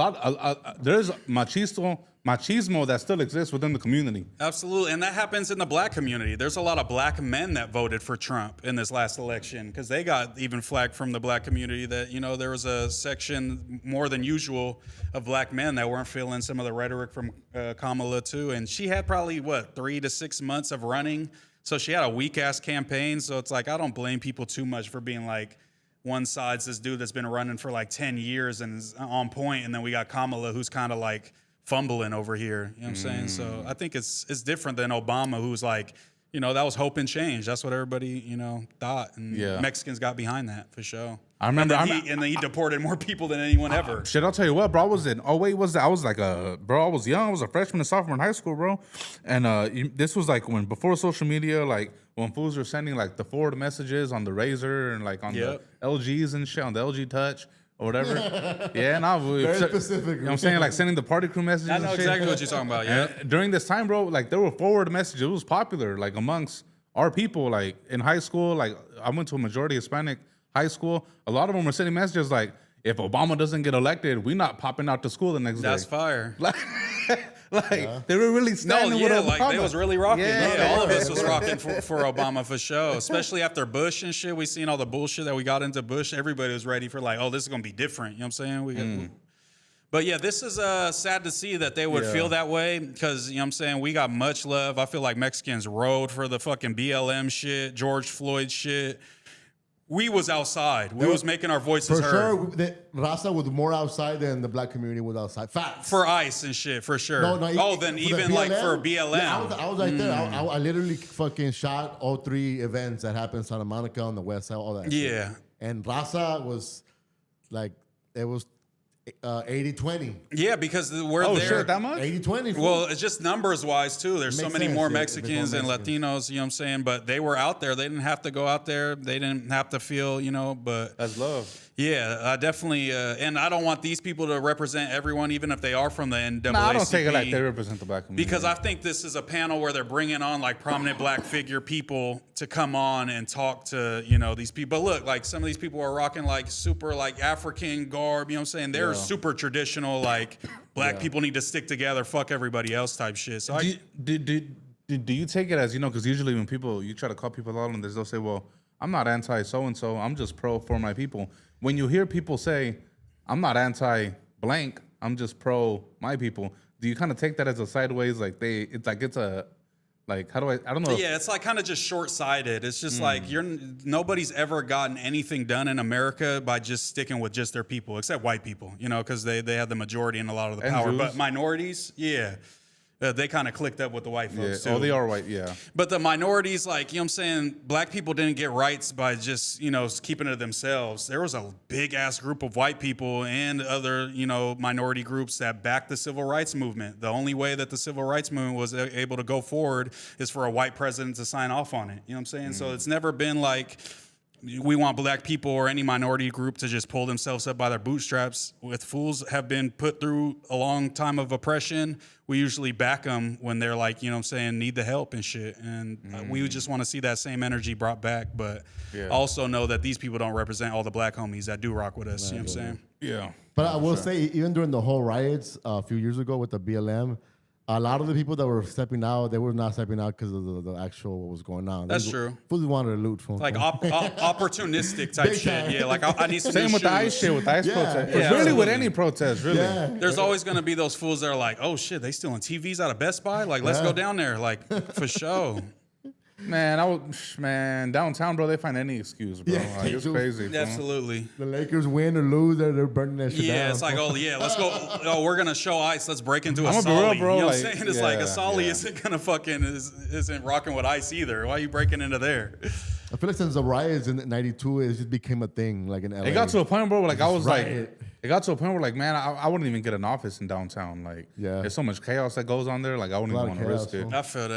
There's machismo that still exists within the community. Absolutely. And that happens in the black community. There's a lot of black men that voted for Trump in this last election because they got even flagged from the black community that, there was a section more than usual of black men that weren't feeling some of the rhetoric from Kamala too. And she had probably, 3 to 6 months of running. So she had a weak ass campaign. So it's like, I don't blame people too much for being like, one side's this dude that's been running for like 10 years and is on point, and then we got Kamala who's kind of like fumbling over here. You know what I'm saying? So I think it's different than Obama, who's like, that was hope and change. That's what everybody, thought. And Mexicans got behind that for sure. I remember, and then he deported more people than anyone ever. Shit, I'll tell you what, bro. I was like I was young. I was a freshman and sophomore in high school, bro. And this was like before social media, like when fools were sending like the forward messages on the Razor and like on the LGs and shit, on the LG Touch or whatever. Very specific. You know what I'm saying? Like sending the party crew messages. I know exactly what you're talking about. Yeah. And during this time, bro, like there were forward messages. It was popular, like amongst our people, like in high school. Like I went to a majority Hispanic high school. A lot of them were sending messages like, if Obama doesn't get elected, we not popping out to school the next day. That's fire. They were really standing with Obama. Like they was really rocking. Yeah, all of us was rocking for Obama for sure. Especially after Bush and shit. We seen all the bullshit that we got into Bush. Everybody was ready for like, oh, this is gonna be different. You know what I'm saying? But yeah, this is sad to see that they would feel that way because, we got much love. I feel like Mexicans rode for the fucking BLM shit, George Floyd shit. We was outside. We was making our voices heard. For sure, Raza was more outside than the black community was outside. Facts. For ICE and shit, for sure. Then even like for BLM. Yeah, I was right there. I literally fucking shot all 3 events that happened in Santa Monica on the west side, all that shit. Yeah. And Raza was like, it was 80-20. Yeah, because we're there. Shit, that much? 80-20. Well, it's just numbers wise too. There's so many more Mexicans and Latinos, you know what I'm saying? But they were out there. They didn't have to go out there. They didn't have to feel, but that's love. Yeah, I definitely, and I don't want these people to represent everyone, even if they are from the NAACP. I don't take it like they represent the black community. Because I think this is a panel where they're bringing on like prominent black figure people to come on and talk to, these people. But look, like some of these people are rocking like super like African garb, you know what I'm saying? They're super traditional, like black people need to stick together, fuck everybody else type shit. So do you take it as, because usually when you try to call people out on this, they'll say, well, I'm not anti so-and-so, I'm just pro for my people. When you hear people say, I'm not anti blank, I'm just pro my people, do you kind of take that as a sideways, I don't know. Yeah, it's like kind of just short-sighted. It's just like nobody's ever gotten anything done in America by just sticking with just their people, except white people, because they have the majority and a lot of the power. Jews. But minorities, they kind of clicked up with the white folks too. Oh, they are white, yeah. But the minorities, like, you know what I'm saying, black people didn't get rights by just, keeping it to themselves. There was a big-ass group of white people and other, minority groups that backed the civil rights movement. The only way that the civil rights movement was able to go forward is for a white president to sign off on it. You know what I'm saying? So it's never been like we want black people or any minority group to just pull themselves up by their bootstraps. With fools have been put through a long time of oppression, we usually back them when they're like, need the help and shit. And we just want to see that same energy brought back, but also know that these people don't represent all the black homies that do rock with us. You know what I'm saying? Yeah. But I will say, even during the whole riots a few years ago with the BLM, a lot of the people that were stepping out, they were not stepping out because of the actual what was going on. That's true. Fools wanted to loot from like opportunistic type shit. Yeah, like I need some same with the ICE shit, with the ICE protest. Yeah, really with any protest, really. Yeah. There's always going to be those fools that are like, oh shit, they stealing TVs out of Best Buy? Like, let's go down there, like for sure. Man, downtown, bro, they find any excuse, bro. Yeah, like, it's crazy. Bro. Absolutely. The Lakers win or lose, they're burning that shit down. Yeah, it's like, let's go. Oh, we're gonna show ICE. Let's break into a Solly. Bro, you know what I'm saying? It's like a Solly isn't gonna fucking isn't rocking with ICE either. Why are you breaking into there? I feel like since the riots in '92, it just became a thing, like in LA. It got to a point, bro, where it got to a point where, like, man, I wouldn't even get an office in downtown. Like, there's so much chaos that goes on there. Like, I wouldn't even want to risk it. I feel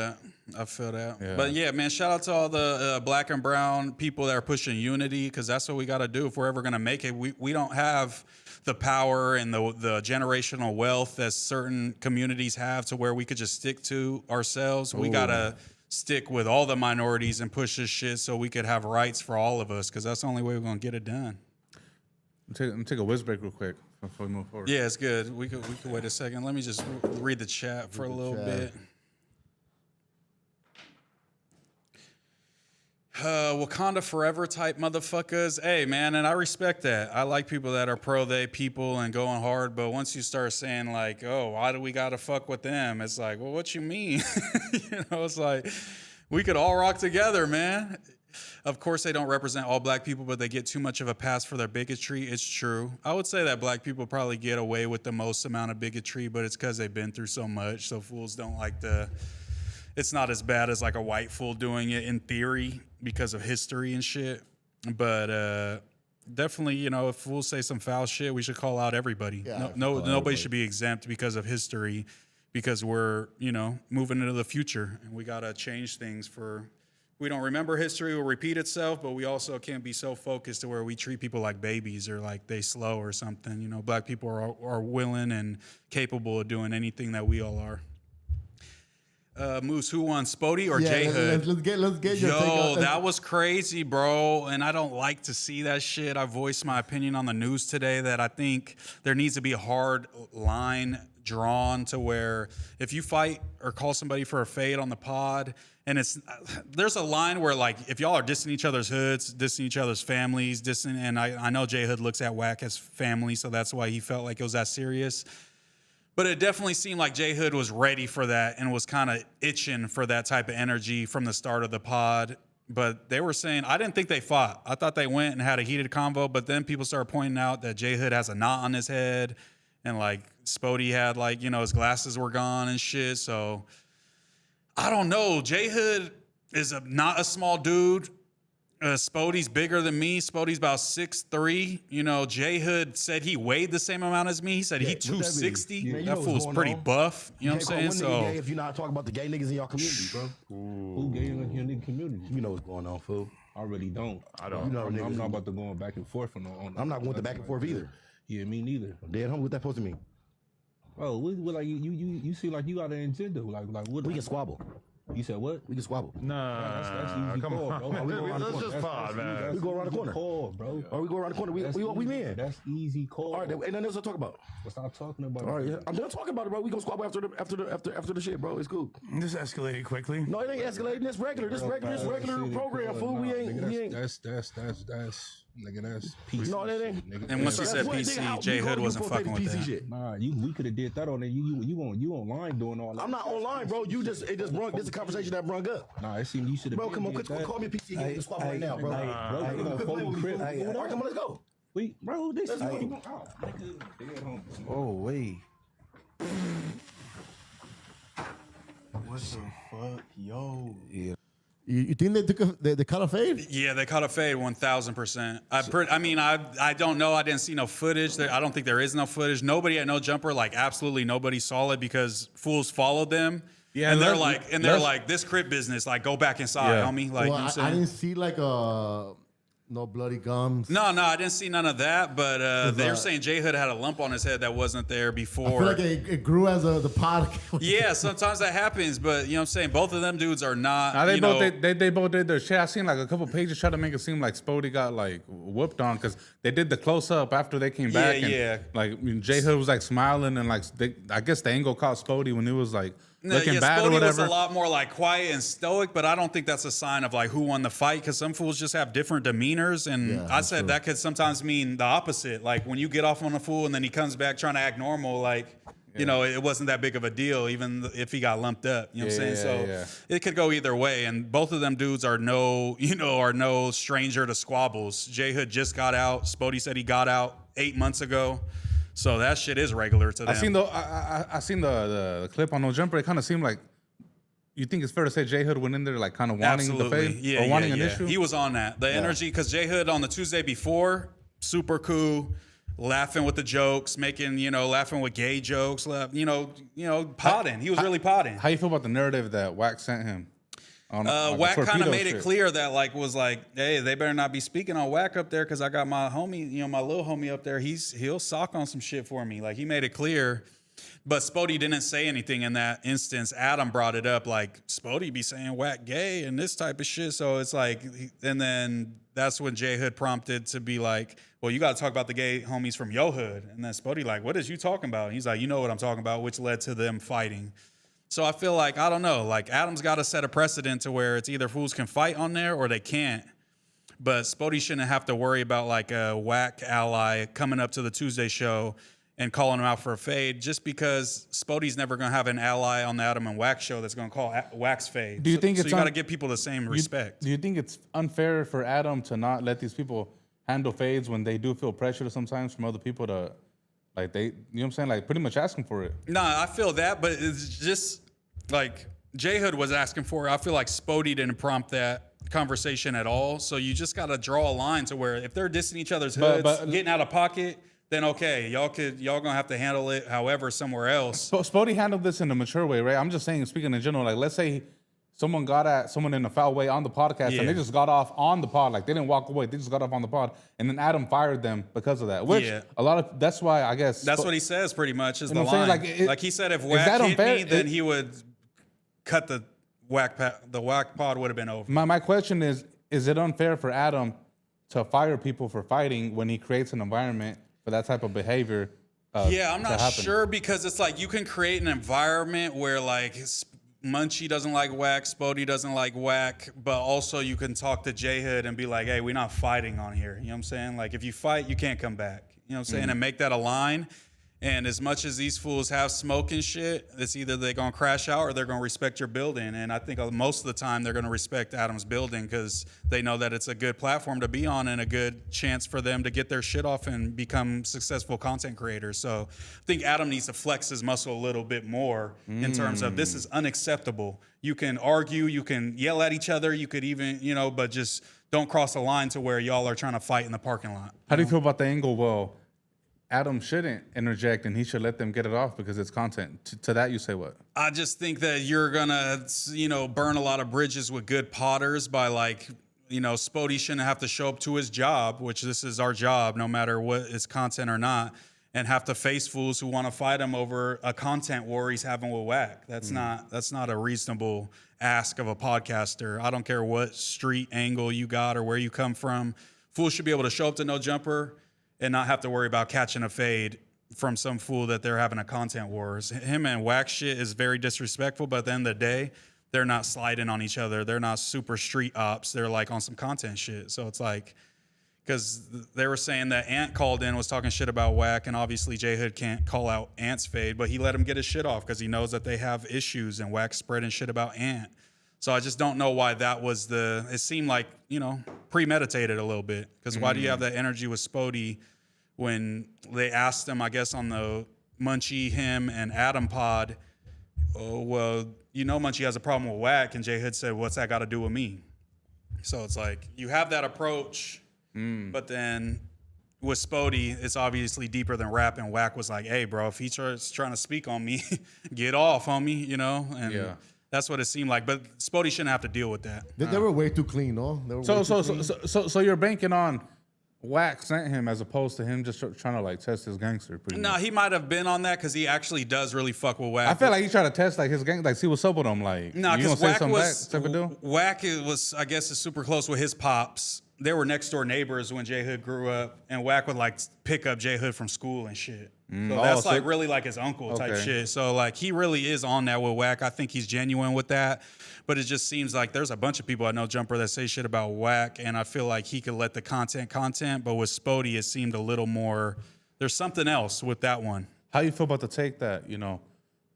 that. Yeah. But yeah, man, shout out to all the black and brown people that are pushing unity, because that's what we got to do if we're ever going to make it. We don't have the power and the generational wealth that certain communities have to where we could just stick to ourselves. We got to stick with all the minorities and push this shit so we could have rights for all of us, because that's the only way we're going to get it done. Let me take a whiz break real quick before we move forward. Yeah, it's good. We could wait a second. Let me just read the chat for a little bit. Wakanda forever type motherfuckers. Hey, man, and I respect that. I like people that are pro-they people and going hard, but once you start saying like, oh, why do we gotta fuck with them? It's like, well, what you mean? You know, it's like, we could all rock together, man. Of course, they don't represent all black people, but they get too much of a pass for their bigotry. It's true. I would say that black people probably get away with the most amount of bigotry, but it's because they've been through so much, so fools don't like the... It's not as bad as like a white fool doing it in theory because of history and shit. But definitely, you know, if fools say some foul shit, we should call out everybody. Yeah, Nobody should be exempt because of history, because we're, you know, moving into the future and we got to change things for... We don't remember history will repeat itself, but we also can't be so focused to where we treat people like babies or like they slow or something. You know, black people are willing and capable of doing anything that we all are. Moose, who won, Spody or J Hood? Let's get your take on That was crazy, bro. And I don't like to see that shit. I voiced my opinion on the news today that I think there needs to be a hard line drawn to where if you fight or call somebody for a fade on the pod, and there's a line where like if y'all are dissing each other's hoods, dissing each other's families, and I know J Hood looks at Wack as family, so that's why he felt like it was that serious. But it definitely seemed like J Hood was ready for that and was kind of itching for that type of energy from the start of the pod. But they were saying, I didn't think they fought. I thought they went and had a heated convo, but then people started pointing out that J Hood has a knot on his head and like Spody had like, you know, his glasses were gone and shit. So I don't know. J Hood is not a small dude. Spody's bigger than me. Spody's about 6'3". You know, J Hood said he weighed the same amount as me. He said he 260. That fool's pretty buff. You know what I'm saying? So if you're not talking about the gay niggas in your community, bro. Who gay in your nigga community? You know what's going on, fool. I really don't. I don't. You know, I'm not about to go back and forth on I'm not going to back and forth either. Yeah, me neither. Dead home, what that supposed to mean? Oh, like you see like you got an agenda. Like what? We can squabble. You said what? We can squabble. Nah, that's easy come call, on. bro. Let's just pod, man. We go around the corner. Call, bro. Or we go around the corner. We in. That's easy call. All right, ain't nothing else to talk about. Let's stop talking about it. All right, yeah. I'm done talking about it, bro. We gonna squabble after the shit, bro. It's cool. This escalated quickly. No, it ain't escalating. This regular program, fool. We ain't. That's nigga, that's PC. No, that ain't. Nigga. And once he said PC, J Hood wasn't fucking with that. Shit. Nah, we could have did that on there. You online doing all that. I'm not online, bro. This is a conversation that brung up. Nah, it seemed you should have. Bro, come on, call me PC. Get the squabble right now, bro. Let's go. Wait, bro, this is Oh, wait. What the fuck? Yo. Yeah. You think they caught a fade? Yeah, they caught a fade 1,000%. I don't know. I didn't see no footage. I don't think there is no footage. Nobody at No Jumper, like absolutely nobody saw it because fools followed them. Yeah, and they're like, this crib business, like go back inside, homie. Like, well, you know what I'm saying? I didn't see like no bloody gums. No, I didn't see none of that. But they were saying J Hood had a lump on his head that wasn't there before. I feel like it grew as the pod. Yeah, sometimes that happens. But you know what I'm saying? Both of them dudes are not. They both did their shit. I seen like a couple pages try to make it seem like Spody got like whooped on because they did the close up after they came back. Yeah. Like J Hood was like smiling and like I guess the angle caught Spody when it was like. Looking bad Spody or whatever. was a lot more like quiet and stoic, but I don't think that's a sign of like who won the fight because some fools just have different demeanors. And I said that could sometimes mean the opposite. Like when you get off on a fool and then he comes back trying to act normal, like, you know, it wasn't that big of a deal, even if he got lumped up. You know what I'm saying? So it could go either way. And both of them dudes are no stranger to squabbles. J Hood just got out. Spody said he got out 8 months ago. So that shit is regular to them. I seen the clip on No Jumper. It kind of seemed like you think it's fair to say J Hood went in there like kind of wanting the fade or wanting an issue. He was on that. The energy because J Hood on the Tuesday before super cool, laughing with the jokes, laughing with gay jokes, potting. He was really potting. How you feel about the narrative that Wack sent him? Wack kind of made it clear that hey, they better not be speaking on Wack up there because I got my homie, my little homie up there. He'll sock on some shit for me. Like he made it clear But Spody didn't say anything in that instance. Adam brought it up, like Spody be saying whack gay and this type of shit. So it's like, and then that's when J Hood prompted to be like, well, you got to talk about the gay homies from yo hood. And then Spody like, what is you talking about? And he's like, you know what I'm talking about, which led to them fighting. So I feel like, I don't know, like Adam's got to set a precedent to where it's either fools can fight on there or they can't. But Spody shouldn't have to worry about like a whack ally coming up to the Tuesday show and calling him out for a fade, just because Spody's never going to have an ally on the Adam and Wack show that's going to call Wack's fade. Do you think so you got to give people the same respect? Do you think it's unfair for Adam to not let these people handle fades when they do feel pressure sometimes from other people to, like, they, you know what I'm saying? Like, pretty much asking for it. Nah, I feel that, but it's just like J Hood was asking for it. I feel like Spody didn't prompt that conversation at all. So you just got to draw a line to where if they're dissing each other's hoods, getting out of pocket, then okay, y'all gonna have to handle it however somewhere else. Spody handled this in a mature way, right? I'm just saying, speaking in general, like let's say someone got at someone in a foul way on the podcast and they just got off on the pod, like they didn't walk away, they just got off on the pod, and then Adam fired them because of that. Which a lot of that's why I guess that's what he says pretty much is you the know line. Like he said, if Wack hit me, then he would cut the Wack pod would have been over. My question is it unfair for Adam to fire people for fighting when he creates an environment for that type of behavior? Yeah, I'm not sure, because it's like you can create an environment where like Munchie doesn't like Wack, Spody doesn't like Wack, but also you can talk to J Hood and be like, hey, we're not fighting on here. You know what I'm saying? Like if you fight, you can't come back. You know what I'm saying? And make that a line. And as much as these fools have smoke and shit, it's either they're going to crash out or they're going to respect your building. And I think most of the time they're going to respect Adam's building because they know that it's a good platform to be on and a good chance for them to get their shit off and become successful content creators. So I think Adam needs to flex his muscle a little bit more in terms of this is unacceptable. You can argue, you can yell at each other, you could even, you know, but just don't cross a line to where y'all are trying to fight in the parking lot. How do you feel about the angle? Well, Adam shouldn't interject and he should let them get it off because it's content. To that, you say what? I just think that you're gonna, you know, burn a lot of bridges with good potters by like, you know, Spody shouldn't have to show up to his job, which this is our job, no matter what is content or not, and have to face fools who want to fight him over a content war he's having with Wack. That's not a reasonable ask of a podcaster. I don't care what street angle you got or where you come from. Fools should be able to show up to No Jumper and not have to worry about catching a fade from some fool that they're having a content wars. Him and Wack shit is very disrespectful, but at the end of the day, they're not sliding on each other. They're not super street ops. They're like on some content shit. So it's like, because they were saying that Ant called in, was talking shit about Wack, and obviously J Hood can't call out Ant's fade, but he let him get his shit off because he knows that they have issues and Wack spreading shit about Ant. So I just don't know why that was it seemed like, you know, premeditated a little bit. Because why do you have that energy with Spody when they asked him, I guess, on the Munchie, him, and Adam pod, oh, well, you know Munchie has a problem with Wack, and J Hood said, what's that got to do with me? So it's like, you have that approach, but then with Spody, it's obviously deeper than rap, and Wack was like, hey, bro, if he's trying to speak on me, get off, homie, you know? And that's what it seemed like. But Spody shouldn't have to deal with that. They were way too clean, no? They were So you're banking on Wack sent him as opposed to him just trying to like test his gangster. No, he might have been on that because he actually does really fuck with Wack. I feel like he tried to test like his gang, like see what's up with him. Like, no, because Wack Wack was, I guess, is super close with his pops. They were next door neighbors when J Hood grew up, and Wack would like pick up J Hood from school and shit. So that's like really like his uncle type shit. So like he really is on that with Wack. I think he's genuine with that. But it just seems like there's a bunch of people I know, Jumper, that say shit about Wack, and I feel like he could let the content. But with Spody, it seemed a little more. There's something else with that one. How you feel about the take that, you know,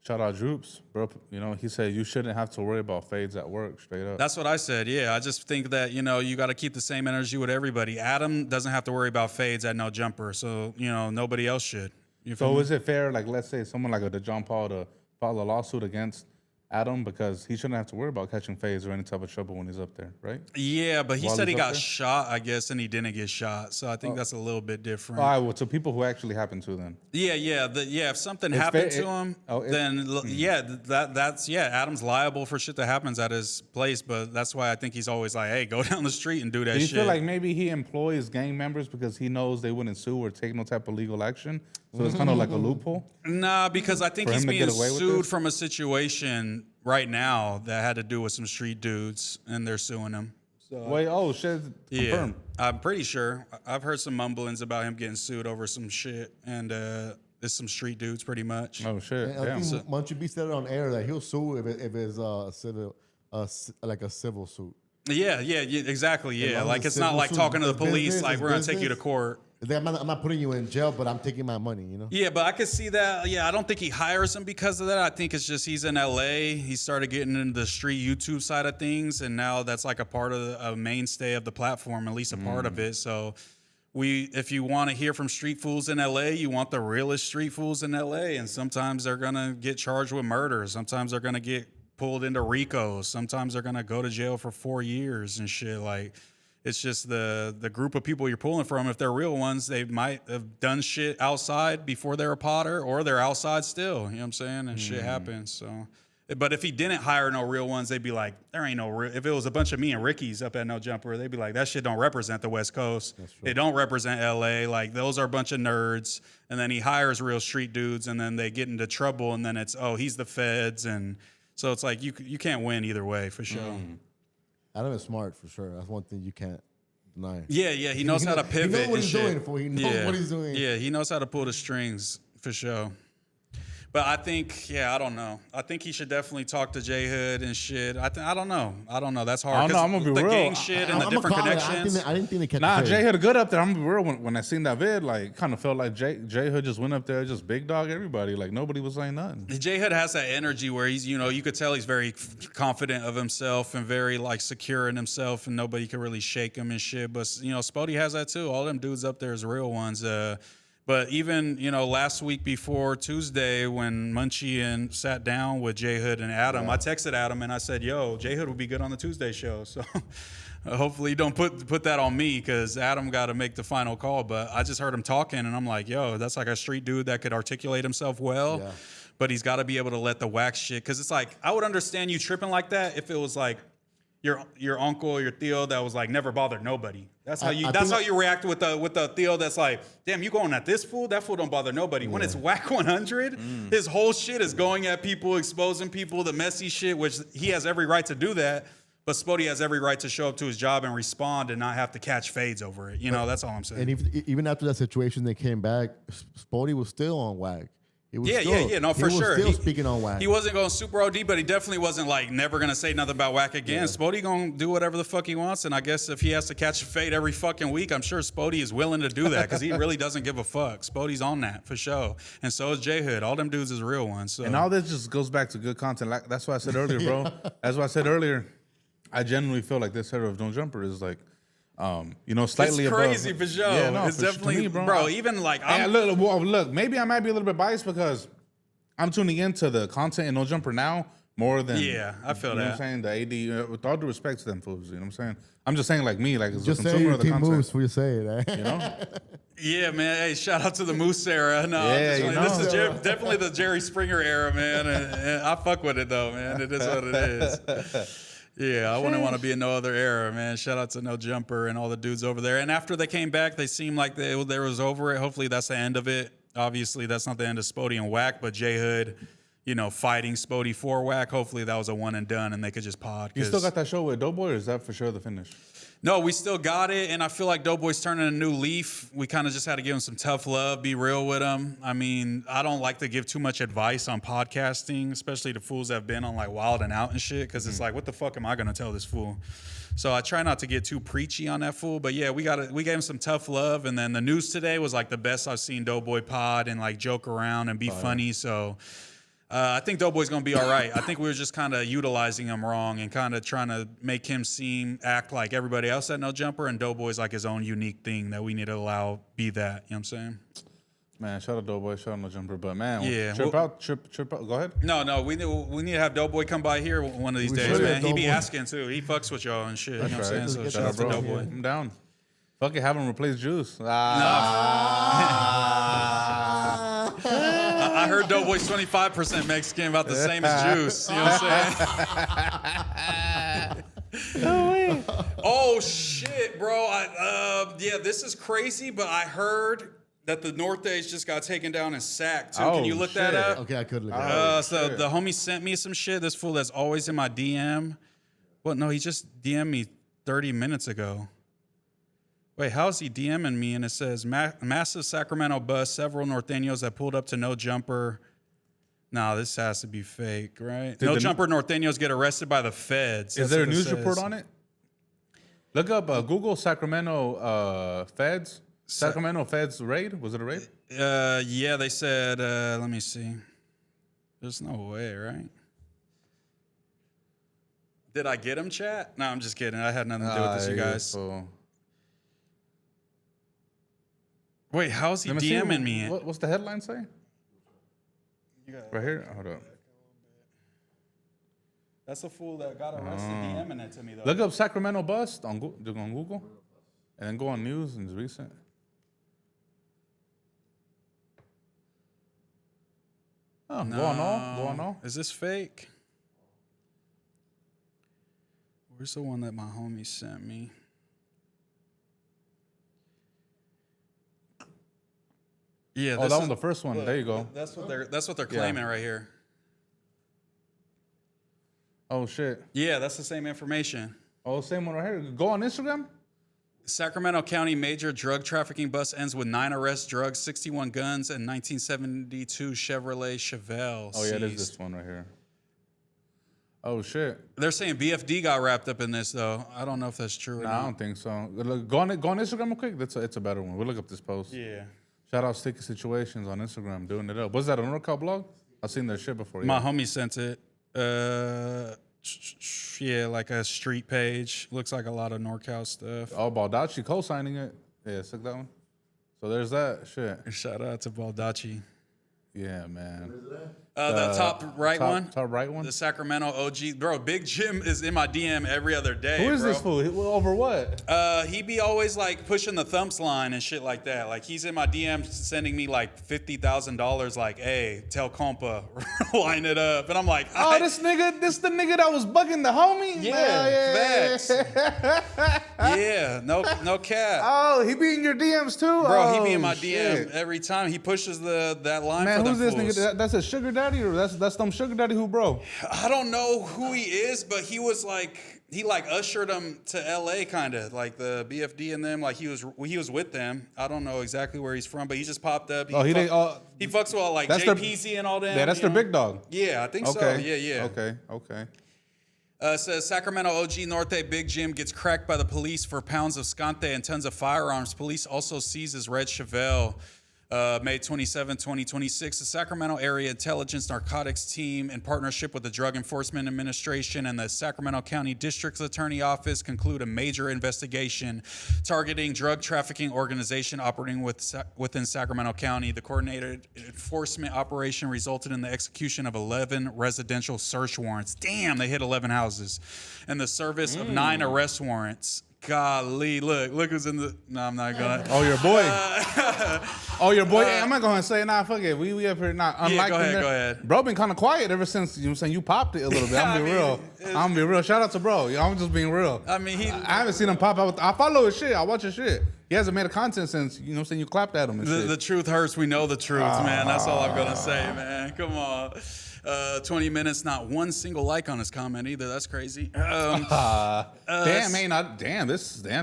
shout out Droops, bro? You know, he said you shouldn't have to worry about fades at work, straight up. That's what I said. Yeah, I just think that, you know, you got to keep the same energy with everybody. Adam doesn't have to worry about fades at No Jumper, so you know nobody else should. So is it fair, like let's say someone like the John Paul to file a lawsuit against Adam, because he shouldn't have to worry about catching fades or any type of trouble when he's up there, right? Yeah, but he While said he he's up got there? shot, I guess, and he didn't get shot. So I think that's a little bit different. All right, well, to people who actually happen to then. Yeah. If something It's happened fair- to him, oh, it- then that's Adam's liable for shit that happens at his place. But that's why I think he's always like, hey, go down the street and do that Do you shit. feel like maybe he employs gang members because he knows they wouldn't sue or take no type of legal action? So it's kind of like a loophole? Nah, because I think For he's him to being get away with sued this? from a situation right now that had to do with some street dudes, and they're suing him. So Wait, oh, shit, yeah, confirmed. I'm pretty sure. I've heard some mumblings about him getting sued over some shit, and it's some street dudes, pretty much. Oh, shit, And I damn. think Munchie B said it on air that he'll sue if it's civil, like a civil suit. Yeah, exactly. As Yeah, long like as it's not civil like suit talking to the is police, business, like it's we're gonna take you to business. court. I'm not putting you in jail, but I'm taking my money, you know? Yeah, but I could see that. Yeah, I don't think he hires him because of that. I think it's just he's in LA. He started getting into the street YouTube side of things, and now that's like a part of a mainstay of the platform, at least a part of it. So if you want to hear from street fools in LA, you want the realest street fools in LA, and sometimes they're gonna get charged with murder. Sometimes they're gonna get pulled into RICO. Sometimes they're gonna go to jail for 4 years and shit. Like, it's just the group of people you're pulling from. If they're real ones, they might have done shit outside before they're a Potter, or they're outside still. You know what I'm saying? And shit happens. So, but if he didn't hire no real ones, they'd be like, there ain't no real. If it was a bunch of me and Ricky's up at No Jumper, they'd be like, that shit don't represent the West Coast. It don't represent LA. Like, those are a bunch of nerds. And then he hires real street dudes, and then they get into trouble, and then it's, oh, he's the feds. And so it's like you can't win either way, for sure. Adam is smart for sure. That's one thing you can't deny. Yeah, he knows how to pivot. He knows what and he's shit. doing. He knows what he's doing. Yeah, he knows how to pull the strings for sure. But I think, I don't know. I think he should definitely talk to J Hood and shit. I don't know. That's hard. I don't know. 'cause I'm gonna be the real. gang shit and the I'm different a comment. connections. I didn't think they kept Nah, the Jay fade. Hood a good up there. I'm gonna be real. When I seen that vid, like, kind of felt like Jay Hood just went up there, just big dog everybody. Like, nobody was saying nothing. J Hood has that energy where he's, you could tell he's very confident of himself and very like secure in himself, and nobody can really shake him and shit. But Spody has that too. All them dudes up there is real ones. But even, last week before Tuesday when Munchie and sat down with J Hood and Adam, I texted Adam and I said, yo, J Hood would be good on the Tuesday show. So hopefully you don't put that on me, because Adam got to make the final call. But I just heard him talking and I'm like, yo, that's like a street dude that could articulate himself well. Yeah. But he's got to be able to let the wax shit. Because it's like, I would understand you tripping like that if it was like your uncle or your Theo that was like never bothered nobody. That's how you react with the Theo that's like, damn, you going at this fool? That fool don't bother nobody. Yeah. When it's Whack 100, his whole shit is going at people, exposing people, the messy shit, which he has every right to do that. But Spody has every right to show up to his job and respond and not have to catch fades over it. That's all I'm saying. And even after that situation, they came back. Spody was still on Whack. No, for sure. He was still speaking on Whack. He wasn't going super OD, but he definitely wasn't like never going to say nothing about Whack again. Yeah. Spody going to do whatever the fuck he wants, and I guess if he has to catch a fade every fucking week, I'm sure Spody is willing to do that because he really doesn't give a fuck. Spody's on that for sure, and so is J Hood. All them dudes is real ones. So. And all this just goes back to good content. Like, that's what I said earlier, bro. That's what I said earlier. I genuinely feel like this era of No Jumper is like, slightly it's crazy above. For sure. Yeah, no, it's definitely, me, bro. Even like, look, maybe I might be a little bit biased because I'm tuning into the content in No Jumper now more than. Yeah, I feel that. You know what I'm saying? The AD, with all due respect to them fools, you know what I'm saying? I'm just saying, like me, like as just a say consumer your of the team content. moves before you say it. You know? Yeah, man. Hey, shout out to the Moose era. No, yeah, this is definitely the Jerry Springer era, man. And I fuck with it though, man. It is what it is. Yeah, I wouldn't want to be in no other era, man. Shout out to No Jumper and all the dudes over there. And after they came back, they seemed like they was over it. Hopefully that's the end of it. Obviously, that's not the end of Spody and Whack, but J Hood, fighting Spody for Whack. Hopefully that was a one and done, and they could just pod. You still got that show with Doughboy, or is that for sure the finish? No, we still got it, and I feel like Doughboy's turning a new leaf. We kind of just had to give him some tough love, be real with him. I mean, I don't like to give too much advice on podcasting, especially the fools that have been on like Wild and Out and shit, because it's like, what the fuck am I gonna tell this fool? So I try not to get too preachy on that fool, but yeah, we gave him some tough love, and then the news today was like the best I've seen Doughboy pod and like joke around and be funny. So. I think Doughboy's going to be all right. I think we were just kind of utilizing him wrong and kind of trying to make him act like everybody else at No Jumper, and Doughboy's like his own unique thing that we need to allow be that. You know what I'm saying? Man, shout out Doughboy, shout out No Jumper. But man, Yeah, trip well- out. Go ahead. No, we need to have Doughboy come by here one of these days, should. man. He be Doughboy. asking too. He fucks with y'all and shit. You know what I'm saying? So Let's shout get out to that bro. Doughboy. I'm down. Fuck it, have him replace Juice. I heard Doughboy's 25% Mexican, about the same as Juice. You know what I'm saying? Oh shit, bro! Yeah, this is crazy, but I heard that the Nortes just got taken down and sacked too. Can you look that shit. up? Okay, I could look at So the homie sent me some shit. This fool that's always in my DM. Well, no, he just DM'd me 30 minutes ago. Wait, how's he DMing me? And it says, massive Sacramento bus, several Norteños that pulled up to No Jumper. Nah, this has to be fake, right? No Jumper Norteños get arrested by the feds. Is there a news report on it? Look up Google Sacramento feds. Sacramento feds raid. Was it a raid? Yeah, they said, let me see. There's no way, right? Did I get him, chat? No, I'm just kidding. I had nothing to do with this, you guys. Wait, how's he DMing me? What's the headline say? Right here? Hold up. That's the fool that got arrested DMing it to me, though. Look up Sacramento bust on Google. And then go on news and it's recent. Oh, No. go on all. Is this fake? Where's the one that my homie sent me? Yeah, Oh, that was the first one. There you go. That's what they're claiming right here. Oh shit. Yeah, that's the same information. Oh, same one right here. Go on Instagram. Sacramento County major drug trafficking bus ends with 9 arrests, drugs, 61 guns, and 1972 Chevrolet Chevelle. Oh yeah, it is seized. this one right here. Oh shit. They're saying BFD got wrapped up in this though. I don't know if that's true or Nah, I not. don't think so. Go on Instagram real quick. It's a better one. We'll look up this post. Yeah. Shout out Sticky Situations on Instagram, doing it up. Was that a NorCal blog? I've seen their shit before. My Yeah. homie sent it. Yeah, like a street page. Looks like a lot of NorCal stuff. Oh, Baldacci co-signing it. Yeah, took that one. So there's that shit. Shout out to Baldacci. Yeah, man. The top right one. Top right one. The Sacramento OG. Bro, Big Jim is in my DM every other day. Who is bro. this fool? Over what? He be always like pushing the thumps line and shit like that. Like he's in my DM sending me like $50,000 like, hey, tell compa, line it up. And I'm like, Oh, this the nigga that was bugging the homie? Yeah, facts. Yeah, no cap. Oh, he be in your DMs too? Bro, he be in Oh, my DM shit. every time. He pushes that line Man, for them who's this fools. nigga? That's a sugar daddy or that's some sugar daddy who, bro? I don't know who he is, but he was like he ushered them to LA kind of like the BFD and them. Like he was with them. I don't know exactly where he's from, but he just popped up. He fucks with all like that's JPZ and all them. Yeah, that's their big dog. Yeah, I think so. Yeah. Okay. Says Sacramento OG Norte Big Jim gets cracked by the police for pounds of scante and tons of firearms. Police also seizes red Chevelle. May 27, 2026, the Sacramento Area Intelligence Narcotics Team, in partnership with the Drug Enforcement Administration and the Sacramento County District Attorney Office, conclude a major investigation targeting drug trafficking organization operating within Sacramento County. The coordinated enforcement operation resulted in the execution of 11 residential search warrants. Damn, they hit 11 houses. And the service of 9 arrest warrants. Golly, look who's in the. No, I'm not gonna. Oh, your boy. Hey, I'm not gonna say fuck it. We up here not unlike. Yeah, go ahead. Bro, been kind of quiet ever since you know what I'm saying you popped it a little bit. I'm gonna be real. Shout out to bro. I'm just being real. I mean, I haven't seen him pop out. I follow his shit. I watch his shit. He hasn't made a content since you know what I'm saying you clapped at him. And shit. The truth hurts. We know the truth, man. That's all I'm gonna say, man. Come on. 20 minutes, not one single like on his comment either. That's crazy. Damn,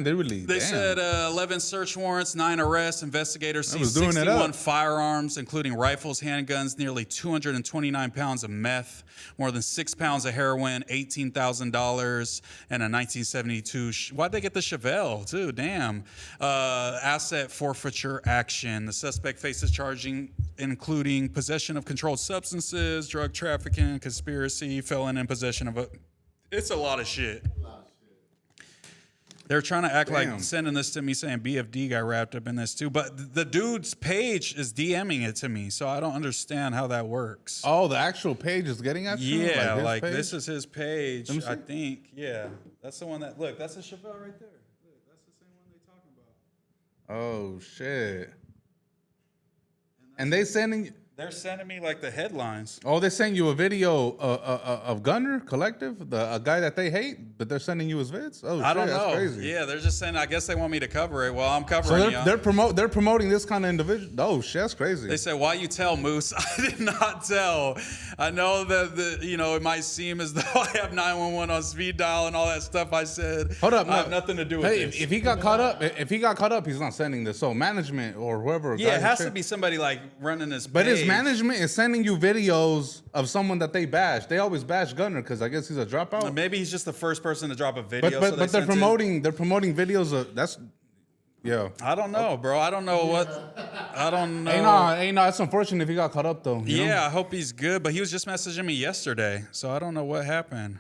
they really. They said 11 search warrants, 9 arrests. Investigators I was seized doing it 61 up. firearms, including rifles, handguns, nearly 229 pounds of meth, more than 6 pounds of heroin, $18,000, and a 1972. Why'd they get the Chevelle too? Damn. Asset forfeiture action. The suspect faces charging including possession of controlled substances, drug trafficking, conspiracy, felon in possession of a. It's a lot of shit. They're trying to act Damn. like sending this to me saying BFD got wrapped up in this too. But the dude's page is DMing it to me, so I don't understand how that works. Oh, the actual page is getting at you? Yeah, his like page? this is his page, Let me see. I think. Yeah, that's the one that, look, that's a Chappelle right there. Look, that's the same one they talking about. Oh, shit. And they sending... They're sending me like the headlines. Oh, they're sending you a video of Gunner Collective, a guy that they hate, but they're sending you his vids? Oh, I shit, don't know. that's crazy. Yeah, they're just saying, I guess they want me to cover it. Well, I'm So covering it. they're promoting this kind of individual. Oh, shit, that's crazy. They said, why you tell, Moose? I did not tell. I know that, it might seem as though I have 911 on speed dial and all that stuff I said. Hold up, I have nothing to do with hey, this. if he got caught up, he's not sending this. So management or whoever. Yeah, it has to be somebody like running this But page. his management is sending you videos of someone that they bash. They always bash Gunner because I guess he's a dropout. Maybe he's just the first person to drop a video. But so they're sent it. promoting videos of that's. Yeah. I don't know, bro. I don't know what. I don't know. Ain't no. It's unfortunate if he got caught up though. you know? Yeah, I hope he's good. But he was just messaging me yesterday, so I don't know what happened.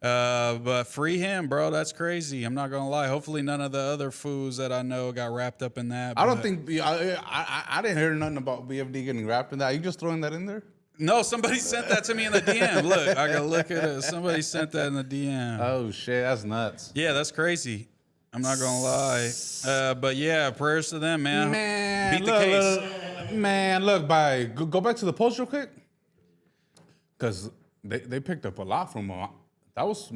But free him, bro. That's crazy. I'm not gonna lie. Hopefully, none of the other fools that I know got wrapped up in that. I don't but- think I didn't hear nothing about BFD getting wrapped in that. Are you just throwing that in there? No, somebody sent that to me in the DM. Look, I gotta look at it. Somebody sent that in the DM. Oh shit, that's nuts. Yeah, that's crazy. I'm not gonna lie. But yeah, prayers to them, man. Man, Beat the case. Go back to the post real quick, because they picked up a lot from him. That was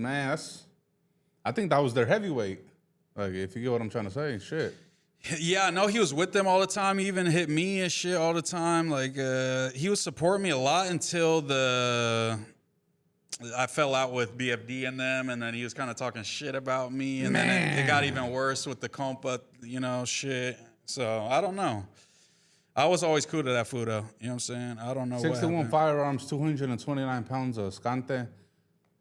I think that was their heavyweight. Like, if you get what I'm trying to say, shit. Yeah, I know he was with them all the time. He even hit me and shit all the time. Like, he was supporting me a lot until I fell out with BFD and them, and then he was kind of talking shit about me, and then it got even worse with the compa, shit. So I don't know. I was always cool to that fool, though. You know what I'm saying? I don't know. 61 what firearms, 229 pounds of scante.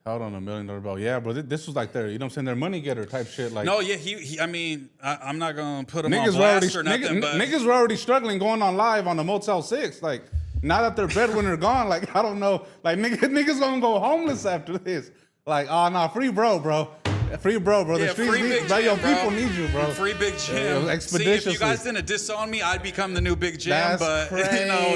Held on $1 million bill. Yeah, bro. This was like their, you know what I'm saying, their money getter type shit. Like, No, yeah, I mean, I'm not gonna put him on niggas blast or nothing, but niggas were already struggling going on live on the Motel 6. Like, now that their breadwinner gone, like, I don't know. Like, niggas gonna go homeless after this. Like, oh, nah, free bro. Free bro. Yeah, The streets free need, Big bro. Jim, Your bro. people need you, bro. Free Big Jim. See, if Expeditiously. you guys didn't disown me, I'd become the new Big Jim. That's But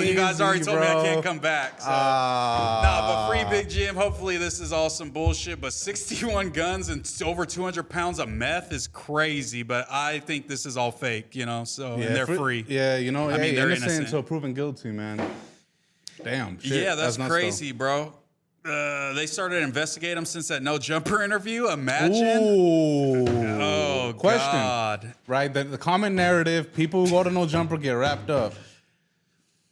you guys already crazy, told me I bro. can't come back. So. Nah, but free Big Jim. Hopefully this is all some bullshit. But 61 guns and over 200 pounds of meth is crazy. But I think this is all fake, So and they're free. Yeah, I mean, they're innocent innocent. until proven guilty, man. Damn. Shit. Yeah, that's nuts, crazy, bro. They started investigating him since that No Jumper interview. Imagine. Ooh. Oh, Question. God. Right, the common narrative, people who go to No Jumper get wrapped up.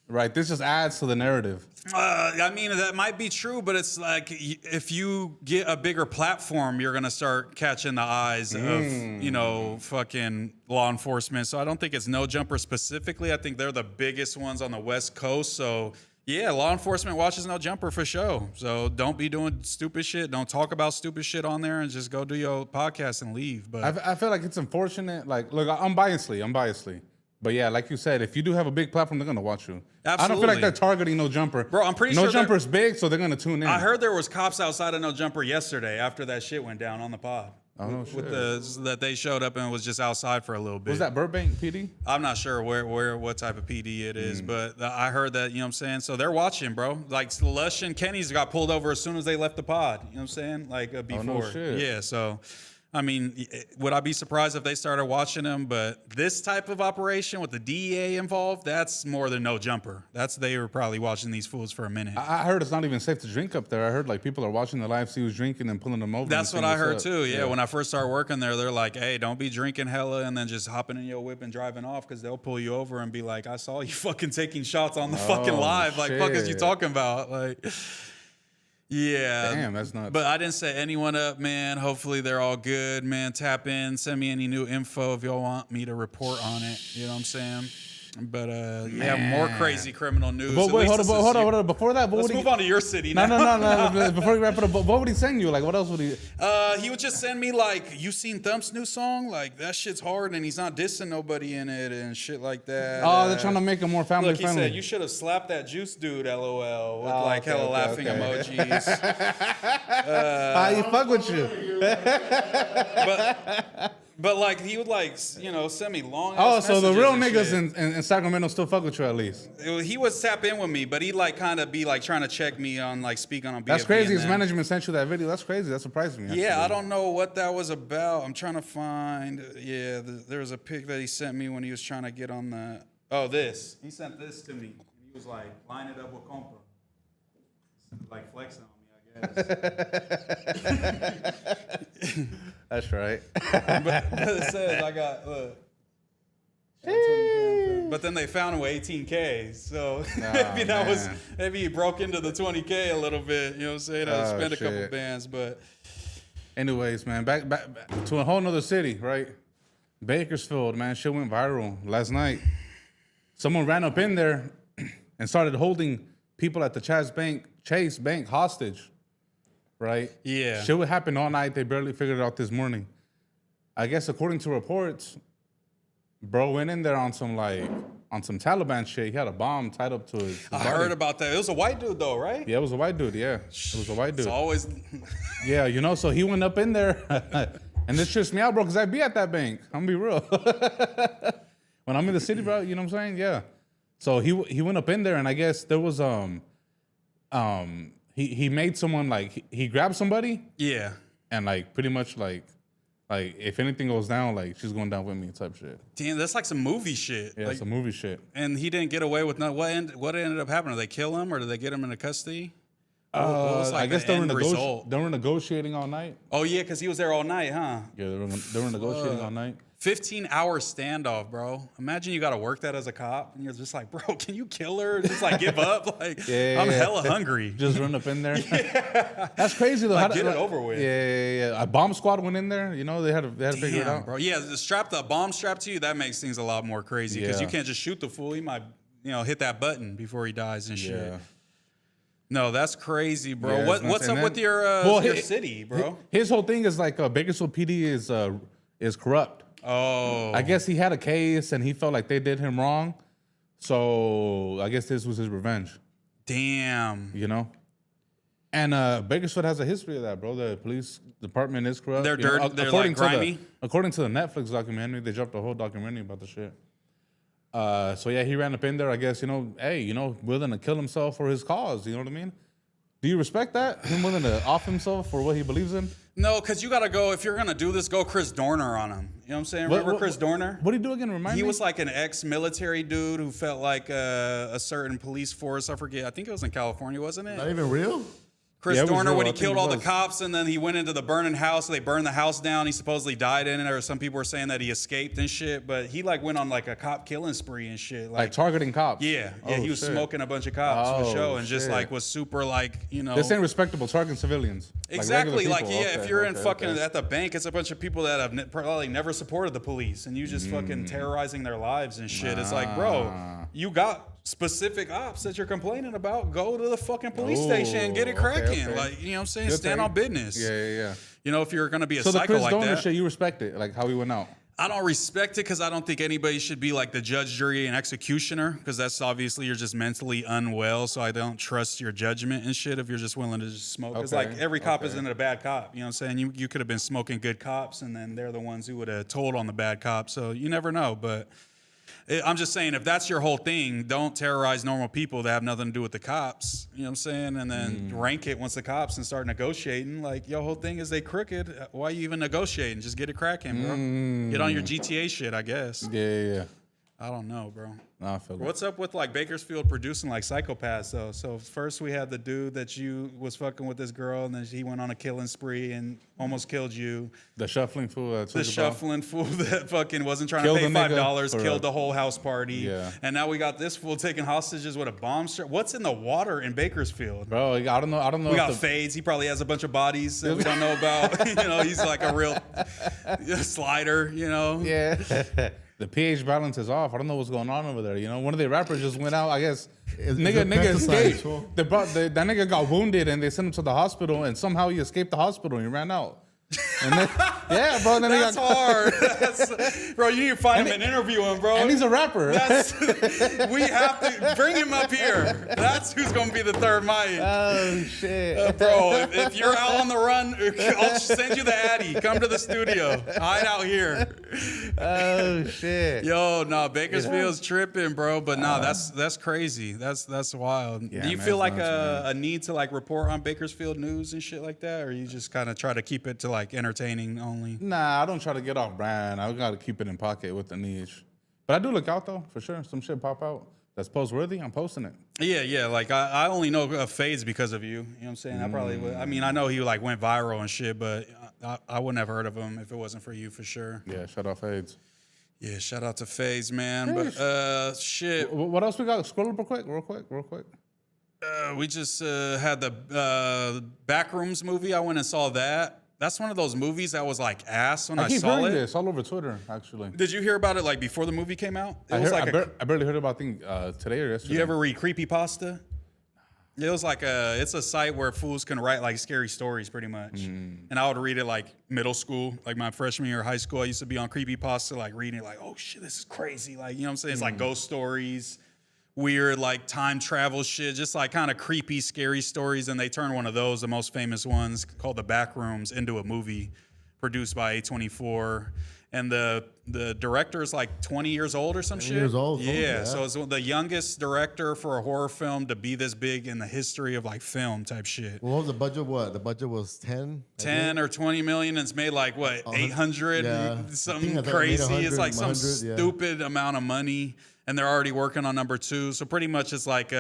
Right, this just adds to the narrative. I mean, that might be true, but it's like if you get a bigger platform, you're going to start catching the eyes of, fucking law enforcement. So I don't think it's No Jumper specifically. I think they're the biggest ones on the West Coast. So, yeah, law enforcement watches No Jumper for show. So don't be doing stupid shit. Don't talk about stupid shit on there and just go do your podcast and leave. But I feel like it's unfortunate. Like, look, unbiasedly. But yeah, like you said, if you do have a big platform, they're gonna watch you. I don't feel Absolutely. like they're targeting No Jumper. Bro, I'm pretty No sure Jumper's big, so they're gonna tune in. I heard there was cops outside of No Jumper yesterday after that shit went down on the pod. Oh, no shit. That they showed up and was just outside for a little bit. Was that Burbank PD? I'm not sure what type of PD it is, but I heard that, you know what I'm saying? So they're watching, bro. Like Lush and Kenny's got pulled over as soon as they left the pod. You know what I'm saying? Like before. no shit. Yeah, so I mean, would I be surprised if they started watching them? But this type of operation with the DEA involved, that's more than No Jumper. They were probably watching these fools for a minute. I heard it's not even safe to drink up there. I heard like people are watching the live, see who's drinking and pulling them over. That's and what I seeing heard what's too. up. Yeah, when I first started working there, they're like, "Hey, don't be drinking hella and then just hopping in your whip and driving off because they'll pull you over and be like, I saw you fucking taking shots on the fucking live. Like, fuck is you shit. talking about? Like, yeah. Damn, that's nuts. But I didn't set anyone up, man. Hopefully they're all good, man. Tap in, send me any new info if y'all want me to report on it. You know what I'm saying? But yeah, more crazy criminal news. But At wait, least hold this is on. Before that, Let's move on to your city now. No. Before we wrap it up, what would he send you? Like, what else would he? He would just send me like, you seen Thump's new song? Like that shit's hard, and he's not dissing nobody in it and shit like that. Oh, they're trying to make it more family Look, he friendly. said you should have slapped that juice dude, LOL, with Oh, like okay, hella okay, laughing okay. emojis. He fuck with you. But like he would like send me long. Oh, so the real messages niggas in Sacramento still fuck with you at least. He would tap in with me, but he like kind of be like trying to check me on like speaking on. That's BFB crazy. and His then- management sent you that video. That's crazy. That surprised me. Yeah, actually. I don't know what that was about. I'm trying to find. Yeah, there was a pic that he sent me when he was trying to get on the. Oh, this. He sent this to me. And he was like, line it up with compa. Like flexing on me, I guess. That's right. but it says I got. Look. But then they found him with 18K, so maybe that was maybe he broke into the 20K a little bit. You know what I'm saying? I spent a couple bands, but anyways, man, back to a whole nother city, right? Bakersfield, man, shit went viral last night. Someone ran up in there and started holding people at the Chase Bank hostage, right? Yeah. Shit would happen all night. They barely figured it out this morning. I guess according to reports, bro went in there on some Taliban shit. He had a bomb tied up to his body. I heard about that. It was a white dude though, right? Yeah, it was a white dude. Yeah, it was a white dude. It's always. Yeah, so he went up in there, and this trips me out, bro, because I be at that bank. I'm gonna be real. When I'm in the city, bro, you know what I'm saying? Yeah. So he went up in there, and I guess there was he made someone like he grabbed somebody. Yeah. And like pretty much like if anything goes down, like she's going down with me type shit. Damn, that's like some movie shit. Yeah, like, some movie shit. And he didn't get away with nothing. What ended up happening? Did they kill him or did they get him into custody? What was, like, I guess the they were, end result? they were negotiating all night. Oh yeah, because he was there all night, huh? Yeah, they were negotiating all night. 15-hour standoff, bro. Imagine you got to work that as a cop, and you're just like, bro, can you kill her? Just like give up? Like, I'm hella hungry. Just run up in there. Yeah. That's crazy though. Like, get it over with. Yeah. A bomb squad went in there. You know, they had to figure it out, bro. Yeah, the bomb strapped to you. That makes things a lot more crazy because you can't just shoot the fool. He might, hit that button before he dies and shit. Yeah. No, that's crazy, bro. Yeah, What's up with your city, bro? His whole thing is like Bakersfield PD is corrupt. Oh. I guess he had a case and he felt like they did him wrong. So I guess this was his revenge. Damn. You know? And Bakersfield has a history of that, bro. The police department is corrupt. They're dirty. They're like grimy. According to the Netflix documentary, they dropped a whole documentary about the shit. So yeah, he ran up in there, I guess, willing to kill himself for his cause. You know what I mean? Do you respect that? Him willing to off himself for what he believes in? No, because you got to go, if you're going to do this, go Chris Dorner on him. You know what I'm saying? Remember Chris Dorner? What did he do again? Remind me? He was like an ex-military dude who felt like a certain police force. I forget. I think it was in California, wasn't it? Not even real? Chris Yeah, it was Dorner, real. when he I think killed it all the was. cops, and then he went into the burning house. They burned the house down. He supposedly died in it, or some people were saying that he escaped and shit. But he like went on like a cop killing spree and shit. Like targeting cops? Yeah, Oh, he was shit. smoking a bunch of cops for Oh, show, and just shit. like was super like This ain't respectable, targeting civilians. Exactly. Like, Like, regular yeah, people. if you're in Okay, fucking okay. at the bank, it's a bunch of people that have probably never supported the police, and you just fucking terrorizing their lives and shit. It's like, bro, you got specific ops that you're complaining about. Go to the fucking police station and get it cracking. okay. Like, you know what I'm saying? Good Stand thing. on business. Yeah. You know, if you're gonna be a So the psycho Chris like Dorner that. shit, you respect it, like how he went out. I don't respect it because I don't think anybody should be like the judge, jury, and executioner, because that's obviously you're just mentally unwell. So I don't trust your judgment and shit if you're just willing to just smoke. It's Okay, like every cop okay. isn't a bad cop. You know what I'm saying? You could have been smoking good cops, and then they're the ones who would have told on the bad cops. So you never know. But I'm just saying, if that's your whole thing, don't terrorize normal people that have nothing to do with the cops. You know what I'm saying? And then rank it once the cops and start negotiating. Like, your whole thing is they crooked. Why you even negotiating? Just get it cracking, bro. Get on your GTA shit, I guess. Yeah. I don't know, bro. Nah, I feel it. What's up with like Bakersfield producing like psychopaths though? So first we had the dude that you was fucking with this girl, and then he went on a killing spree and almost killed you. The shuffling fool. The shuffling fool that fucking wasn't trying Killed to the pay nigga $5, for killed a- the whole house party. Yeah. And now we got this fool taking hostages with a bomb strap. What's in the water in Bakersfield? Bro, I don't know. We got fades. He probably has a bunch of bodies that we don't know about. He's like a real slider, Yeah. The pH balance is off. I don't know what's going on over there. One of the rappers just went out, I guess. Nigga escaped. That nigga got wounded and they sent him to the hospital, and somehow he escaped the hospital and he ran out. And then, yeah, bro. And then That's hard. Bro, you need to find him and interview him, bro. And he's a rapper. We have to bring him up here. That's who's going to be the third mic. Oh, shit. Bro, if you're out on the run, I'll send you the Addy. Come to the studio. Hide out here. Oh, shit. Yo, no, Bakersfield's tripping, bro. But no, that's crazy. That's wild. Yeah, Do you man, feel it's like nuts, a need to like report on Bakersfield news and shit like that? Or you just kind of try to keep it to like entertaining only? Nah, I don't try to get off brand. I got to keep it in pocket with the niche. But I do look out, though, for sure. Some shit pop out that's post-worthy, I'm posting it. Yeah. Like I only know of Fades because of you. You know what I'm saying? I probably would. I mean, I know he like went viral and shit, but I wouldn't have heard of him if it wasn't for you for sure. Yeah, shout out Fades. Yeah, shout out to Fades, man. But shit. What else we got? Scroll up real quick. We just had the Backrooms movie. I went and saw that. That's one of those movies that was like ass when I keep saw hearing it. this all over Twitter, actually. Did you hear about it like before the movie came out? It I barely heard about things today or yesterday. You ever read Creepypasta? It was like it's a site where fools can write like scary stories pretty much. And I would read it like middle school, like my freshman year of high school. I used to be on Creepypasta, like reading it like, oh shit, this is crazy. Like, you know what I'm saying? It's like ghost stories, weird like time travel shit, just like kind of creepy, scary stories. And they turned one of those, the most famous ones called The Backrooms, into a movie produced by A24. And the director is like 20 years old or some shit. Years old. Yeah, so it's the youngest director for a horror film to be this big in the history of like film type shit. What was the budget? What the budget was 10? 10 or 20 million. It's made like what 800, something I think crazy. made It's like some 100, yeah. stupid amount of money, and they're already working on number 2. So pretty much it's like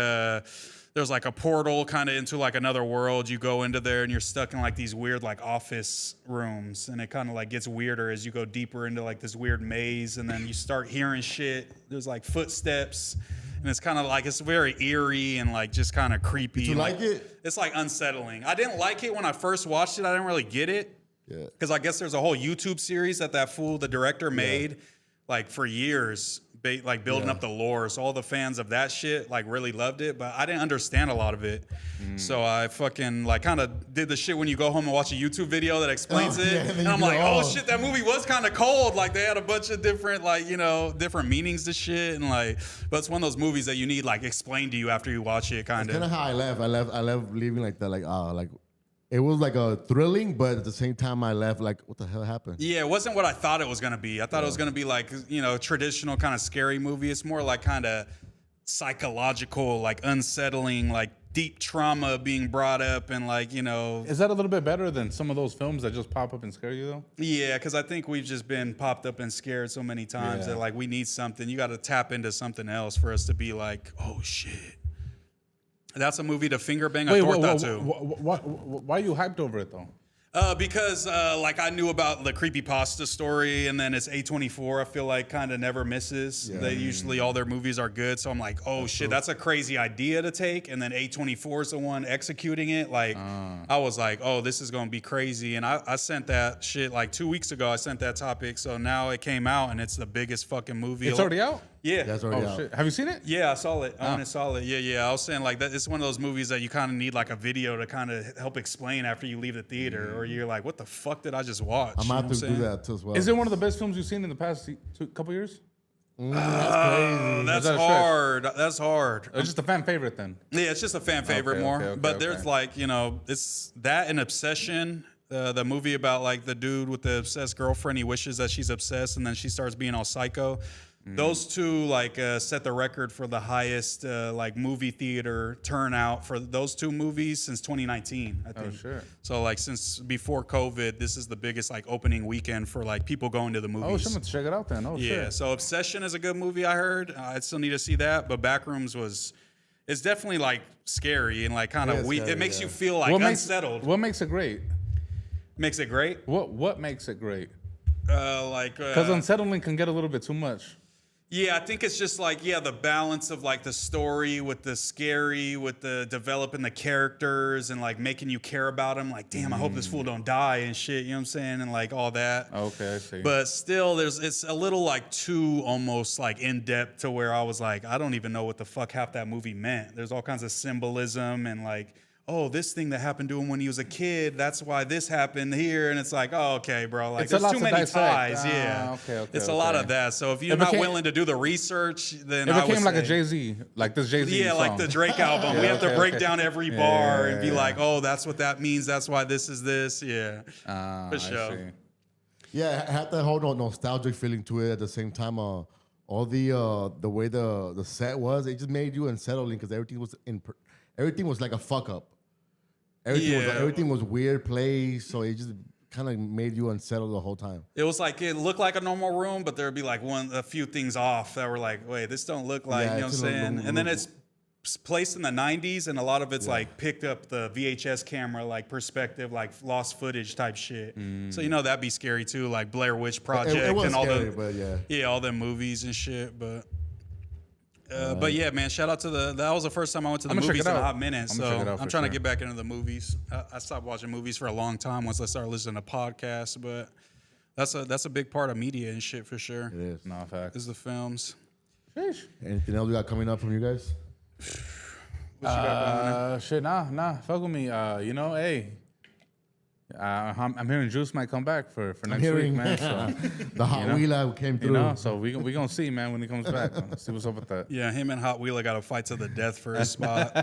there's like a portal kind of into like another world. You go into there and you're stuck in like these weird like office rooms, and it kind of like gets weirder as you go deeper into like this weird maze, and then you start hearing shit. There's like footsteps, and it's kind of like it's very eerie and like just kind of creepy. Did you like it? It's like unsettling. I didn't like it when I first watched it. I didn't really get it. Yeah. Because I guess there's a whole YouTube series that fool, the director, made like for years, like building up the lore. So all the fans of that shit like really loved it, but I didn't understand a lot of it. So I fucking like kind of did the shit when you go home and watch a YouTube video that explains it. Yeah, and I'm like, oh shit, that movie was kind of cold. Like they had a bunch of different like, you know, different meanings to shit. And like, but it's one of those movies that you need like explained to you after you watch it kind Kind of. of how I left leaving like that, like it was like a thrilling, but at the same time I left like, what the hell happened? Yeah, it wasn't what I thought it was going to be. I thought it was going to be like, you know, traditional kind of scary movie. It's more like kind of psychological, like unsettling, like deep trauma being brought up, and like, you know. Is that a little bit better than some of those films that just pop up and scare you though? Yeah, because I think we've just been popped up and scared so many times that like we need something. You got to tap into something else for us to be like, oh shit. That's a movie to finger bang a torta to. Why are you hyped over it though? Because like I knew about the creepypasta story, and then it's A24. I feel like kind of never misses. They usually all their movies are good, so I'm like, oh shit, that's a crazy idea to take. And then A24 is the one executing it. Like I was like, oh, this is gonna be crazy. And I sent that shit like 2 weeks ago. I sent that topic, so now it came out, and it's the biggest fucking movie. It's already out? Yeah. That's already out. Shit. Have you seen it? Yeah, I saw it. I went and saw it. Yeah. I was saying like that. It's one of those movies that you kind of need like a video to kind of help explain after you leave the theater, or you're like, what the fuck did I just watch? I'm about to do that too as well. Is it one of the best films you've seen in the past couple years? That's That's hard. That's hard. It's just a fan favorite then. Yeah, it's just a fan favorite more. Okay, but there's like, you know, it's that and Obsession. The movie about like the dude with the obsessed girlfriend. He wishes that she's obsessed, and then she starts being all psycho. Those two like set the record for the highest like movie theater turnout for those two movies since 2019, I think. Oh shit. So like since before COVID, this is the biggest like opening weekend for like people going to the movies. Oh shit, I'm gonna check it out then. Oh Yeah, shit. so Obsession is a good movie, I heard. I still need to see that, but Backrooms it's definitely like scary and like kind of weak. It makes you feel like unsettled. What makes it great? Makes it great? What makes it great? Because unsettling can get a little bit too much. Yeah, I think it's just like, the balance of like the story with the scary, with the developing the characters and like making you care about them. Like, damn, I hope this fool don't die and shit, you know what I'm saying? And like all that. Okay, I see. But still, it's a little like too almost like in depth to where I was like, I don't even know what the fuck half that movie meant. There's all kinds of symbolism and like oh, this thing that happened to him when he was a kid, that's why this happened here. And it's like, oh, okay, bro. Like, It's a there's lot too to many dissect. ties. Yeah. Okay, it's a lot of that. So if you're not willing to do the research, then it I would became like a say- Jay-Z, like this Jay-Z Yeah, song. like the Drake album. We have to break down every bar and be like, oh, that's what that means. That's why this is this. Yeah. For sure. Yeah, it had that whole nostalgic feeling to it. At the same time, all the way the set was, it just made you unsettling because everything was like a fuck up. Everything was weird place, so it just kind of made you unsettled the whole time. It was like it looked like a normal room, but there would be like a few things off that were like, wait, this don't look like, you know what I'm saying? And then it's placed in the 90s, and a lot of it's like picked up the VHS camera, like perspective, like lost footage type shit. So you know that'd be scary too, like Blair Witch Project It was and all scary, the but all the movies and shit. But yeah, man, shout out to that was the first time I went to the movies in a hot minute. So I'm trying to get back into the movies. I stopped watching movies for a long time once I started listening to podcasts, but that's a big part of media and shit for sure. It is. No, fact. Is the films. Anything else we got coming up from you guys? What you got going? Shit, nah, fuck with me. You know, hey, I'm hearing Juice might come back for next week, man. So, the Hot Wheeler came through. You know, so we gonna see, man, when he comes back. Let's see what's up with that. Yeah, him and Hot Wheeler got to fight to the death for his spot.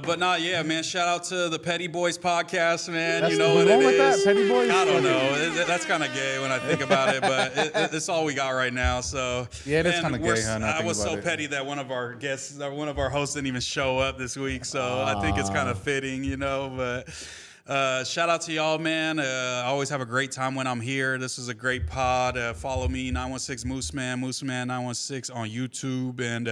But not, yeah, man. Shout out to the Petty Boys podcast, man. You know what it is. Petty Boys? I don't know. That's kind of gay when I think about it, but it's all we got right now. So yeah, it is kind of gay. Huh, I was so petty that one of our guests, one of our hosts, didn't even show up this week. So I think it's kind of fitting, you know. But shout out to y'all, man. I always have a great time when I'm here. This is a great pod. Follow me, 916 Mooseman 916 on YouTube, and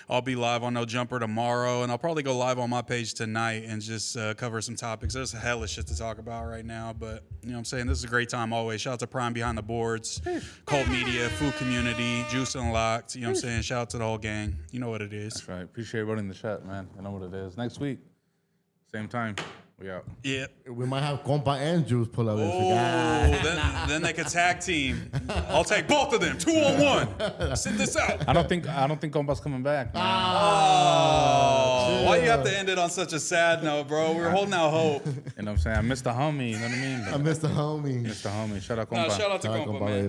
I'll be live on No Jumper tomorrow, and I'll probably go live on my page tonight and just cover some topics. There's a hell of shit to talk about right now, but you know what I'm saying? This is a great time always. Shout out to Prime Behind the Boards, Cult Media, Food Community, Juice Unlocked. You know what I'm saying? Shout out to the whole gang. You know what it is. That's right. Appreciate running the chat, man. I know what it is. Next week, same time. We out. Yeah. We might have Compa and Juice pull up. Then they could tag team. I'll take both of them, 2-on-1. Sit this out. I don't think Compa's coming back. Man. Why you have to end it on such a sad note, bro? We're holding out hope. You know what I'm saying? I missed the homie. You know what I mean? I missed the homie. Missed the homie. Shout out Compa. Shout out to Compa, man.